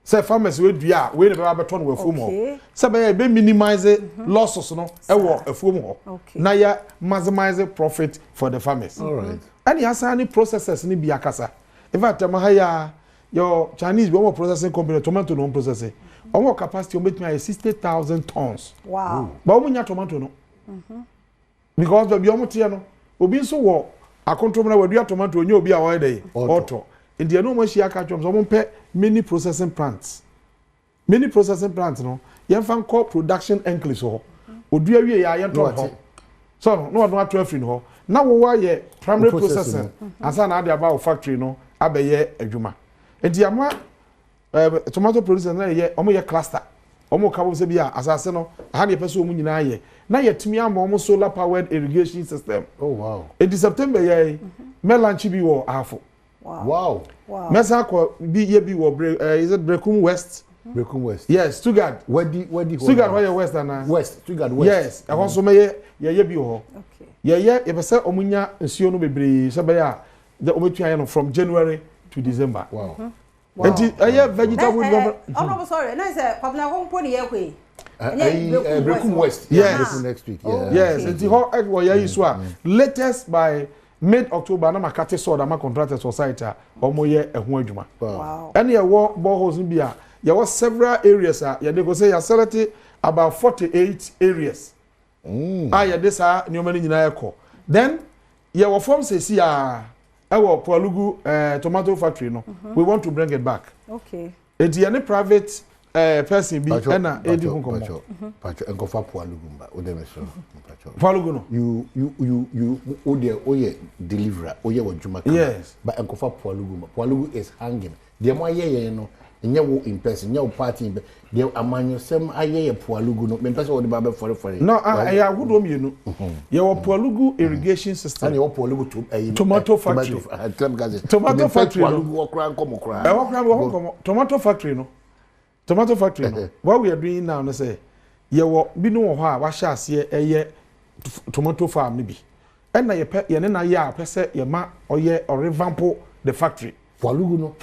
Say farmers we dua we ne be abeto no afuom ho. Say be minimize losses no e wo afuom ho. Na ya maximize profit for the farmers. All right. And ya say processes ni bi akasa. In fact am ha ya your Chinese be processing company tomato no processing. Our capacity will make 60,000 tons. Wow. But we need tomato no. Because the biomatia no. Obi so wo akontom na wadua tomato onye obi a wo dey. Auto. In the no machine catch them so pay many processing plants. Many processing plants no. Yen fan call production enclave so. Odua wie ya yen to ho. So no no atwa no ho. Na wo wa ye primary processing. Asa na ade about factory no abeye adwuma. Enti ama tomato producers na ye omo ye cluster omo ka bo se bia asase no ha ne pese omo nyina ye na ye timi am omo solar powered irrigation system. Oh wow. In September ye me launch bi wo afo. Wow. Wow. Mesa ko bi ye bi wo is it Brekum West? Brekum West. Yes, Stuttgart. Where the Stuttgart where West na? West, Stuttgart West. Yes, e ho so me ye bi ho. Okay. Ye pese omo nya nsuo no bebre se be ya the omo tuan no from January to December. Wow. Wow. And vegetable I'm sorry. Now say Pabna home pony here kwe. Brekum West. Yes. Next week. Yeah. Yes. And the whole egg was here latest by mid-October na makate so da ma contractor society omo ye ehun adwuma. Wow. And ye wo boreholes bia ye was several areas ye dey go say ya select about 48 areas. Ye dey sa nyoma ni nyina ye ko. Then ye wo form say see our Pualugu tomato factory no. We want to bring it back. Okay. It's any private person be na edi hunkomo. Pacho enkofa Pualugu mba odemeso. Pualugu no. You oye deliverer oye wajuma. Yes. But enkofa Pualugu mba. Pualugu is hanging. The mo ye no nye wo in person nye wo party be the amanyo sem aye Pualugu no. Me person wo de ba be for. No, ya hudo mienu. Ye wo Pualugu irrigation system. And ye wo Pualugu tomato factory. Tomato factory. Pualugu okra nkomo kra. Tomato factory no. Tomato factory no. What we are doing now no say ye wo bi no ho a wa sha ase eye tomato farm ni bi. And na ye ne na ye a pese ye ma oye or revamp the factory. Pualugu no.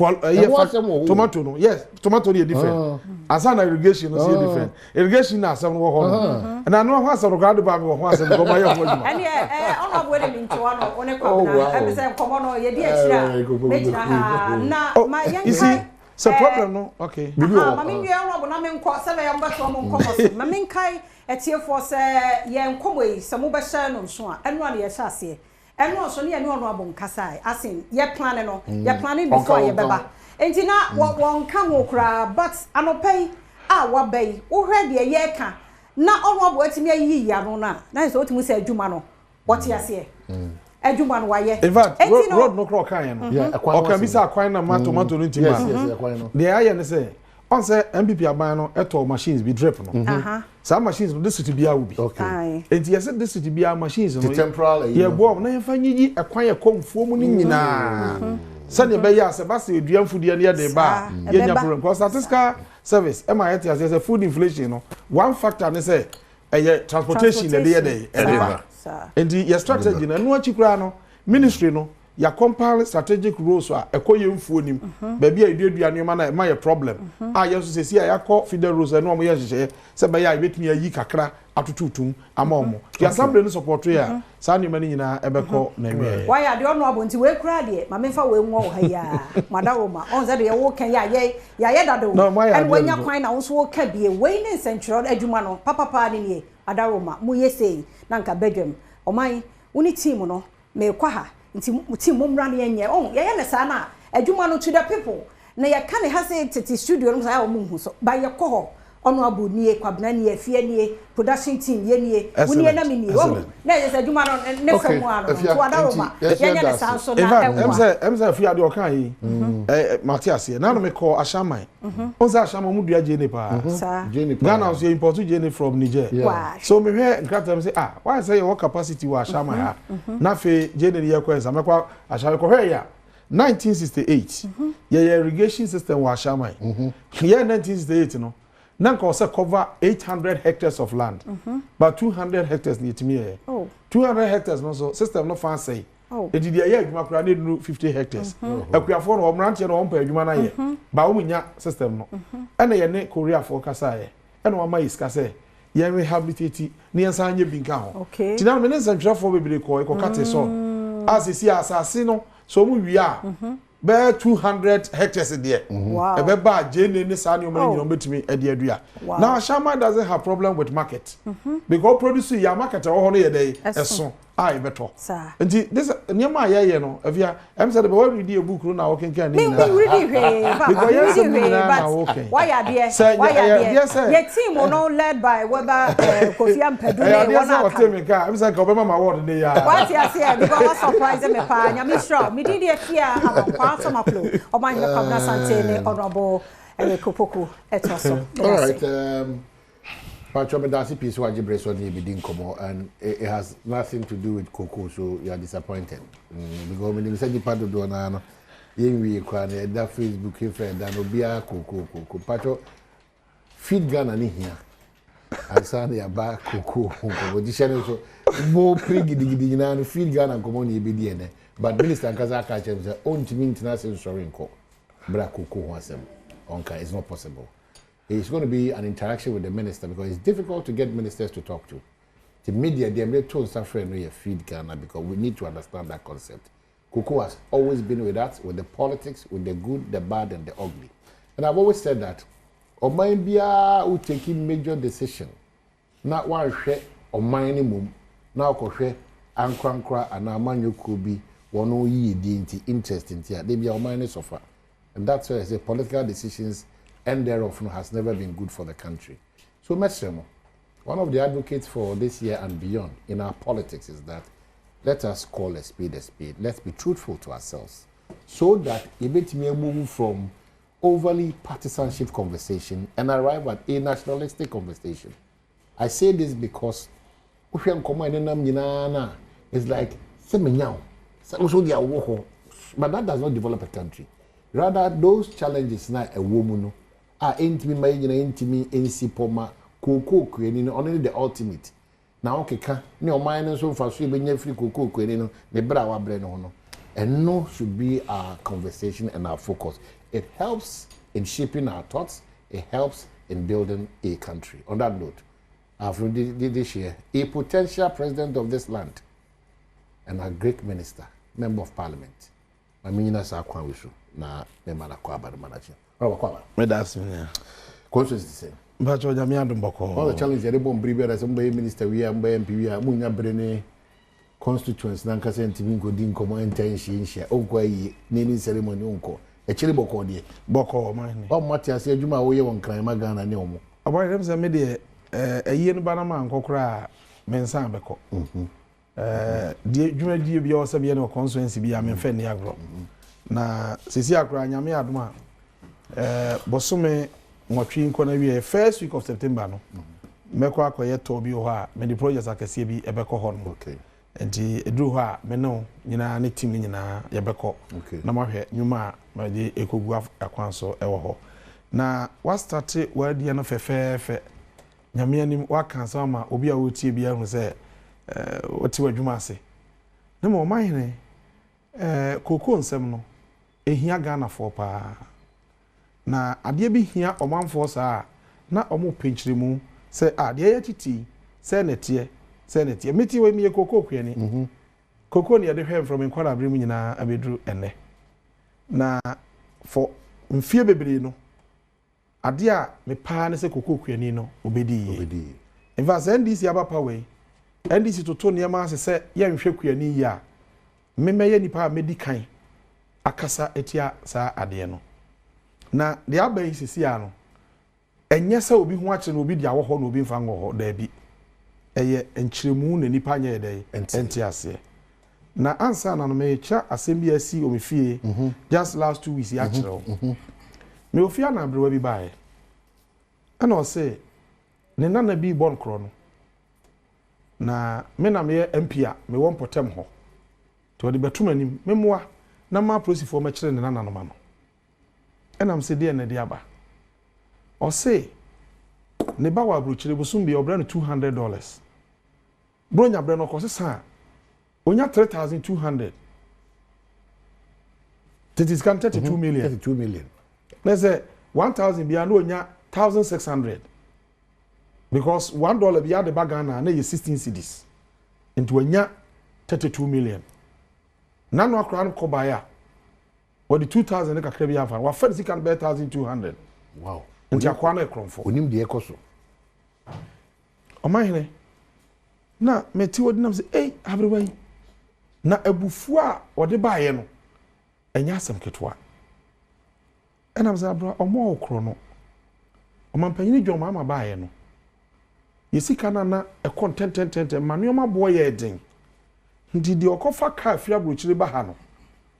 Tomato no. Yes, tomato is different. Asana irrigation is different. Irrigation na asem wo ho. And I know how some grad ba me wo ho asem go ma ye ho adwuma. And on board me into one on a kwabna. I be say komo no ye di akira. Mejina ha na my young guy. It's a problem no. Okay. Mama mi nwa bo na me nko se be yamba to mo nko so. Mama nkai etiefo se ye nkomo yi se mo be sha no nso a. Eno na ye sha ase. Eno so ne no abon kasai. Asin ye plan no. Ye planning before ye beba. Enti na won ka ho kra but anopai a wa bai. Wo hwe de ye ka. Na ono abo atimi ayi ya no na. Na so otimi se adwuma no. What ye ase? Adwuma no waye. In fact, road no crawl kan no. Yeah, okay, bi sa kwan na tomato no ntima. Yes, kwan no. The aye ne say on say MPP aban no eto machines bi drip no. Some machines no this to be will be. Okay. And yes this to be machines no. The temporal. Yeah, bo na ye fa nyigi ekwan ye komfuo mu ni nyina. Sani be ya se ba se eduan food ye ne de ba. Ye nya problem because statistical service am I say food inflation no. One factor ne say transportation na dey and the strategy na no achikura no ministry no ya compile strategic roles a ekoye mfuo nim ba bia eduadua no na ma ye problem yeso se si ya call feeder roles no mo ye hye se ba ya betumi ayi kakra atututum ama omo the assembly no support ya sa nyuma ni nyina ebeko na ewe why ya de ono abonti we kura de ma memfa we nwo ha ya madaroma on za de ye wo kan ya ye dado and when ya kwan na wo so wo ka bie we ne central adwuma no papa ni adaroma mu ye sei na nka bedwam oman woni team no me kwa ha nti team momra ne enye ye ne sa na adwuma no to the people na ye ka ne ha say tete studio no sa ya wo mu so ba ye kɔ ho ono abu nie kwabna nie fie nie production team ye nie woni na me nie wo na ye say djuma no ne famu ano to adaroma ye nya ne sanso na emza fie ade okan yi Matias na no me call ashaman onza ashaman mu dua jene pa Ghana so import jene from Niger so me hwe nkrata me say why say your capacity wa ashaman ha na fe jene ye ko enza me kwa ashaman ko hwe ya 1968 ye irrigation system wa ashaman ye 1968 no nan ko se cover 800 hectares of land but 200 hectares ni timi here 200 hectares no so system no fan say edidi ya adwuma kura ne 50 hectares akuafo no omrante no ompa adwuma na ye ba wo nya system no ene ye ne Korea for kasa ye ene wa mai iska se ye rehabilitate ni ensa anya binka ho tina me ne nsantwafo bebere ko kate so asisi asase no so mu wia be 200 hectares there. Ebe ba jene ni sa ni o many betimi e de adua. Now Shama doesn't have problem with market. Because produce ya market o ho no ye dey eso a e beto. Nti this nyama ye no afia em say the boy read a book na o ken kan ni na. Me read it because yes but why are there your team no led by Weber Kofi Ampedune one aka. Em say ko be mama award dey ya. What you say because surprise me pa nyame sure me did it here am some upload. Oma hina kwabna sante ne honorable Kopoku etoso. All right, Pacho Medasi piece wa Jibreso ni bidin komo and it has nothing to do with cocoa, so you are disappointed. Because when you say the part of do na no yen wi kwa na da Facebook friend da no bia cocoa Pacho feed Ghana ni hia. Ansana ya ba cocoa the channel so mo prigidi na no feed Ghana komo ni ebedi ene. But Minister Kaza Kachem said, "On to me international sorry in court. Brakuku wasem. Onka, it's not possible. It's going to be an interaction with the minister because it's difficult to get ministers to talk to. The media, they are told suffering no feed Ghana because we need to understand that concept. Kuku has always been with us, with the politics, with the good, the bad, and the ugly. And I've always said that Omambia will take major decision. Not one share or minimum. Now ko share Ankrankra and Amanyo Kubi. One ye the interest in here, they be our minus suffer. And that's why I say political decisions and thereof has never been good for the country. So, Mesremo, one of the advocates for this year and beyond in our politics is that let us call a spade a spade. Let's be truthful to ourselves so that it may move from overly partisanship conversation and arrive at a nationalistic conversation. I say this because it's like, but that does not develop a country. Rather, those challenges now a woman are intimate, poma, cocoa, only the ultimate. Now, okay, no minus so far, so be free cocoa, the brow brain. And no should be our conversation and our focus. It helps in shaping our thoughts, it helps in building a country. On that note, after this year, a potential president of this land and a great minister, member of parliament. I mean, that's our wishu. Na member na kwa bad manager. Oh, kwa. Me that's me. Conscious the same. But you jami andum boko. All the challenge they bon bribe as somebody minister we am MP we am munya brene constituents na nkasa ntimi ngodi nkomo enta ogwa yi neni ceremony onko. E chiri boko de. Boko man. O mati ase adwuma wo ye won kran ma Ghana ne omo. Aboy dem say me de eyi no bana man kokora mensan beko. Die dwuma die bia o sabe ne constituency bia me fe ne agro. Na sisi akra nyame adoma bosome nwatwi nko na wie first week of September no meko akoye to bi ho a me the projects akese bi ebeko ho no okay enti eduru ho a me no nyina ne team nyina yebeko na mahwe nyuma ma de ekogu akwanso ewo ho na wa start wa dia no fefefe nyame anim wa kansa ma obi a wotie bi ahu se woti wadwuma ase na mo mahene koko nsem no ehia Ghana for pa na ade bi hia omanfo saa na omo penchire mu se ade ya titi se netie meti we mi koko kwani koko ne de hwem from nkwara abere mu nyina abedru ene na for mfie bebre no ade a me pa ne se koko kwani no obedi in fact NDC abapa we NDC toto ne ma se ye nhwe kwani ya memeye nipa medikan akasa etia sa ade no na de abai sisi ano enye se obi ho akye no obi dia wo ho no obi mfa ngo ho da bi eye enkyiremu na nipa nya ede enti ase na ansa na no me cha asem asi omifie just last 2 weeks ya kyerɛ me ofia na abrewa bi bae ana o se ne nana bi bon kro no na me na me MP me won potem ho to de betum anim memoa na ma prosifo ma kyerɛ ne nana no ma no enam se de na de aba o se ne ba wa abrokyire busum bi obra no $200 bronya bre no ko se sa onya 3,200 it is can 32 million 32 million let's say 1,000 bi no onya 1,600 because $1 bi ade bagana na ye 16 cedis into onya 32 million nano akra no ko ba ya what the 2,000 ne kakra bi afa wa first can be 1,200 wow nti akwa na ekromfo onim de ekoso omahene na meti wodinam se eh abrewan na abufu a ode baaye no enya asem ketwa enam se abra omo okro no omampanyini dwom ama baaye no yesika na ekontententente manuoma boy ye den ndi di okofa ka afia brochire ba ha no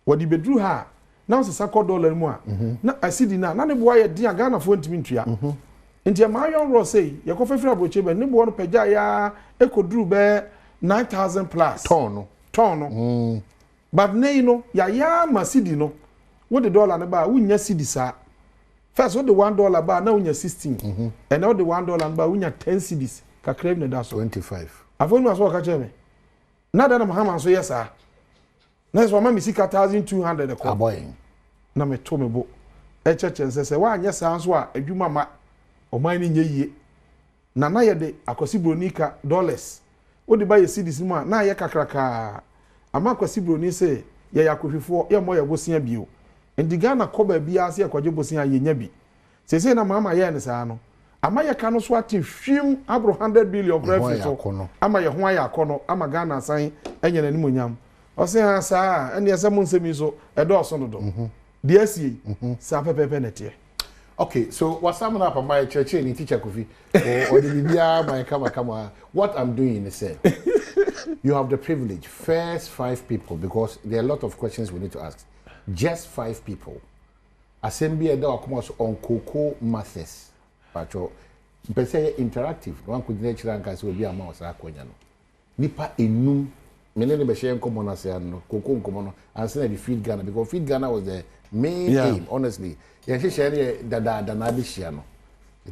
wodi bedru ha na se $1 mu a na asidi na ne boy ye den aga na fo ntimi ntua nti ma yon ro say ye kofa afia brochire be ne boy no pagya ya ekodru be 9,000 plus ton no but ne no ya masidi no what the dollar na ba wunya sidi sa first what the $1 ba na wunya 16 and now the $1 ba wunya 10 cedis ka crave ne da so 25 afonu aso ka che me na da na mahama so yesa na so ma mi sika 1,200 ko aboy na me to me bo e cheche nse wa anya sa so a adwuma ma o man ni nye yie na ye de akosi bronika dollars o de ba ye cedis mu a na ye kakraka ama akosi broni se ye yakohwefo ye mo ye bosia bio ndiga na koba bia se akwaje bosia ye nya bi sese na mama ye ne sa no ama ye ka no so ate hwim abro 100 billion graph so ama ye ho aya akono ama Ghana san enye na nimonyam o se ha sa ene ese mu nsemi so edo so no do de asie sa pepepe nete. Okay, so what's coming up on my church in teacher Kofi or the Libya my kama what I'm doing is say you have the privilege first 5 people because there are a lot of questions we need to ask. Just 5 people. Assembly and on Coco Mathis. But say interactive. One could nature and will be a mouse. Nipa enum. Many be sharing common as Coco Common and send the feed Ghana because feed Ghana was the main aim, honestly. It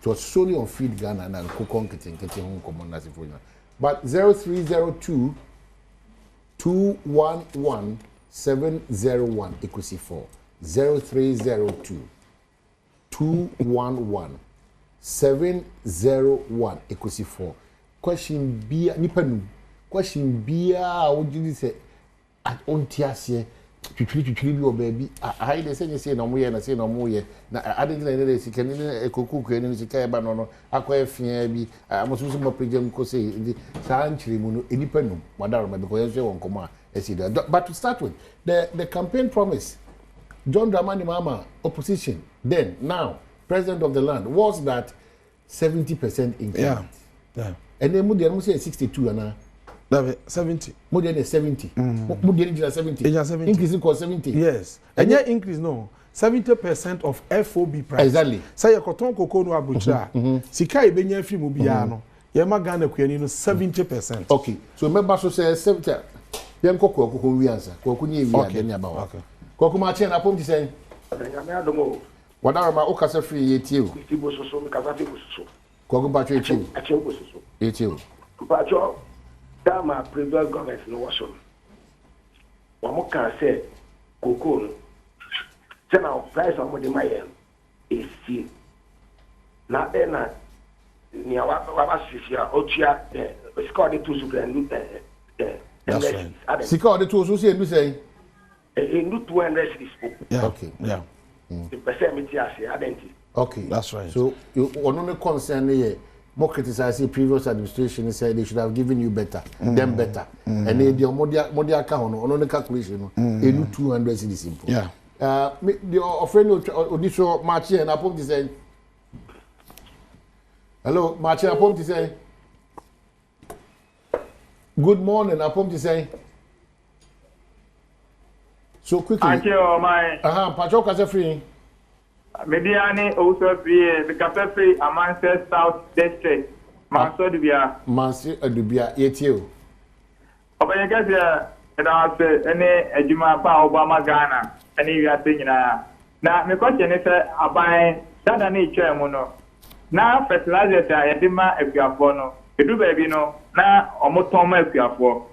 was solely on feed Ghana and Coco getting home common as but 0302 211 701 equals 4 0302 211 701 equals 4 question B nipanu question B would you say at ontiasie twitwiri bi o baby I dey say no mo ye na say no mo ye na adin na dey sika ni ekokuku ni sika e ba no no akwa afia bi amosusu mo program ko say saa nchiri mu no enipanu madaroma because you won komo but to start with the campaign promise John Dramani Mahama opposition then now president of the land was that 70% increment and then mu say 62 and 70 more than 70 more than 70 increase in 70 yes and yeah increase no 70% of FOB price exactly say you cotton cocoa no abucha sika e benya fi mu bia no ye ma Ghana kuani no 70%. Okay, so remember so say 70 yem kokko wi answer kokko ni ewi adeni aba wa kokko ma che na pom di say nyame adomo wadara ma okasa free yetie o ibo soso mi kasa fi soso kokko ba che yetie ache bo soso yetie o ba jo dama previous government no was on wa mo kan say kokko no say na price of the mayen is see na na ni wa sisia otua score the two grand that's right. Sika the two so say you say in 200 cities. Yeah. Okay. Yeah. The percentage is identity. Okay. That's right. So you only concern here more criticize the previous administration said they should have given you better, them better. And they the modia account on the calculation no 200 cities simple. Yeah. The offering audition match here and I put this Hello, Martin, I to say. Good morning, I to say. So quickly. Thank you, my. Pacho Kase free. Mediani also free. The Kase free, Amanse South District. Manso Dubia. Manso Dubia, yetio. Oba you get here, and I say, any Ejuma Pa Obama Ghana, any you are saying now. Now, my question is, I buy that I need chairman. Now, fertilizers are a dima if you are for no. You do baby no. Now, almost Toma if you are for.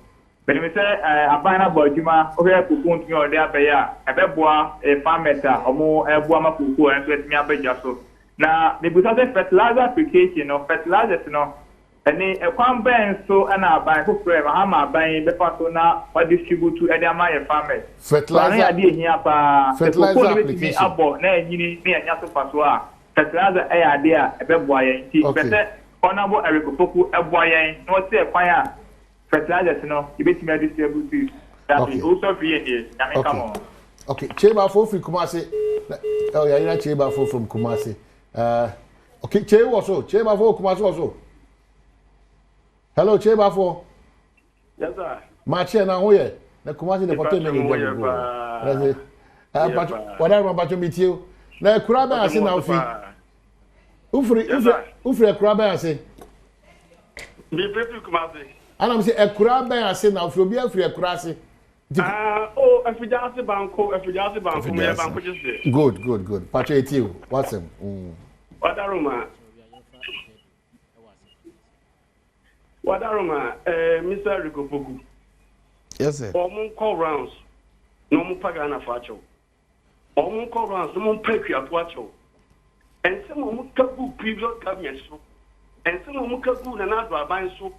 But me say I buy na Ejuma, okay, kuku to me or there be ya. I be boa a farmeta, or more a boa ma kuku and let me abeja so. Now, the business fertilizer application or fertilizers no. Any a quan ben so and I buy who frame I'm buying the persona or distribute to any of my farmers. Fertilizer application. Abo na yini ni anya so paswa. Fertilizer idea e be boyen ti pese honorable Erikopoku e boyen no say kwan fertilizers no you bet me distribute to that is also free here. Come on. Okay, Cheba for from Kumasi. Oh yeah, you Cheba for from Kumasi. Okay, Cheba also. Cheba for Kumasi also. Hello, Cheba for. Yes, sir. Marche na hoye. Na Kumasi de pote me ni dem. Wada ro ba to meet you. Na kura ba ase na ofi. Ufri kura ba ase. Me pepe Kumasi. Ana me say kura ba ase na ofi obi afri kura ase. Efijase banko me banko just. Good. Pacho etiu. What's him? Wadaroma, Mr. Rikopoku. Yes, sir. Omun call rounds, no more pagana facho. Omun call rounds, no more pay your facho. And some of them kabu previous government so. And some of them kabu and another buying so.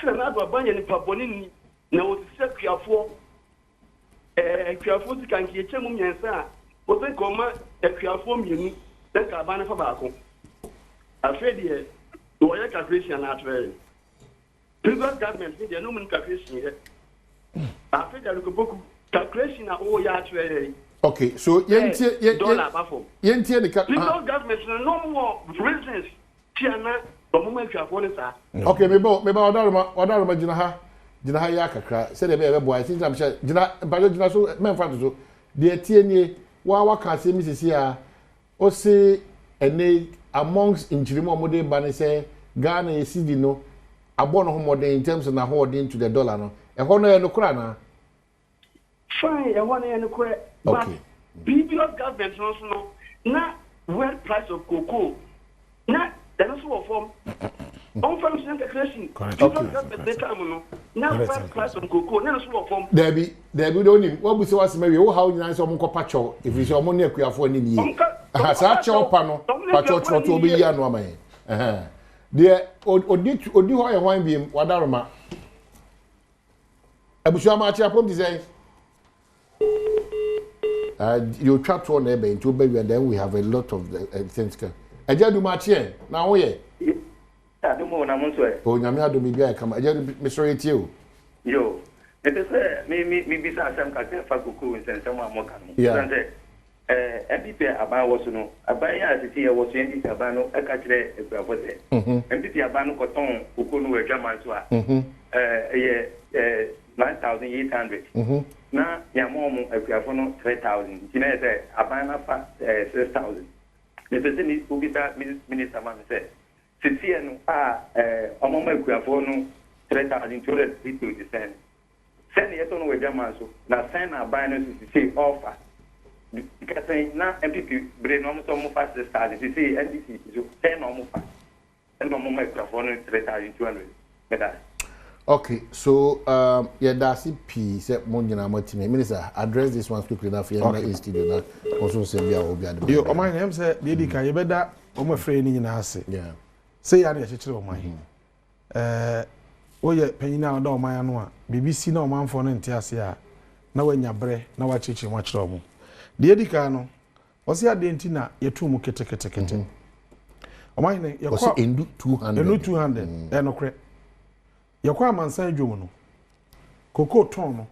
Another buying in Paponi, now the secretary for Kiafu can get a woman, sir. What they call my Kiafu me, then Cabana for Baco. I said, yes. So I calculation not very. Previous government they no calculation here. I think that book calculation are all yard very. Okay, so dollar bafo. Yentie the previous government no more reasons. Tiana the moment you are going sir. Okay, maybe odaroma jina ha ya kakra. Say the be boy since I'm sure jina balo jina so men fa so. The tie nie wa kan say misisi a o say ene amongst injirimo modern ban say Ghana CD no abono ho modern in terms of na holding to the dollar no e ho no e no kura na fine e ho no e no kura but previous government no na world price of cocoa na there no so form on function calculation previous government dey come no na world price of cocoa na no so form there be only what we say was maybe wo how nyina so mo ko pacho if you say mo na akuafo ani ni sa chopa no pacho to obi ya no amaye de odi ho ye hwan biem wadaroma abusu amachi apom di say you chat to na ebe into baby and then we have a lot of things ajadu machi na wo ye adumo na mo so e o nyame adomi bia kama ajadu me sorry tie o yo it is me bisa asem ka fa kuku nsensem amoka no MPP aban was no aban ya titi ya was MPP aban no e ka kire ebuafo se MPP aban no koton kuku no adwaman so a 9800 na ya momu ebuafo no 3000 kina say aban na fa 6000 me pese ni ubisa minister man say titi no omomo ebuafo no 3250 cents send yeto no adwaman so na send aban no titi offer because na MPP brain no so mo fast start you see NDC so 10 no mo fast and no mo microphone 3200 better. Okay, so yeah, that's it. P said Monjana Motime. Minister, address this one quickly now for your studio now. Also say we are yo, o my name say dey ka you better o my friend ni na ase. Yeah. Say ya na chechire o my. O ye panyin na o my anu a BBC na o manfo no nte ase a na wanya bre na wa chechire mo chire o. The edika no was ya denti na yetu mu kete. O my ne ye kwa endu 200. Endu 200 e no kre. Ye kwa mansan dwom no. Cocoa ton no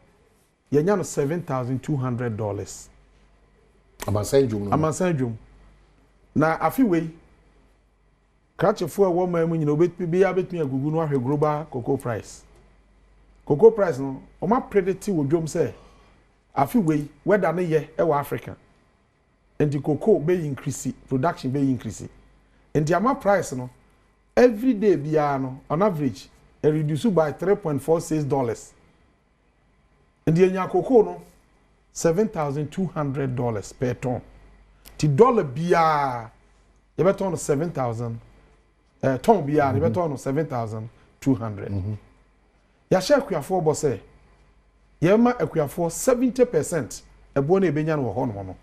ye nya no $7,200. Amansan dwom no. Amansan dwom. Na afi wei Kratchefo wo ma mu nyina obetbi ya betumi agugu no ahwe global cocoa price. Cocoa price no o ma predict wo dwom say afi wei whether na ye e wa Africa. And the cocoa be increase, production be increase. And the amount price no every day biya no on average it reduce by $3.46. And the nya cocoa no $7,200 per ton. The dollar biya you better on 7,000 ton biya you better on 7,200. Ya share kuyafo bo say yema ekuyafo 70% ebo na ebenya no ho no.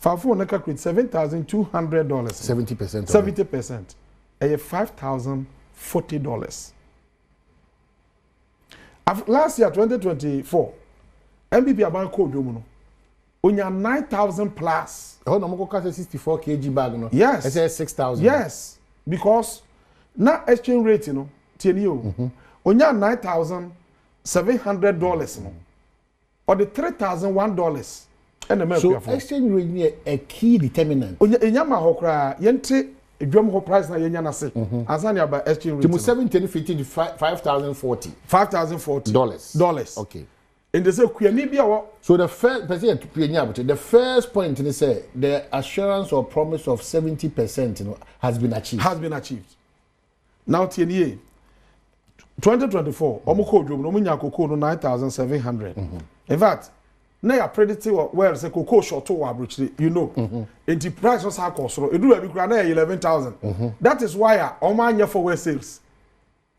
Fafo na calculate $7,200. 70%. 70%. $5,040. Last year, 2024, MBP about code no. Onya 9,000 plus. Oh, no, mo ko 64 kg bag no. Yes. I said 6,000. Yes, because na exchange rate you know, tieni o. Onya $9,700 no. Or the $3,001. So exchange rate is a key determinant. Enyama hokra yente edwom ho price na yenya na se. Ansani about exchange rate. To 7,1050 to 5,040. $5,040. Okay. And they say kuyani bia. So the first the first point they say the assurance or promise of 70% has been achieved. Now tieni 2024 omoko dwom no munya kokoo no 9,700. In fact, na ya predicting where say cocoa short to abrochire you know and the price was how cost so edu abi kura na 11,000. That is why omo anya for where sales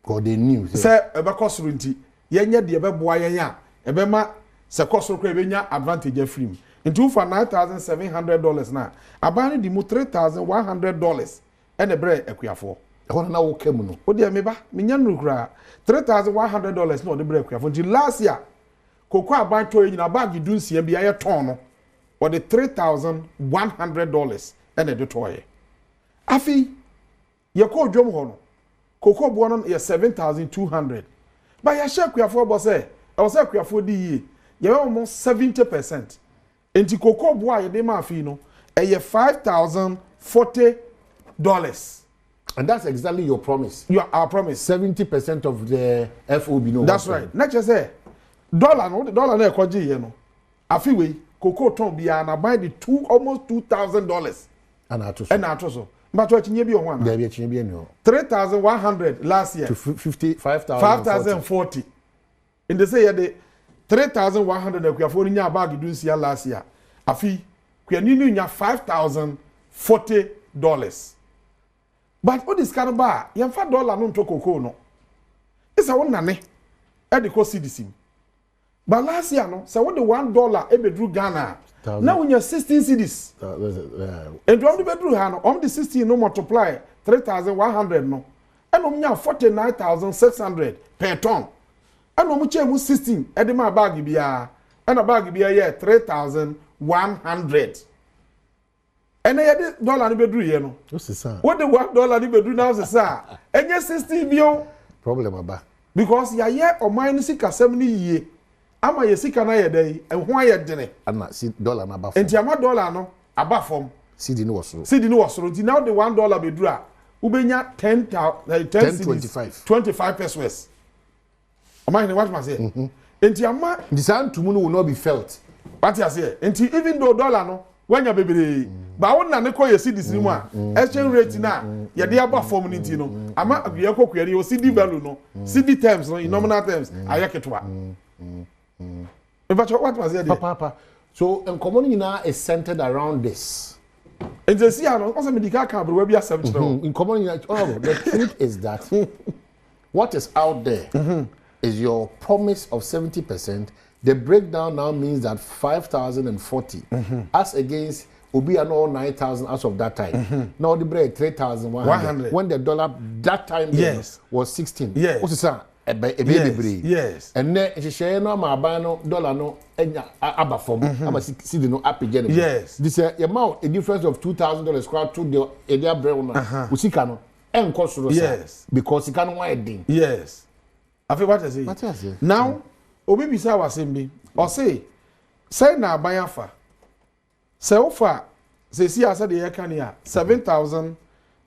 god they knew say ebe cost nti yenye de ebe boa yen a ebe ma se cost kura ebe nya advantage free into for $9,700 na abani di mu $3,100 and bre ekuyafo ho na wo kemu no o de me ba me nya no kura $3,100 no de bre ekuyafo nti last year cocoa abanto nyina bag dunsia bia ye ton no or the $3,100 and the toy afi ye ko dwom ho no cocoa bo no ye 7,200 but ya share kuafo bo say e was kuafo di ye ye almost 70%. Enti cocoa bo a ye de ma afi no e ye $5,040. And that's exactly your promise. Our promise. 70% of the FOB no. That's right. Not just say dollar na ekoji ye no afi we cocoa ton bia na buy the almost $2,000 and ato so but what chinye bi o ho ana there be chinye bi no $3,100 last year to 55,040 in the say the $3,100 na kuafo nya bag dunsia last year afi kuani nu nya $5,040 but what is kind ba yemfa dollar no to cocoa no isa wonane e de ko cedis. But last year, no, so what the $1 ebedru Ghana. Now when you're 16 cedis. And from the bedroom, on the 16 no multiply 3,100 no. And on your 49,600 per ton. And on which 16 edema bag bia and a bag bia yeah 3,100. And I had $1 bedroom, you know. What's the sound? What the $1 bedroom now is a and yes 16 bio problem about because ya yeah or minus 70 year. Ama yesika na yedai ehun ayedene ana si dollar na aba form enti ama dollar no aba form cedi no wasoro enti now the $1 bedru a ubenya 25 pesos ama ni what must say enti ama the sound to will not be felt what you say enti even though dollar no wanya bebere ba wona ne koye cedi simu a exchange rate na ye de aba form ni enti no ama ye kokwere o cedi value no cedi terms no in nominal terms ayeketwa. But what was it? Papa. So, and commonly now is centered around this. And the see, also medical camp will be accepted. In commonly, the truth is that what is out there is your promise of 70%. The breakdown now means that 5,040 as against Obi and all 9,000 as of that time. Now the break 3,100. When the dollar that time was 16. Yes. What's that? Yes. And then she share no ma ba no dollar no enya aba form aba see no up again. Yes. This amount a difference of $2,000 crowd to the area brew no. Usika no enko soro sa. Yes. Because you can why din. Yes. I feel what I say. What I say. Now obi bisa wasembi or say na aban afa. Say ofa say see asa de yakania 7,000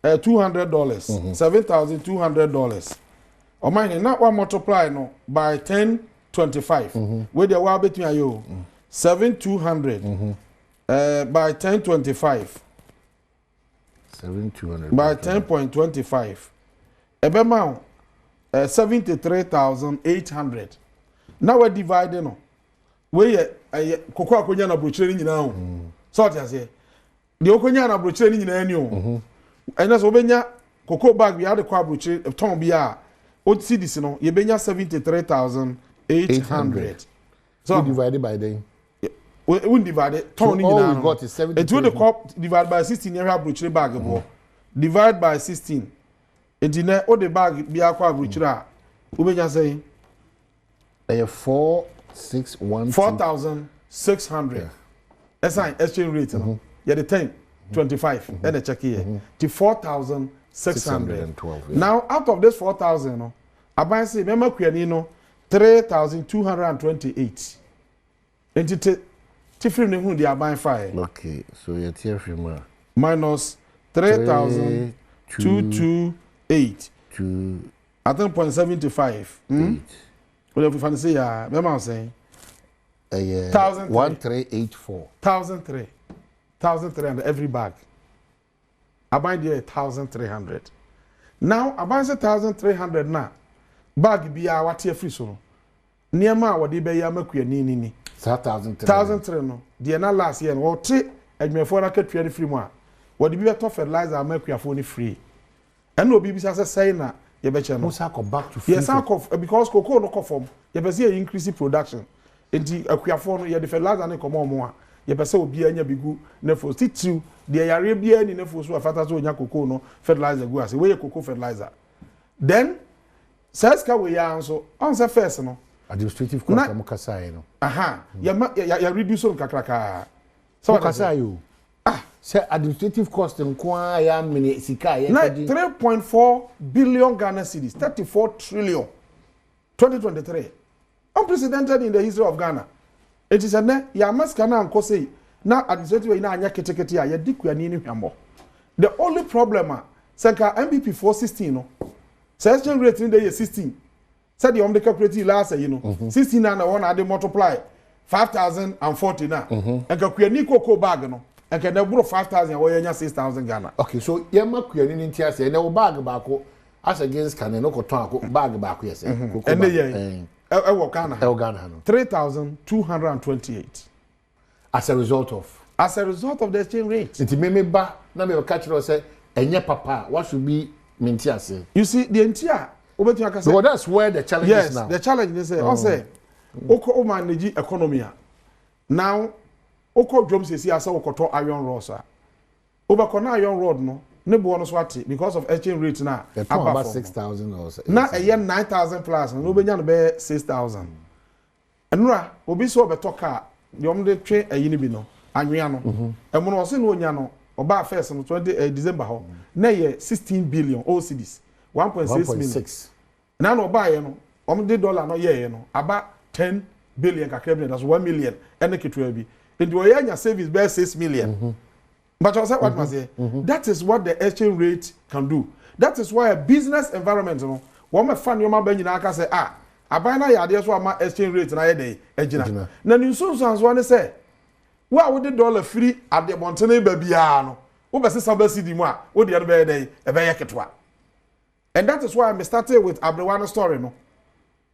$200. $7,200. Or mine not one multiply no by 1025. Where the war between you 7,200 by 1025. 7,200 by 10.25. Ebema 73,800. Now we're dividing no. Where koko akonya na brochire nyina ho. So what you say? The okonya na brochire nyina ani o. Ena so benya koko bag bi ade kwa brochire ton bia o see this no ye benya 73,800. So divided by them. We divide it ton nyina. All we got is 70. It will the cup divide by 16 area brochire bag bo. Divide by 16. Entina o the bag bi akwa brochire a we benya say 4,600. Assign exchange rate. Yeah, the 10.25. And the check here. To 4,612. Now, out of this 4,000, I buy say, remember, Kuyanino, 3,228. And to film who they are buying fire. Okay, so you're tear from minus 3,228. I think 0.75. Well, if you say, remember I'm saying? 1,384. 1,300. 1,300 every bag. I buy there 1,300. Now, I buy 1,300 now. Bag be a what free so. Near ma what they be ya make we ni. 1,300 no. The na last year no tre adwuma for na ka twa free mu a. What the be better fertilizer make we for free. And no be say na you betcha no. Go back to free. Yes, because cocoa no conform. You be say increase production. Enti akuafo no ye the fertilizer na komo mo a. You be say obi anya bigu na for still the yare bia ni na for so afata so onya cocoa no fertilizer go ase. We ye cocoa fertilizer. Then says ka we ya so on say first no administrative cost am kasai no. Aha. Ya reduce on kakraka. So kasai you. Say administrative cost nko ya mini sika ya 3.4 billion Ghana cedis, 34 trillion 2023. Unprecedented in the history of Ghana. It is a ne ya maska na nko say na administrative na anya ketekete ya dikua ni hwambo. The only problem senka MBP 416 no. Say exchange rate in the year 16. Said the calculate last year, 16 na one add multiply 5,040 na. And ka kuani koko bag no. And can they borrow 5,000 or 6,000 Ghana? Okay, so Yama Kuyanin Tias, and no bag bako as against can no bag back, yes. And the year, Ghana, 3,228. As a result of the exchange rate. It may be back, number of catcher say, and yeah, papa, what should be Mintias? You see, the entire, well, that's where the challenge is now. The challenge is, I say, Oko manage economy. Now, Oko jump says here, so Okoto iron rod, sir. Overcona iron rod, no, no bonus what because of exchange rate now. About 6,000 or so. Now a year 9,000 plus, and nobody be 6,000. And Ra, Obi so be talker, the only train a unibino, and Riano. And when I was in Wonyano, about first on 20 December, na year 16 billion OCDs, 1.6 million. Now no buy, the dollar no year, about 10 billion, that's 1 million, and the kitwebi. And the Oyanya savings bear 6 million. But I said what must say? That is what the exchange rate can do. That is why a business environment, one my fan your man Benjina say, I buy na ya so my exchange rate na day, ejina. Na you so one say, why would the dollar free at the Montana babiano? Wo be say sabasi mu a, wo de be day, e be yeketwa. And that is why I started with Abrewana story no.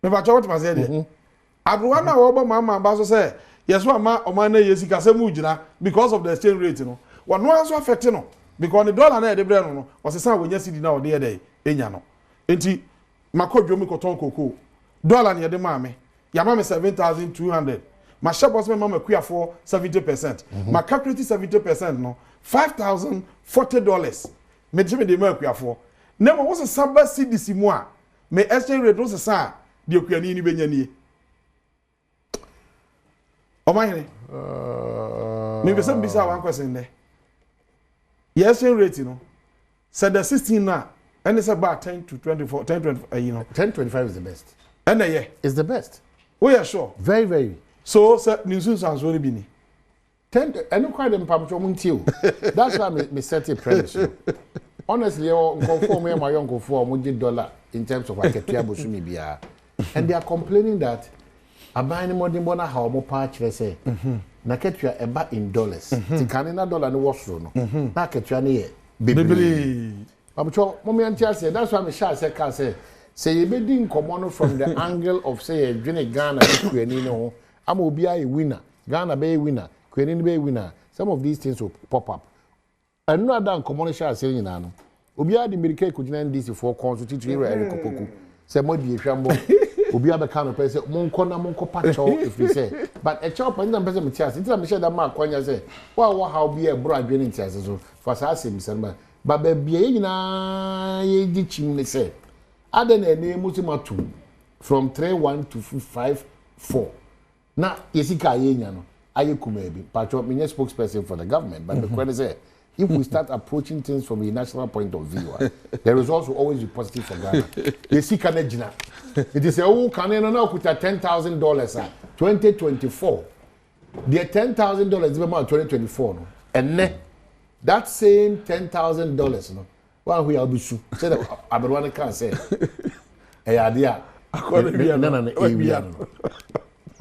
Me ba what must say there. Abrewana wo ba mama ba so say yes, one man or man yes, because of the exchange rate, One no also affected no, because the dollar na the brand no was the same when you see now the day, Enyano. Enti Mako Jomi Koton Coco, dollar near the mammy, Yamame 7,200. My shop was my mama queer for 70%. My calculated 70% no, $5,040. Me Jimmy the Mercury for. Never was a samba CDC moi. Me exchange rate was a sa, the Okiani Benyani. Oh my, maybe some bizarre one question there. Yes, your rate, said the 16 now, and it's about 10 to 24, 10 to 10.25 is the best. And yeah, it's the best. Oh, yeah, sure. Very, very. So, New sounds very bini. 10, I don't quite them Pamcho. That's why me set a premise. honestly, conform me my uncle for $1 in terms of like a tiabosumi bia. And they are complaining that a buying more than bona how more patch they say. Na ketua eba in dollars. Ti kanina dollar no wasro no. Na ketua ne ye bibili. Abucho mommy antia say that's why me sha say can say you be din komono from the angle of say Ghana Kweni no. Am obi a winner. Ghana be winner. Kweni be winner. Some of these things will pop up. And no other common share saying no. Obi a the American could NDC for constitutional Eric Opoku. Say mo di ehwambo. Obi a be kan pe say monko na monko pacho if we say. But a chop and person me tias. Until me share that mark kwanya say, "Wa how be a bro adwene tias so for say sim but be bia nyina ye di chim say. Aden na name mutimatu from 31 to 54. Na yesika ye nya no. Aye kumebi. Pacho me spokesperson for the government, but the question say if we start approaching things from a national point of view, the results will always be positive for Ghana. They see Canada. It is a whole Canada now put $10,000 2024. The $10,000 is about 2024, no? And that same $10,000, no. Well, we are busy. Say that Aberwana can't say. Hey, idea.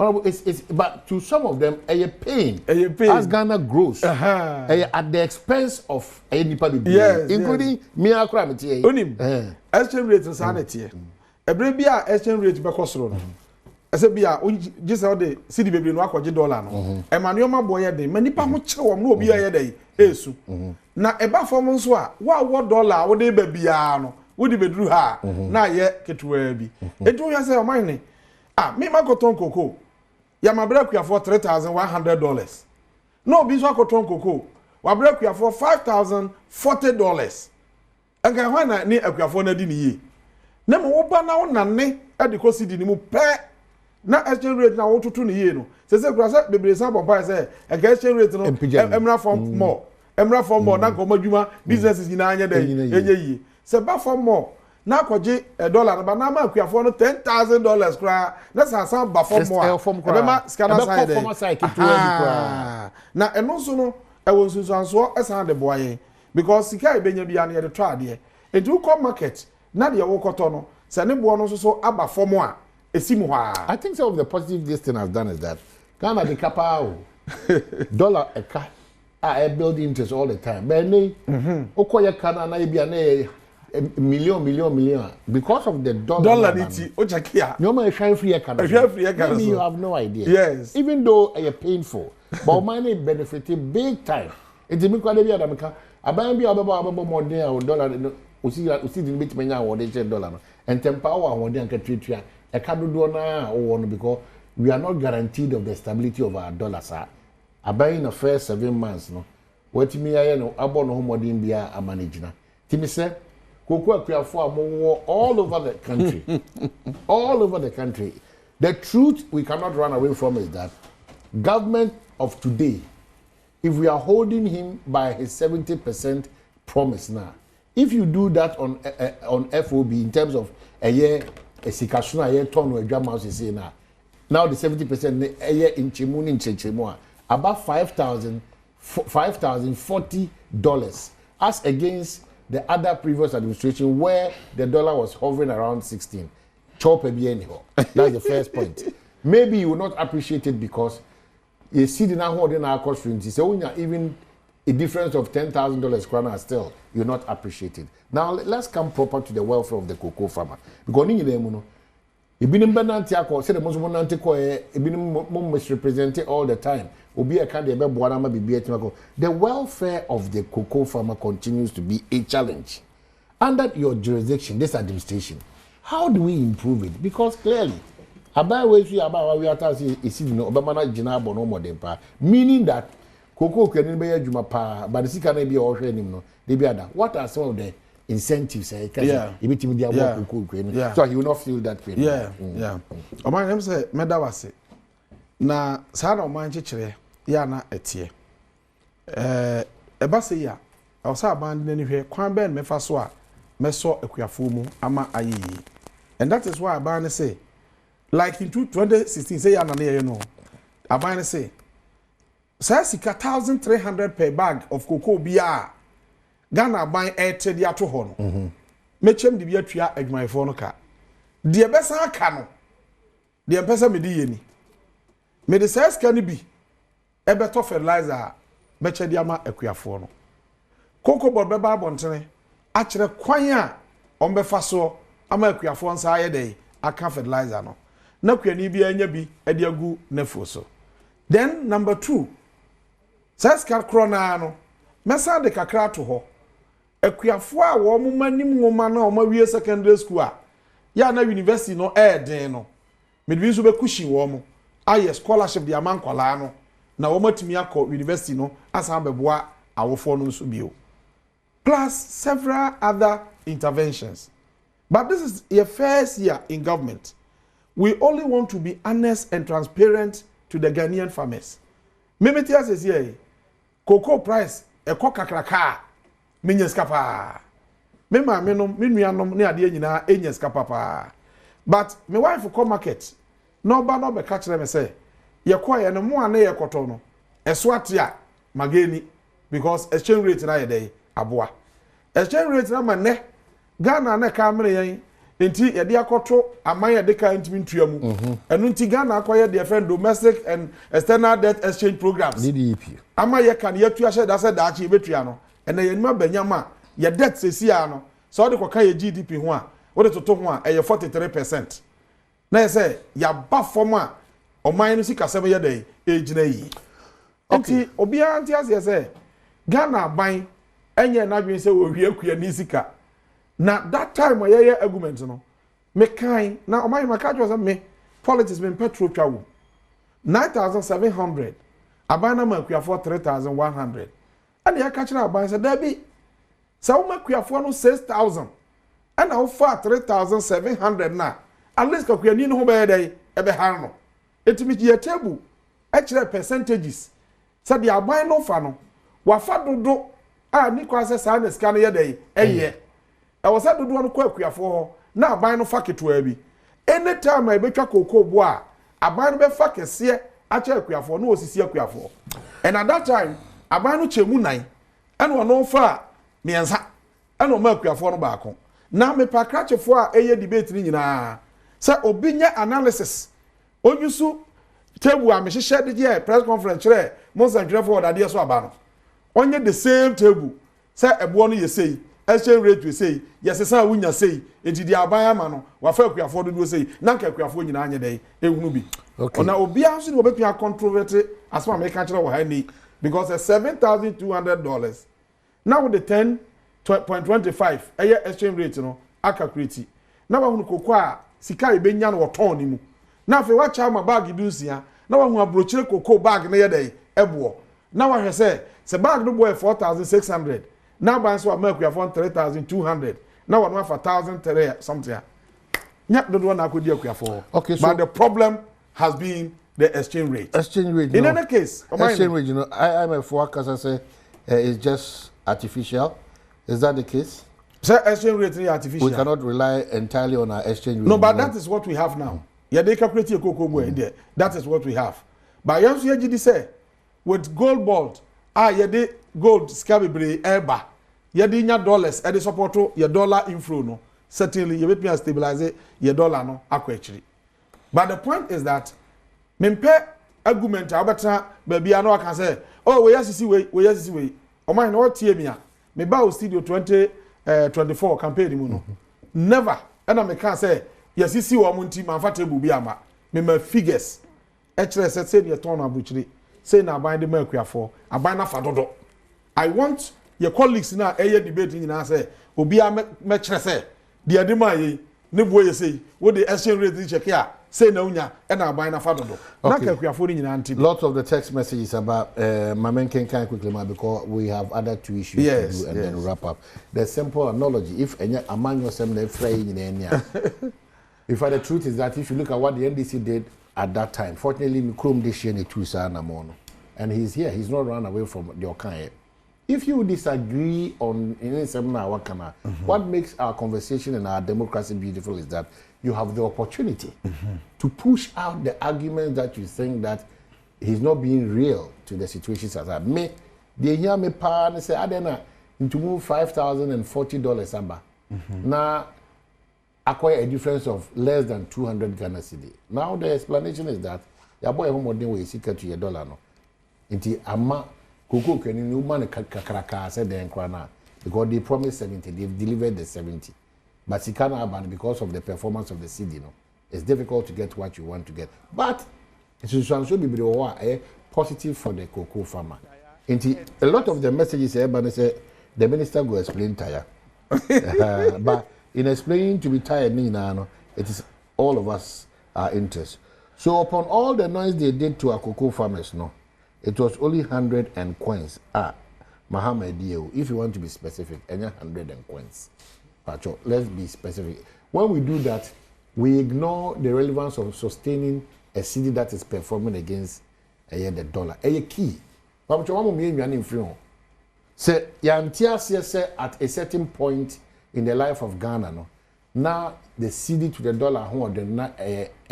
It's but to some of them a pain as Ghana grows at the expense of anybody, including me akra metie exchange rate insanity every bia exchange rate be kosoro no ese bia just how the cedi bebre no akwaje dollar no e ma no ma boye den manipa ho kire wom no obi aye dey esu na e ba form nso a wo dollar wo dey ba bia no wo di bedru ha na ye ketwa bi edu ya say o man ni me ma koton koko ya ma brekua for $3,100 no bi so akoton koko wa brekua for $5,040 anga hwa na ni akuafo na di ni ye na mo ba na wonane e de kosi di ni mu pe na exchange rate na wo tutu ni ye no se kura se bebre san bomba se anga exchange rate no emra form more na ko madwuma businesses nyina anya dey enye yi se ba form more na kwaje $1 ba na ma akuafo no $10,000 kra na san ba form more e ma scanner side na eno so no e won sunsanso e san de boaye because sika e benya bia na ye de twa de e do come market na de wo koto no se ne bo no so aba form a esimu ha. I think some of the positive this thing has done is that Ghana the kapao dollar a car I build interest all the time but ni okoye kana na bia na million because of the dollar niti o chekia no man shine free Canada you have no idea yes even though you're painful but money benefited big time it me kwa dey adamka aban bi ababo more than dollar usi di bit menya wo dey dollar no and tempower wo dey anka treatua e ka dodo na wo no because we are not guaranteed of the stability of our dollar sir aban in the first 7 months no what me aye no abo no modern bia amanage na timi say Koko akuafo amowo all over the country. All over the country. The truth we cannot run away from is that government of today, if we are holding him by his 70% promise now, if you do that on FOB in terms of a year, a sikasuna, a year ton or a drum house is now the 70% a year in Chimuni in Chechemua, about $5,040 as against the other previous administration where the dollar was hovering around 16. Chop a biennial. That's the first point. Maybe you will not appreciate it because you see the now holding our cost rings. So when you're even a difference of $10,000 krona still, you not appreciate it. Now let's come proper to the welfare of the cocoa farmer. Because misrepresented all the time. The welfare of the cocoa farmer continues to be a challenge. Under your jurisdiction, this administration, how do we improve it? Because clearly, meaning that cocoa can be a juma pa, but the can be all what are some of the incentives? So he will not feel that pain. My name is Medawase. Na sana o man chechire ya na etie eba se ya o sa ban de ni hwe kwan ben me fa so a me so akuafo mu ama ayeyi and that is why aban say like in 2016 say ya na ye no aban say say sika $1,300 per bag of cocoa bia Ghana ban ete dia to ho no mechem de bi atua adwumayefo no ka de besa aka no de mpesa me di yeni me de ses ka ni bi ebeto fertilizer meche de ama akuafo no koko bod beba abontene a kire kwan a ombefa so ama akuafo nsa aye dey aka fertilizer no na kuani bi anya bi ade agu nafo so. Then number 2 ses ka krona no mesa de kakra to ho akuafo a wo mo manim ngoma na o ma wie secondary school a ya na university no den no me bi so be kushi wo mo aye scholarship de amankwala no na wo matimi akọ university no asan beboa awofo no nso bio plus several other interventions. But this is your first year in government. We only want to be honest and transparent to the Ghanaian farmers. Mimitia says here, cocoa price e kakraka menyeskapa. Me ma menom me nuanom ne ade nyina enyeskapa pa. But my wife come market. No ba no be catch them say, ye kwa ye no mo ane ye koto no. Eso atia mageni because exchange rate na ye dey aboa. Exchange rate na manne Ghana na ka mre yen enti ye de akoto aman ye de ka ntimi ntuamu. Enu nti Ghana akoye de friend domestic and external debt exchange programs. DDP. Ama ye kan ye tuahye da se da achi betua no. Ena ye nima banyama ye debt sesia no. So de koka ye GDP ho a, wo de toto ho a ye 43%. Na ye say ya ba form a oman no sika sebe ye dey ejina yi. Enti obi anti as ye say Ghana ban enye na dwen se wo hwie akua ni sika. Na that time where ye argument no me kind na oman ma ka jo say me politics me petrol twa wo 9,700 abana ma akua for 3,100 and ya ka kira aban say dabi sa wo ma akua for no 6,000 and na wo for 3,700 na at least ka akua ni no ho be dey e be har no etimi ye table e kire percentages say the aban no fa no wa fa dodo a ni kwa say sa na sika no ye dey eye I was at the one for now buying no faketu bi. Anytime I betwa cocoa boa, I buy no be fakese a check for no osisi akuafo. And at that time, I buy no chemu nine and one no fa miensa and no make akuafo no baako. Now me pa krache for a debate ni nyina. Say obi nya analysis. Onyusu table a me share the press conference chere most and for that dey so aba no. Onye the same table. Say ebo no ye say exchange rate we say yes say wunya say enti di aban ama no wa fa akuafo do say na nka akuafo nyina anye dey ehunu bi ona obi aso ni obepia controversy asma me ka kire wo ha ni because $7,200 now with the 10.25 exchange rate no akakreti na wa hunu kokko a sika e benya no ton ni mu na fe wa cha ma bag dusia na wa hu abrochire kokko bag na ye dey ebo na wa hwe say bag no boy 4,600 now by so America we have won 3,200. Now one for 1,000 something. Not the one I could do for. Okay, so but the problem has been the exchange rate. Exchange rate. In any case, exchange rate, you know, IMF forecast I say is just artificial. Is that the case? So exchange rate is artificial. We cannot rely entirely on our exchange rate. No, but that is what we have now. Yeah, they calculate your cocoa boy there. That is what we have. But you have to say with gold bond, yeah, gold scabibre eba yedi nya dollars e dey support your dollar inflow no certainly you bet me stabilize your dollar no akwachiri. But the point is that mempe argument abata baby ano aka say oh we yasisi we o man no tie me a me ba o studio 2024 campaign mu no never and I can say yasisi wo mo nti man fa table bi ama me ma figures e kire say the turn abuchiri say na aban de ma akuafo aban na fa dodo. I want your colleagues now air debating in say obi a me kire say the adema ye ne boye say what the exchange rate check here say na unya e na aban na fa dodo na ka akuafo ni nyina anti. Lots of the text messages about Mamen can quickly because we have other two issues to do and then wrap up. The simple analogy if among yourself they fray in enya. If the truth is that if you look at what the NDC did at that time, fortunately Mikrom this year two sana mono and he's here, he's not run away from the Okanye. If you disagree on any seminar, what makes our conversation and our democracy beautiful is that you have the opportunity to push out the arguments that you think that he's not being real to the situations as I me. They hear me pa and say, Adena, into move $5,040 amba. Now acquire a difference of less than 200 Ghana cedi. Now the explanation is that your boy home modern way seek to your dollar no. Inti ama cocoa can you man kakraka said the encrana because they promised 70, they've delivered the 70. But you can't have because of the performance of the cedi no. It's difficult to get what you want to get. But it should be positive for the cocoa farmer. Inti a lot of the messages say the minister will explain tire. But in explaining to be tired, it is all of us our interest. So upon all the noise they did to our cocoa farmers, no, it was only 100 and coins. Muhammad, if you want to be specific, 100 and coins. Let's be specific. When we do that, we ignore the relevance of sustaining a city that is performing against the dollar. A key. Say, say at a certain point in the life of Ghana, no, now the cedi to the dollar a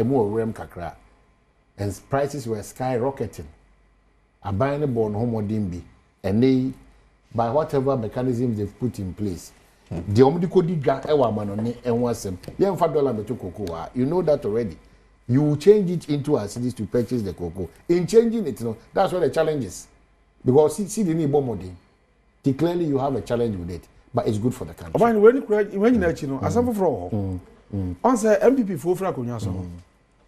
more rem kakra, and prices were skyrocketing. A buying a bond homo dimbi, and they, by whatever mechanisms they've put in place, the omdiko diga ewa manone and wasem. $5 to cocoa. You know that already. You change it into our cities to purchase the cocoa. In changing it, that's what the challenge is. Because see the need more clearly you have a challenge with it, but it's good for the country. When you know, as I'm for on say MPP for Fraconia so.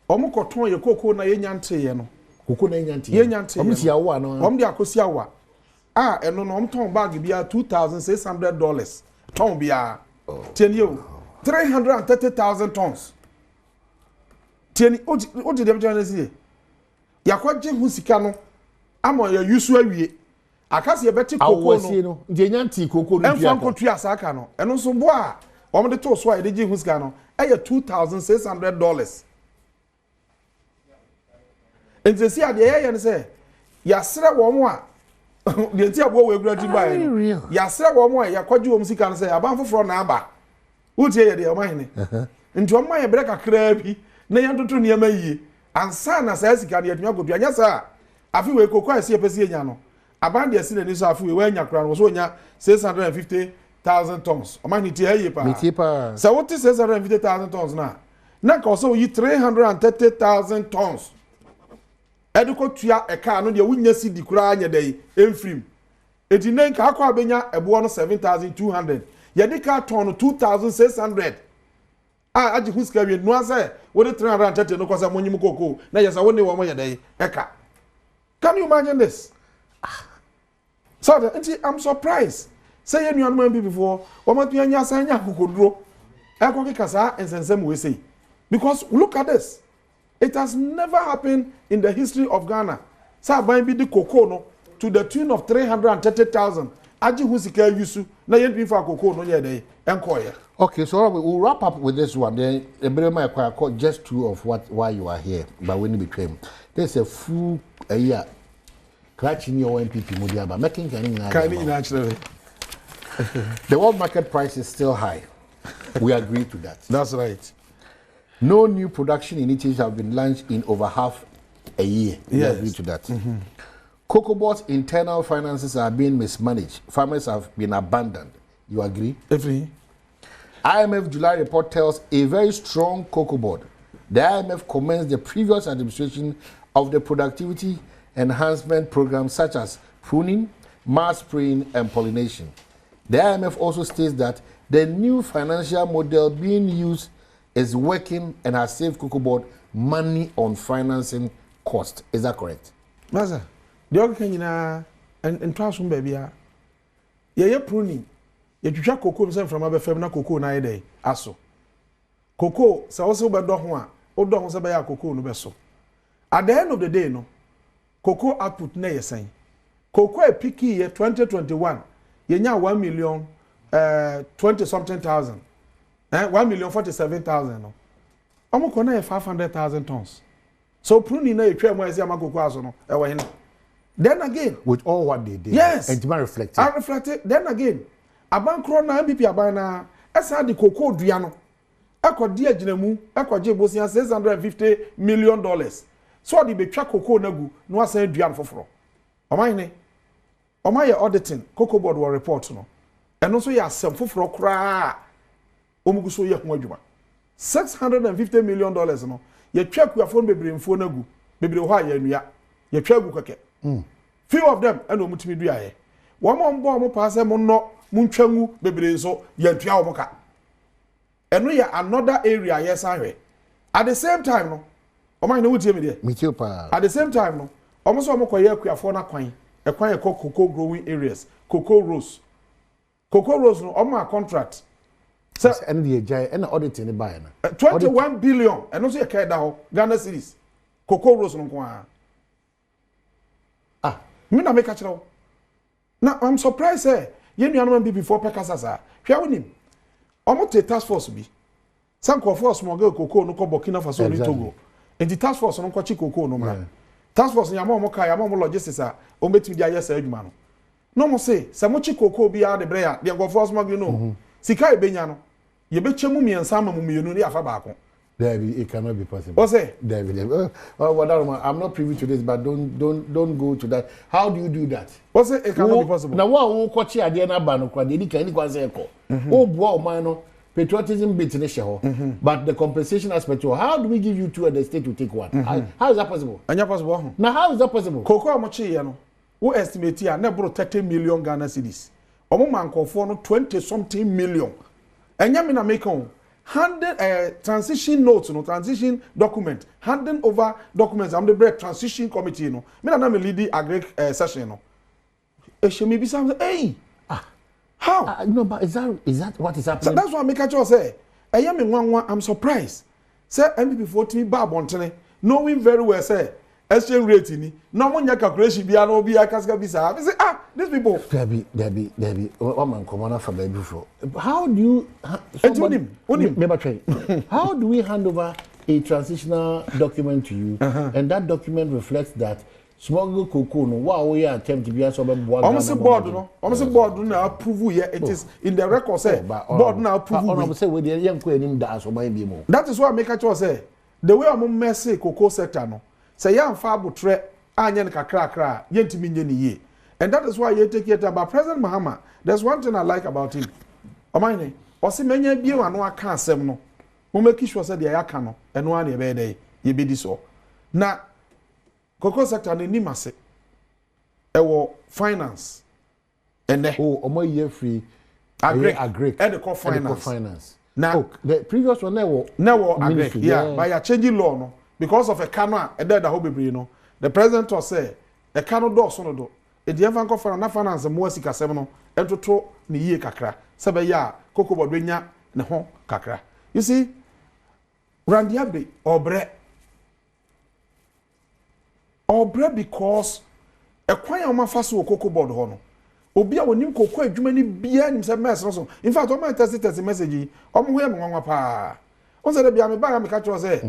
Omo koton ye cocoa na yenyante ye no. Cocoa na yenyante. Yenyante. Omo siawa no. Omo dia kosiawa. Eno no omo ton bag bia $2,600. Ton bia. Tieni yo. 330,000 tons. Tieni odi dem jana sie. Yakwaje hu sika no. Amo ya yusu awie. Akasi ye beti cocoa no. Nje nyanti cocoa no. Enfan ko tua saka no. Eno so bo a omo de to so a de ji hu sika no. Eye $2,600. Nti si ade ye ne se yasre wo mo a de nti abo we gura ti ba ye. Yasre wo mo a yakwaji wo sika no se aban foforo na aba. Utie ye de o mahene. Nti o man ye breka kra bi na ye ntoto ne ma yie. Ansa na sa sika ne yatuma godua nya sa afi we cocoa ase ye pese nya no. Aban de sine ni so afi we nya kra no so nya 650,000 tons. O mahene ti ye pa. Miti pa. So what is 650,000 tons na ka so yi 330,000 tons. Eduko tua eka no de wunya sidi kura anya dai emfrim. Eti nen ka akwa benya ebo no 7,200. Ye de ka ton no 2,600. Aji huska wi no ase wo de 330 no kwasa monyim koko na yesa wo ne wo mo ye dai eka. Can you imagine this? So I'm surprised. Say you know before, what might be anya sanya kokodro. Eko kasa ensensem we say. Because look at this. It has never happened in the history of Ghana. Sa ban bi the cocoa no to the tune of 330,000. Aji husika yusu na yen bi for cocoa no ye dey enkoye. Okay, so we'll wrap up with this one. Then just two of why you are here, but when you became there's a full year clutching your MPP Mudiaba making naturally. The world market price is still high. We agree to that. That's right. No new production initiatives have been launched in over half a year. We agree to that. Cocoa Board's internal finances are being mismanaged. Farmers have been abandoned. You agree? Definitely. IMF July report tells a very strong Cocoa Board. The IMF commends the previous administration of the productivity enhancement programs such as pruning, mass spraying, and pollination. The IMF also states that the new financial model being used is working and has saved Cocoa Board money on financing cost. Is that correct? Maza, the other thing and transform baby, yeah, pruning. You try cocoa from a femina cocoa na day. Aso. Cocoa, so also by Dohua, or Dohua by a cocoa no beso. At the end of the day, no cocoa output na ye saying. Cocoa a picky year 2021, yenya 1,020 something thousand. 1,047,000 no. Omo kona 500,000 tons. So pruning na etwa mo ase amakoko aso no e wo hene. Then again, with all what they did, yes, and to reflect. I reflected. Then again, abankro na MPP abana esa de cocoa dua no. Akodi aginemu, akwaje bosia $650 million. So the betwa cocoa nagu no asa dua foforo. Oma hene. Oma ye auditing Cocoa Board will report no. And also ya asem foforo kra omugu so ye ho adwuma $650 million no ye twa kuafo bebre mfo na gu bebre ho aya nua ye twa gu keke few of them and omutimi dua ye wo mo mbo mo pa se mo no muntwangu bebre nso ye twa wo ka eno ya another area yes ahwe at the same time no o man no wutie me de at the same time no omo so mo koye akuafo na kwan e kwan e cocoa growing areas cocoa rose no omo a contract so and the jay and audit in buy na 21 billion and also e ka da ho Ghana cedis cocoa rose no kwa me na make a chiro now I'm surprised ye nuanom bi before pekasasa hwa wonim omo te task force bi sanko force mo ga cocoa no ko Burkina Faso ni Togo and the task force no ko chi cocoa no ma task force ya mo ka ya mo logistics a o betimi dia yes adwuma no mo say se mo chi cocoa bi a de bre ya de go force mo no sika e benya no ye be chemu miensa ma mu mienu ni afa baako. David, it cannot be possible. What's it? David, I'm not privy to this, but don't go to that. How do you do that? What's it? It cannot be possible. Now, what watch here? They are not banned. They can't go say echo. Oh, wow, man, patriotism bit in the show, but the compensation aspect. How do we give you two and the state to take one? How is that possible? And possible. Now, how is that possible? Cocoa mochi, you know, who estimate here never 30 million Ghana cedis. Omo man call for 20-something million. And yamina make on. Transition notes, transition document, handing over documents. I'm the bread transition committee, Me na me lead the agri session, She may be something. Hey, how? No, but is that what is happening? So that's what I make a choice. I am in one. I'm surprised. Say MPP 40 Bob Montane, knowing very well, say exchange rate ni. No one calculation be an obi akaska bisa. I say these people. Debbie. What man come on for baby before? How do you? How do we hand over a transitional document to you, and that document reflects that smuggle cocoa no wow we attempt to be as over board. Almost board no approve here. It is in the record say board now approve. Say we the young queen that so my be. That is why I make a choice say the way I'm messy cocoa sector no. Say ya mfa abotre anya ne kakra yentimi nye ne ye. And that is why you take it about President Mahama. There's one thing I like about him. Omane, osi menye bie wano aka asem no. Mo make sure say dia yaka no, eno an ye be dey, ye be di so. Na cocoa sector ne ni mase. Ewo finance. Ene omo ye free agri. E de finance. Now the previous one never agri. Yeah, by a changing law no. Because of a canoe, a dead hope, the president was say, a canoe door sonodo. A dear Vanco for an finance and more sika seminal, and to throw ni ye kakra, Sabaya, Coco Bodrinya, and home kakra. You see, Randiabe or bread because a quiet man fast will cocoa board hono. Obia when you cocoa, you many beer himself mess also. In fact, all my test a message, I'm pa. On said be am ba me catch us say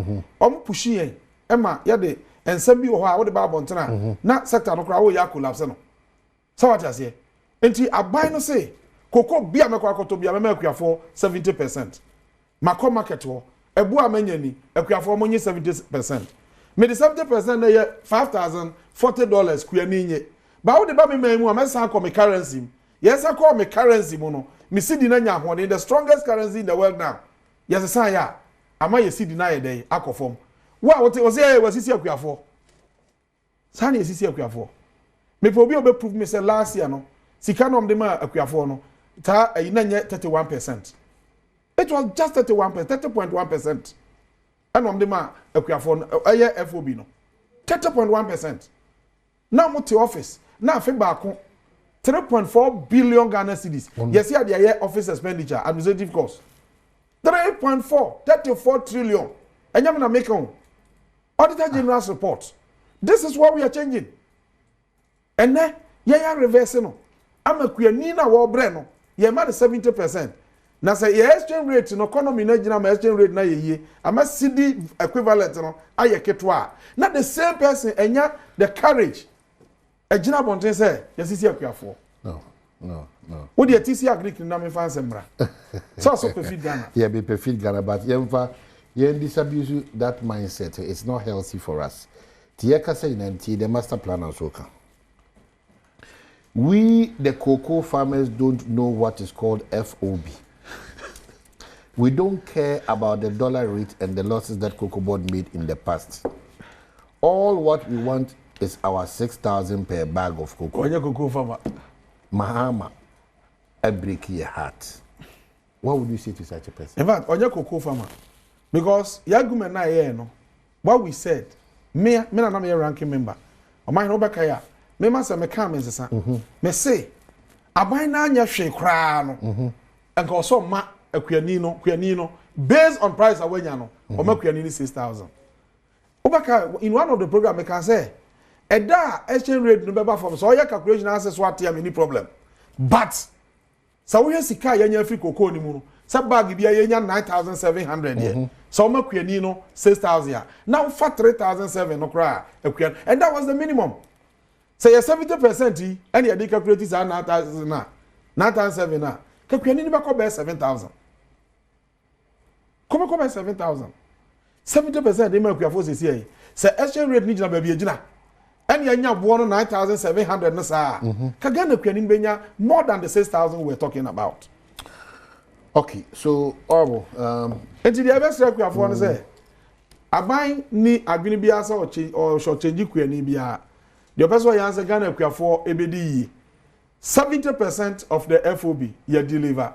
om pushi yen ema ye de ensem bi wo ha wo de ba bontena na sector no kra wo ya collapse no so what you say enti aban no say koko bia me kwa koto bia me akuafo 70% mako market wo ebu amanya ni akuafo mo nye 70% me de 70% na ye $5,040 kuya ni nye ba wo de ba me mu amesa ko me currency yes I call me currency mo no me sidi na nya ho the strongest currency in the world now. Yes, I ya. Ama ye see deny day akofom. What was here was sisi akuafo. Sani sisi akuafo. Me po bi obe prove me say last year no. Sika no dem akuafo no. Ta na nye 31%. It was just 31%, 30.1%. And dem akuafo no eye FOB no. 30.1%. Now mo te office. Na afi baako 3.4 billion Ghana cedis. Yes, here the office expenditure, administrative cost. 3.4, 34 trillion. And you're going to make on Auditor General's report. This is what we are changing. And then, yeah, reversing. I'm a queen, Nina Warbreno. You're mad 70%. Now, say, your exchange rate, no economy, no exchange rate, na ye. I'm a CD equivalent, no, I ketwa. Not the same person, and yet the courage. A Gina Bonte say, yes, is here for. No. What do you TC agree to name fans embra? So perfect Ghana. Yeah, be perfect Ghana, but you disabuse that mindset. It's not healthy for us. Tieka say nanti the master plan also can. We, the cocoa farmers, don't know what is called FOB. We don't care about the dollar rate and the losses that Cocoa Board made in the past. All what we want is our 6,000 per bag of cocoa. Onye cocoa farmer. Mahama, I break your heart. What would you say to such a person? In fact, onye cocoa farmer. Because yagume na ye no. What we said, me na me ranking member. O man no beka ya. Me ma say me ka me sesa. Me say aban na anya hwe kra no. Enka so ma akuani no based on price awanya no. O ma akuani ni 6,000. Obaka in one of the program me can say eda exchange rate no beba from so your calculation answer so atia me ni problem. But so we sika yanya free cocoa ni mu no. Sa bag bia yanya 9,700 here. So ma akuani no 6,000 ya. Now for 3,700 no kra akuani. And that was the minimum. Say 70% and you calculate is 9,000 na. 9,700 na. Akuani ni ba ko be 7,000. Come by 7,000. 70% they make your force here. Say exchange rate ni jina ba bi and you nya bo 9,700 na sa. Ka Ghana akuani benya more than the 6,000 we're talking about. Okay, so horrible. Enti the best require for say aban ni adwene bia sa or short change akuani bia. The person who answer Ghana akuani for ebedi 70% of the FOB you deliver.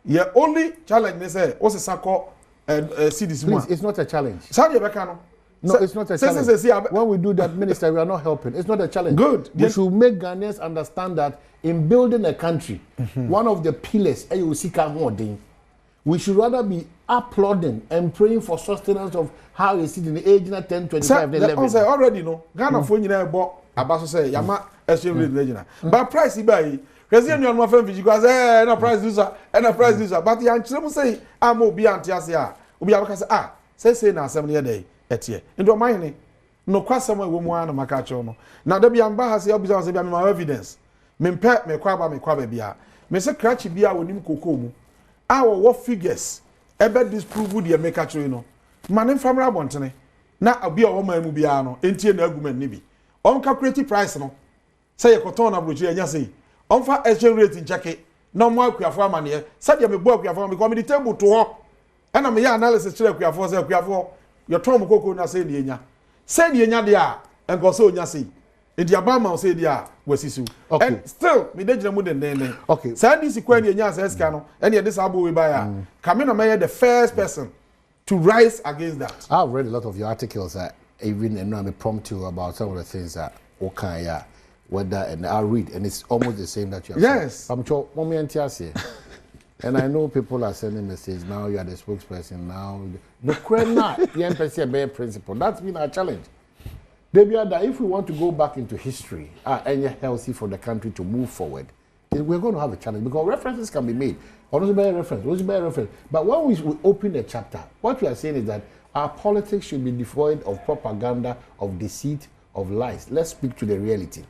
Your only challenge is say what's sako see this one. It's not a challenge. No, it's not a challenge. When we do that, Minister, we are not helping. It's not a challenge. Good. We should make Ghanaians understand that in building a country, one of the pillars, we should rather be applauding and praying for sustenance of how you see in the age 10, 25, 11. Already know Ghana for you bought about to say Yama exchange rate. But price buy. Because you know my friend because no price loser and a price loser. But you actually say I'm obi antiasia. Obi abaka say na 7 year day etie. Ndo mind no kwasam we mu ana maka cho no. Na da bia mba ha say obi say bia me evidence. Me mpe me kwa ba bia. Me say cratch bia wonim kokoo mu. What figures ebe disprove the make cho no. Mane famra bontene. Na obi o man mu bia no entie na argument ni bi. On calculate price no. Say e koton na brochi anya say onfa exchange rate in check no mo akuafo amane sabe me bo akuafo because me the table to ho and am ya analysis chere akuafo say akuafo your tom koko na say ne enya de a enko so onya say enti abama say de a wasisu and still me dey jira mu den okay say this kwa ne enya say ska no and ye this abo we buy a come na me the first person to rise against that. I've read a lot of your articles even and I prompt you about some of the things that okay whether and I'll read and it's almost the same that you have said. I'm sure mommy and and I know people are sending messages now. You are the spokesperson now. The crema, the MPC bare principle. That's been our challenge. That if we want to go back into history and healthy for the country to move forward, we're going to have a challenge because references can be made. But when we open the chapter, what we are saying is that our politics should be devoid of propaganda, of deceit, of lies. Let's speak to the reality.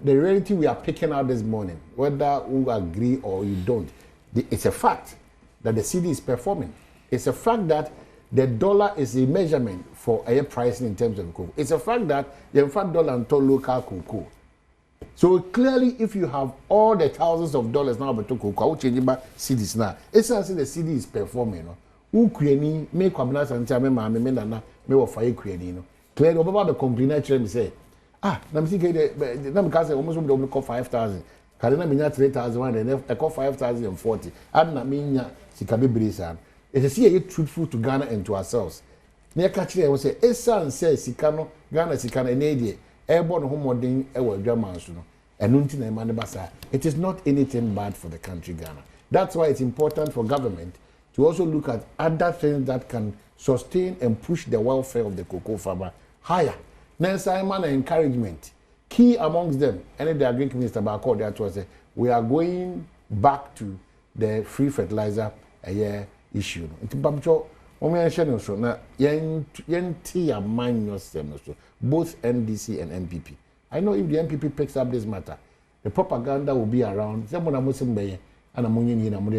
The reality we are picking out this morning, whether you agree or you don't, it's a fact that the city is performing. It's a fact that the dollar is a measurement for a pricing in terms of cocoa. It's a fact that the dollar and local cocoa. So clearly, if you have all the thousands of dollars now about cocoa, which change back cities now, it's as the city is performing. Ukraine me kwabna santia me ma me nana me wo fa Ukraine no. Clearly, about the complaint actually say. Na me think na me ka say almost we do 5,000. Kare na me nya 3,000 and e call 5,040. Ad na me nya sika bebre san. It's see you truthful to Ghana and to ourselves. Na ka kire we say esan say sika no Ghana sika na e dey e bo no homodin e wa dwaman so no. Enu nti na ma ne basa. It is not anything bad for the country Ghana. That's why it's important for government to also look at other things that can sustain and push the welfare of the cocoa farmer higher. Simon encouragement. Key amongst them, and the agriculture minister Bako that was we are going back to the free fertilizer issue. It's Bamcho, both NDC and MPP. I know if the MPP picks up this matter, the propaganda will be around. Someone Muslim Bay and a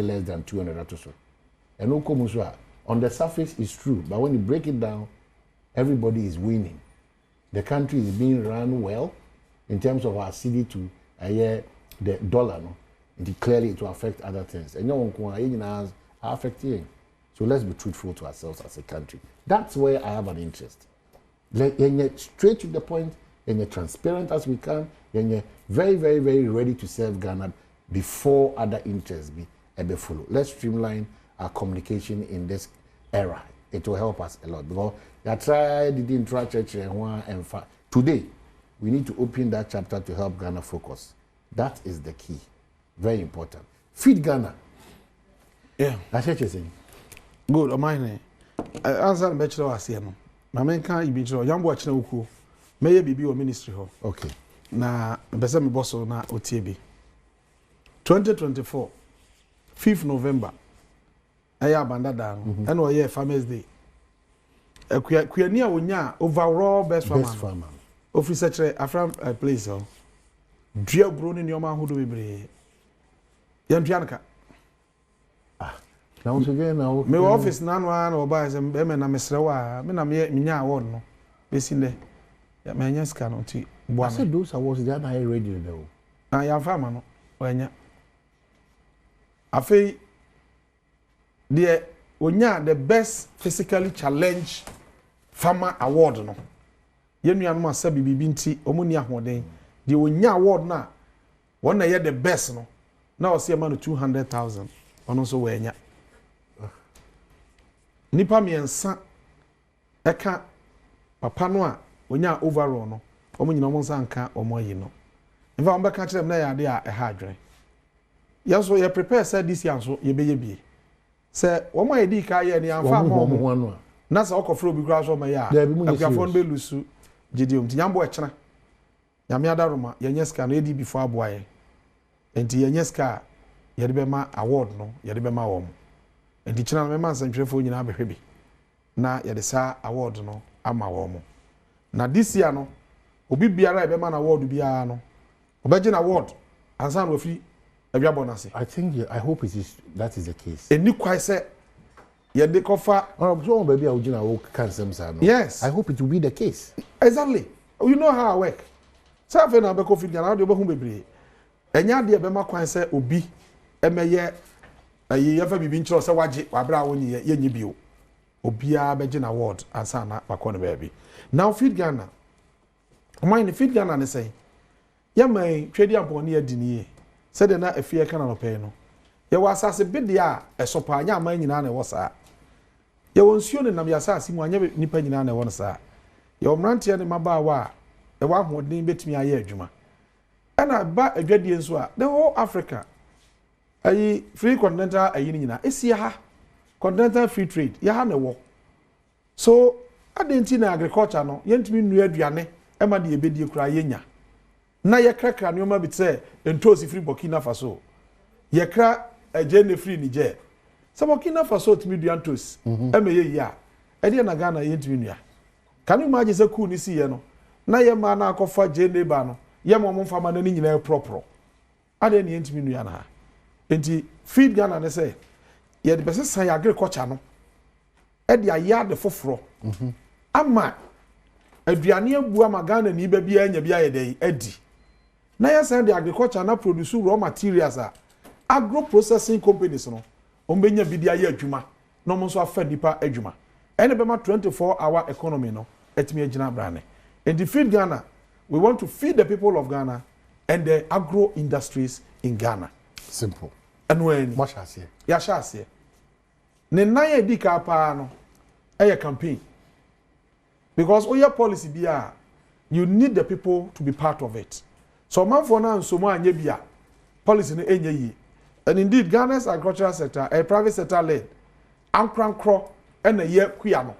less than 200 or so. And on the surface it's true, but when you break it down, everybody is winning. The country is being run well in terms of our city to the dollar, no, clearly it will affect other things. And no one are affecting. So let's be truthful to ourselves as a country. That's where I have an interest. Straight to the point, and transparent as we can, and very, very, very ready to serve Ghana before other interests be follow. Let's streamline our communication in this era. It will help us a lot because I tried the infrastructure and today we need to open that chapter to help Ghana focus. That is the key. Very important. Feed Ghana. Yeah. That's what you're saying. Good. On mine. Answer the bachelor was here. My man can't be sure. Young watch no cool. May be your ministry hall. Okay. Na besa me boss na OTB. 2024 5th November. Aya banda dan. And we Farmers Day. Kuyani a wonya overall best farmer. Officer tre afram place ho. Dua bro ni nyoma hodo bebre. Yan duanka. Na once again na me office na no na oba se be me na mesrewa me na me nya award no. Besinde. Ya me nya ska no ti bo I said those awards they are not radio though. Ah ya farmer no. Onya. Afei the onya the best physically challenged farmer award no. Yenu anu asa bibi nti omuni ahoden. The onya award na one na ye the best no. Na o se ma no 200,000. Ono so wenya. Nipa miensa eka papa no a onya overall no. Omo nyina omo nsanka omo yi no. Nfa omba ka kire na ya de a ha adwen. Yaso ye prepare say this year so ye beye bie. Say omo ye di ka ye ni amfa mo. Na sa okofro bi kura so ma ya. Akuafo no be lusu gideum ti nyambo e kira. Nyame adaroma ye nyeska no edi before aboaye. Enti ye nyeska ye de be ma award no ye de be ma wo. Enti kira no me ma nsantwefo nyina behwe bi. Na ye de sa award no ama wo mo. Na this year no obi biara e be ma na award biara no. Obeje na award ansan wo fi I think I hope that is the case. Eni kwai say ye de kofa so baby awujina wo kan sem sa no. Yes. I hope it will be the case. Exactly. You know how I work. Sa fe na be ko fi Ghana de be hu bebre. Enya de be ma kwan say obi emeye ayi ya fa bibi nchiro say waje wabra woni ye nyi bio. Obia be gina award ansan na bakọ no baby. Now feed Ghana. Mine feed Ghana ne say. Ya mai twedi amponi adini said na afie kana no pay no ye wasase bede a esopa anya aman nyina na wosa ye wonsuo ne nam yasase mu anya nipa nyina na won sa ye omrante ne mabaawa e wa hoden betimi aye adwuma ana ba adwadie nso a the whole Africa ayi free continental ayi nyina esi ha continental free trade ya ha na wo so adenti na agriculture no yentimi nnu aduane e ma de ebedie kura yenya na yekra nneoma bi tse entosi free Burkina Faso yekra agene free Niger so Burkina Faso timi dua ntos emeye yi a ede na Ghana yentimi nua kan you imagine say cool ni si ye no na ye ma na akofa agene ba no ye mo mfa ma na ni nyina propro ade ne yentimi nua na ha enti feed Ghana ne say ye de bese san agriculture no ede aya de foforo ama aduane abu ama Ghana ni ba bia anya bia ye dey adi na ya say the agriculture na produce raw materials agro processing companies no ombenya bidia ya adwuma no mo so afa nipa adwuma ene be ma 24-hour economy no etimi agina brane and the feed Ghana we want to feed the people of Ghana and the agro industries in Ghana simple and when mashase ya shase ne na ya di ka pa no e campaign because your policy bia you need the people to be part of it. So man for now so mo anya bia policy no enye yi. And indeed Ghana's agricultural sector a private sector led ankrankro and a year kuya no.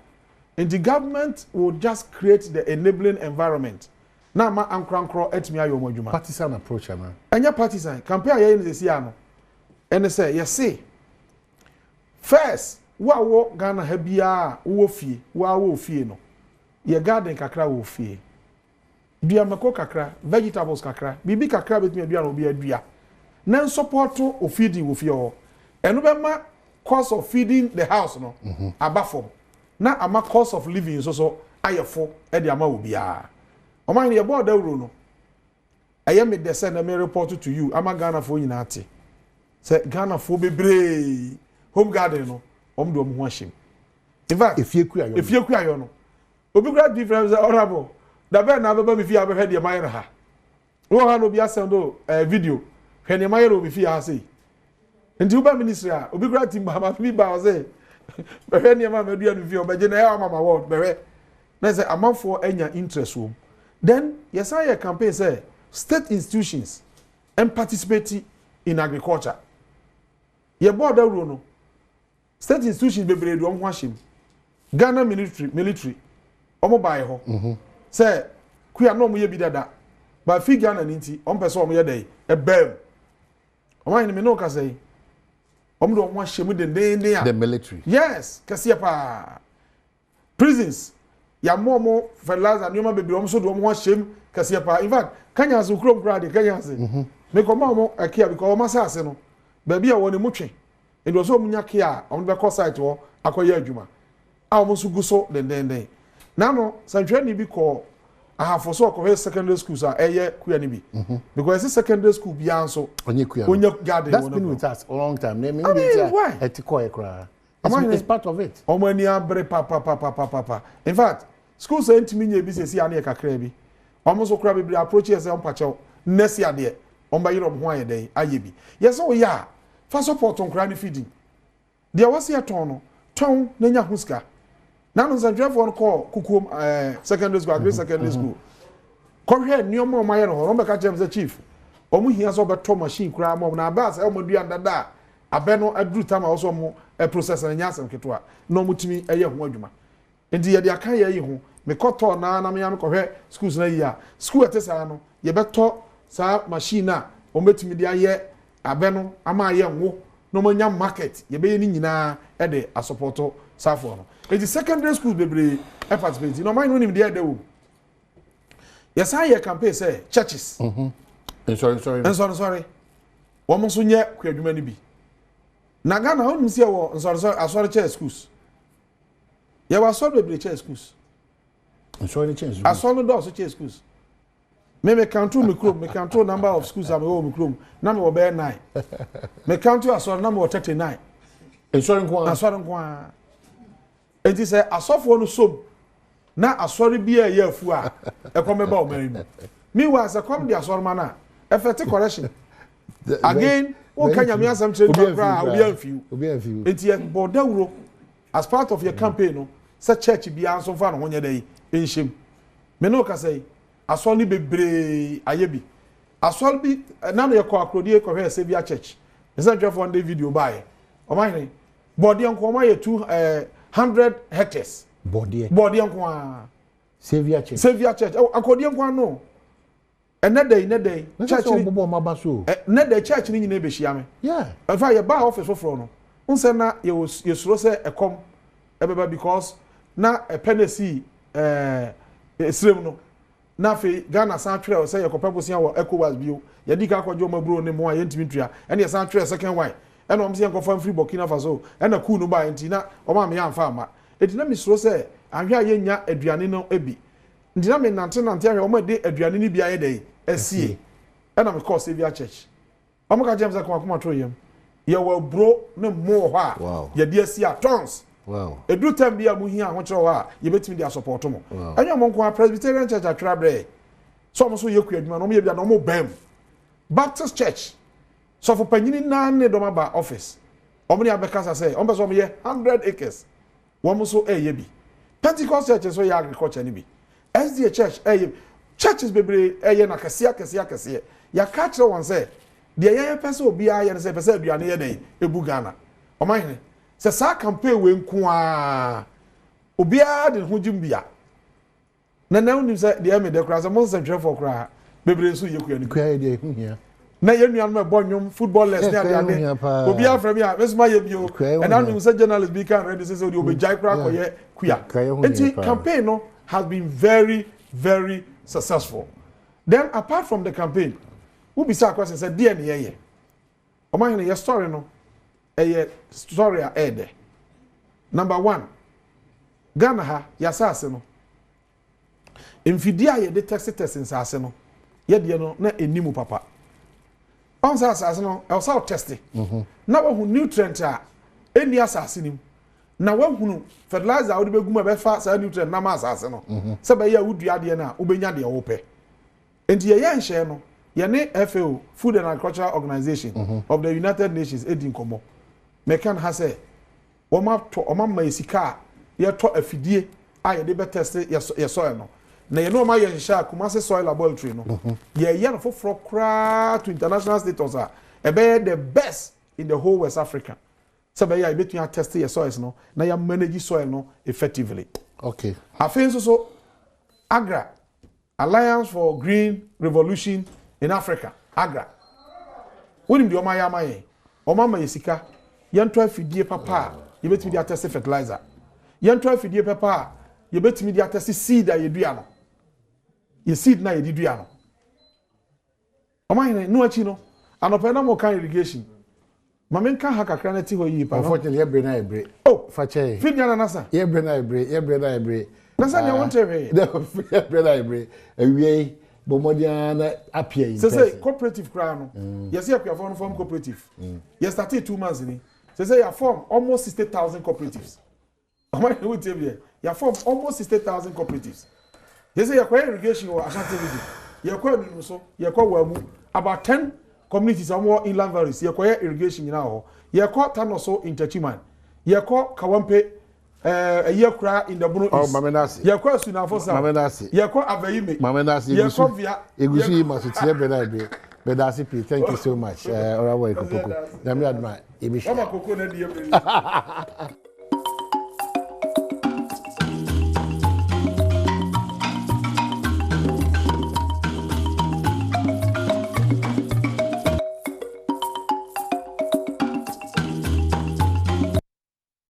And the government will just create the enabling environment. Na ma ankrankro etimi ayo mo adwuma. Partisan approach man. Anya partisan campaign aye ni se ano. And say yes say first wo Ghana ha bia wo fie wo fie no. Ye garden kakra wo fie. Dua mako kakra, vegetables kakra, bibi kakra betumi adua no obi adua. Na support o feeding wo fie ho. Eno be ma cost of feeding the house no. Abafom. Na ama cost of living so ayefo e de ama obi a. O man ye board euro no. ɛyɛ me de sɛ na me report to you ama Ghana fo nyina ate sɛ Ghana fo bebree home garden no om do ho ahyem in fact efie kuayo no obi gra difference honorable da be na baba me fie abɛhwɛ de mayɛ ha wo ha no bi asendo video hwɛ ne mayɛ obi fie ha sei nti uba ministry a obi gra team ba mi ba o say bɛhwɛ ne ma madua no fie obɛgye na ɛwa mama word bɛhwɛ na sɛ amanfo anya interest wo then yes I campaign say state institutions and participate in agriculture ye board rule no state institutions bebree do ho ahyem Ghana military omo bae ho say kuya no mo ye bi dada ba fi Ghana ninti on pese omo ye dey e bam omo ni me no ka say omo do ho ahyem den the military yes kase pa prisons ya momo fertilizer nyoma bebree omo so do ho ahyem kase pa in fact kanya so krom krade kanya se me ko ma omo akia because omo asase no ba bia woni mutwe ndo so omo nyake a omo be ko site wo akoye adwuma a omo so guso den na no santwe ni bi ko ahafo so ko secondary schools a eye kuya ni bi because it's secondary school bi anso onye kuya onye garden that's been with us a long time na me etiko ekra it's part of it omo ani abre pa in fact schools ain't me nya bi sesi ane kakra bi omo so kra bi approach yes on pacho nesi ade omba yiro ho ayede aye bi yes o ya fa support on kra ni feeding dia wase aton no ton na nya huska na no sanjefo on call kukum secondary school agri secondary school ko hwe nioma omaye no ho be ka chem say chief omu hia so beto machine kra mo na ba say omo dua ndada abe no aduru tama wo so mo process na nya asem ketwa na omutimi eye ho adwuma enti ye de aka ye ho me koto na me yam ko hwe schools na yi a school etesa no ye beto sa machine a ometimi de aye abe no ama aye nwo no mo nya market ye be ye ni nyina e de asupporto safo no enti secondary school bebre e participate no man no nim de wo yes I hear campaign say churches sorry wo so nye kwadwuma ni bi na Ghana ho nim se wo sorry church schools ye wa sorry bebre church schools sorry church asoro do so church schools me control me control number of schools am ho me chrome na me wo be 9 me control asoro na me wo 39 sorry nkwa enti say asofo no som na asori bia ye afu a ekomeba o mari mu me was a come the asori mana effect correction again o kanya me asam trade program obi anfiu enti e bodawuro as part of your campaign no say church bia anso fa no honye dai enhyem me no ka say asori bebre ayebi asori bi na no ye ko akrodi ko hwe say bia church is that just one day video buy o man body anko ma ye 100 hectares body anko Savior church akodi anko no enedey church ni bobo maba so enedey church ni nyina be hia me yeah in fact ye ba office for no unse na ye suro se ekom ebeba because na penesi esrem no na fe Ghana san twere se ye kopabosia wo ECOWAS bio ye di ka akwajo maburo ne mo a ye ntimi tua ene ye san twere second one ena om se nkofam free Burkina Faso ena ku no ba enti na o ma me amfa ama enti na misro se ahwe aye nya aduane no ebi enti na me nante ahwe o ma de aduane ni bia ye dey esie ena me call Savior Church o ma ka James akoma tro yem ye wa bro ne mo ho a ye de asie tons wow edu tam bia mu hia ho kire ho a ye betimi dia support mo anya mo nko Presbyterian Church atwa bre so mo so ye ku adwuma no mo ye bia no mo bam Baptist Church so for panyini na ne do maba office omni abekasa say on person ye 100 acres one so ye bi Pentecost church so ya agriculture ni bi SDA church churches bebre ye na kase ya catch one say de ye person obi a ye say person aduane ye den ebu Ghana o man he say sa campaign we nko a obi a de ho jimbia na unim say de me de kra say mo say for kra bebre so ye kuya ni kuya de hu hia na ye nuan me bonnwom footballers ne ade obi afra mi a mesma ye bio and now you say journalists be can ready say the obejai kra ko ye kuya enti campaign no has been very very successful. Then apart from the campaign we be say question say dey na ye o man your story no story a ede number 1 Ghana ha ya sase no mfidi a ye de test nsase no ye de no na enimu papa on sa asase no e so test na wo hu nutrient a eni asase nim na wo hu fertilizer wo de beguma be fa sa nutrient na ma asase no se be ya wudua de na wo benya de wo pe enti ye nhye no ye ne FAO Food and Agricultural Organization of the United Nations edin komo mekan ha se wo ma to o ma esika ye to afidie a ye de be test ye soil no na ye no ma ye hye Kumasi soil laboratory no ye no for kra to international status a e be the best in the whole West Africa so be ya betun test your soils no na ya manage soil no effectively. Okay. Afin so AGRA, Alliance for Green Revolution in Africa, AGRA. Wonim di oma ya maye. Oma ma yesika, yento afidie papa, ye betumi dia test fertilizer. Yento afidie papa, ye betumi dia test seed a ye dua no. Ye seed na ye di dua no. Oma ine no achi no, anope na mo kan irrigation. Mamen kan hakakra na ti ho yi pa. Unfortunately, ebre na ebre. Oh, fache. Feed yana nasa. Ebre na ebre. Nasa nya won tebe. Ebre na ebre. Ewie bomodiana apia in. Say cooperative cry no. Yes, you have form cooperative. You started 2 months ni. Say you form almost 60,000 cooperatives. Am I with you? You form almost 60,000 cooperatives. Yes, you acquire irrigation or Ashanti region. You acquire so, you acquire about 10 communities are more inland valleys. You acquire irrigation now. You acquire 10 or so in Tachiman. You acquire Kawampe, a year cry in the Bruno. Oh, Mamenasi. You acquire Sunafosa. Mamenasi. You acquire Avayime. Mamenasi. You acquire Via. Egusi Masuti Benaibe. Bedasi, thank you so much. All right, Koko. Nami adma. Mama Koko na diye.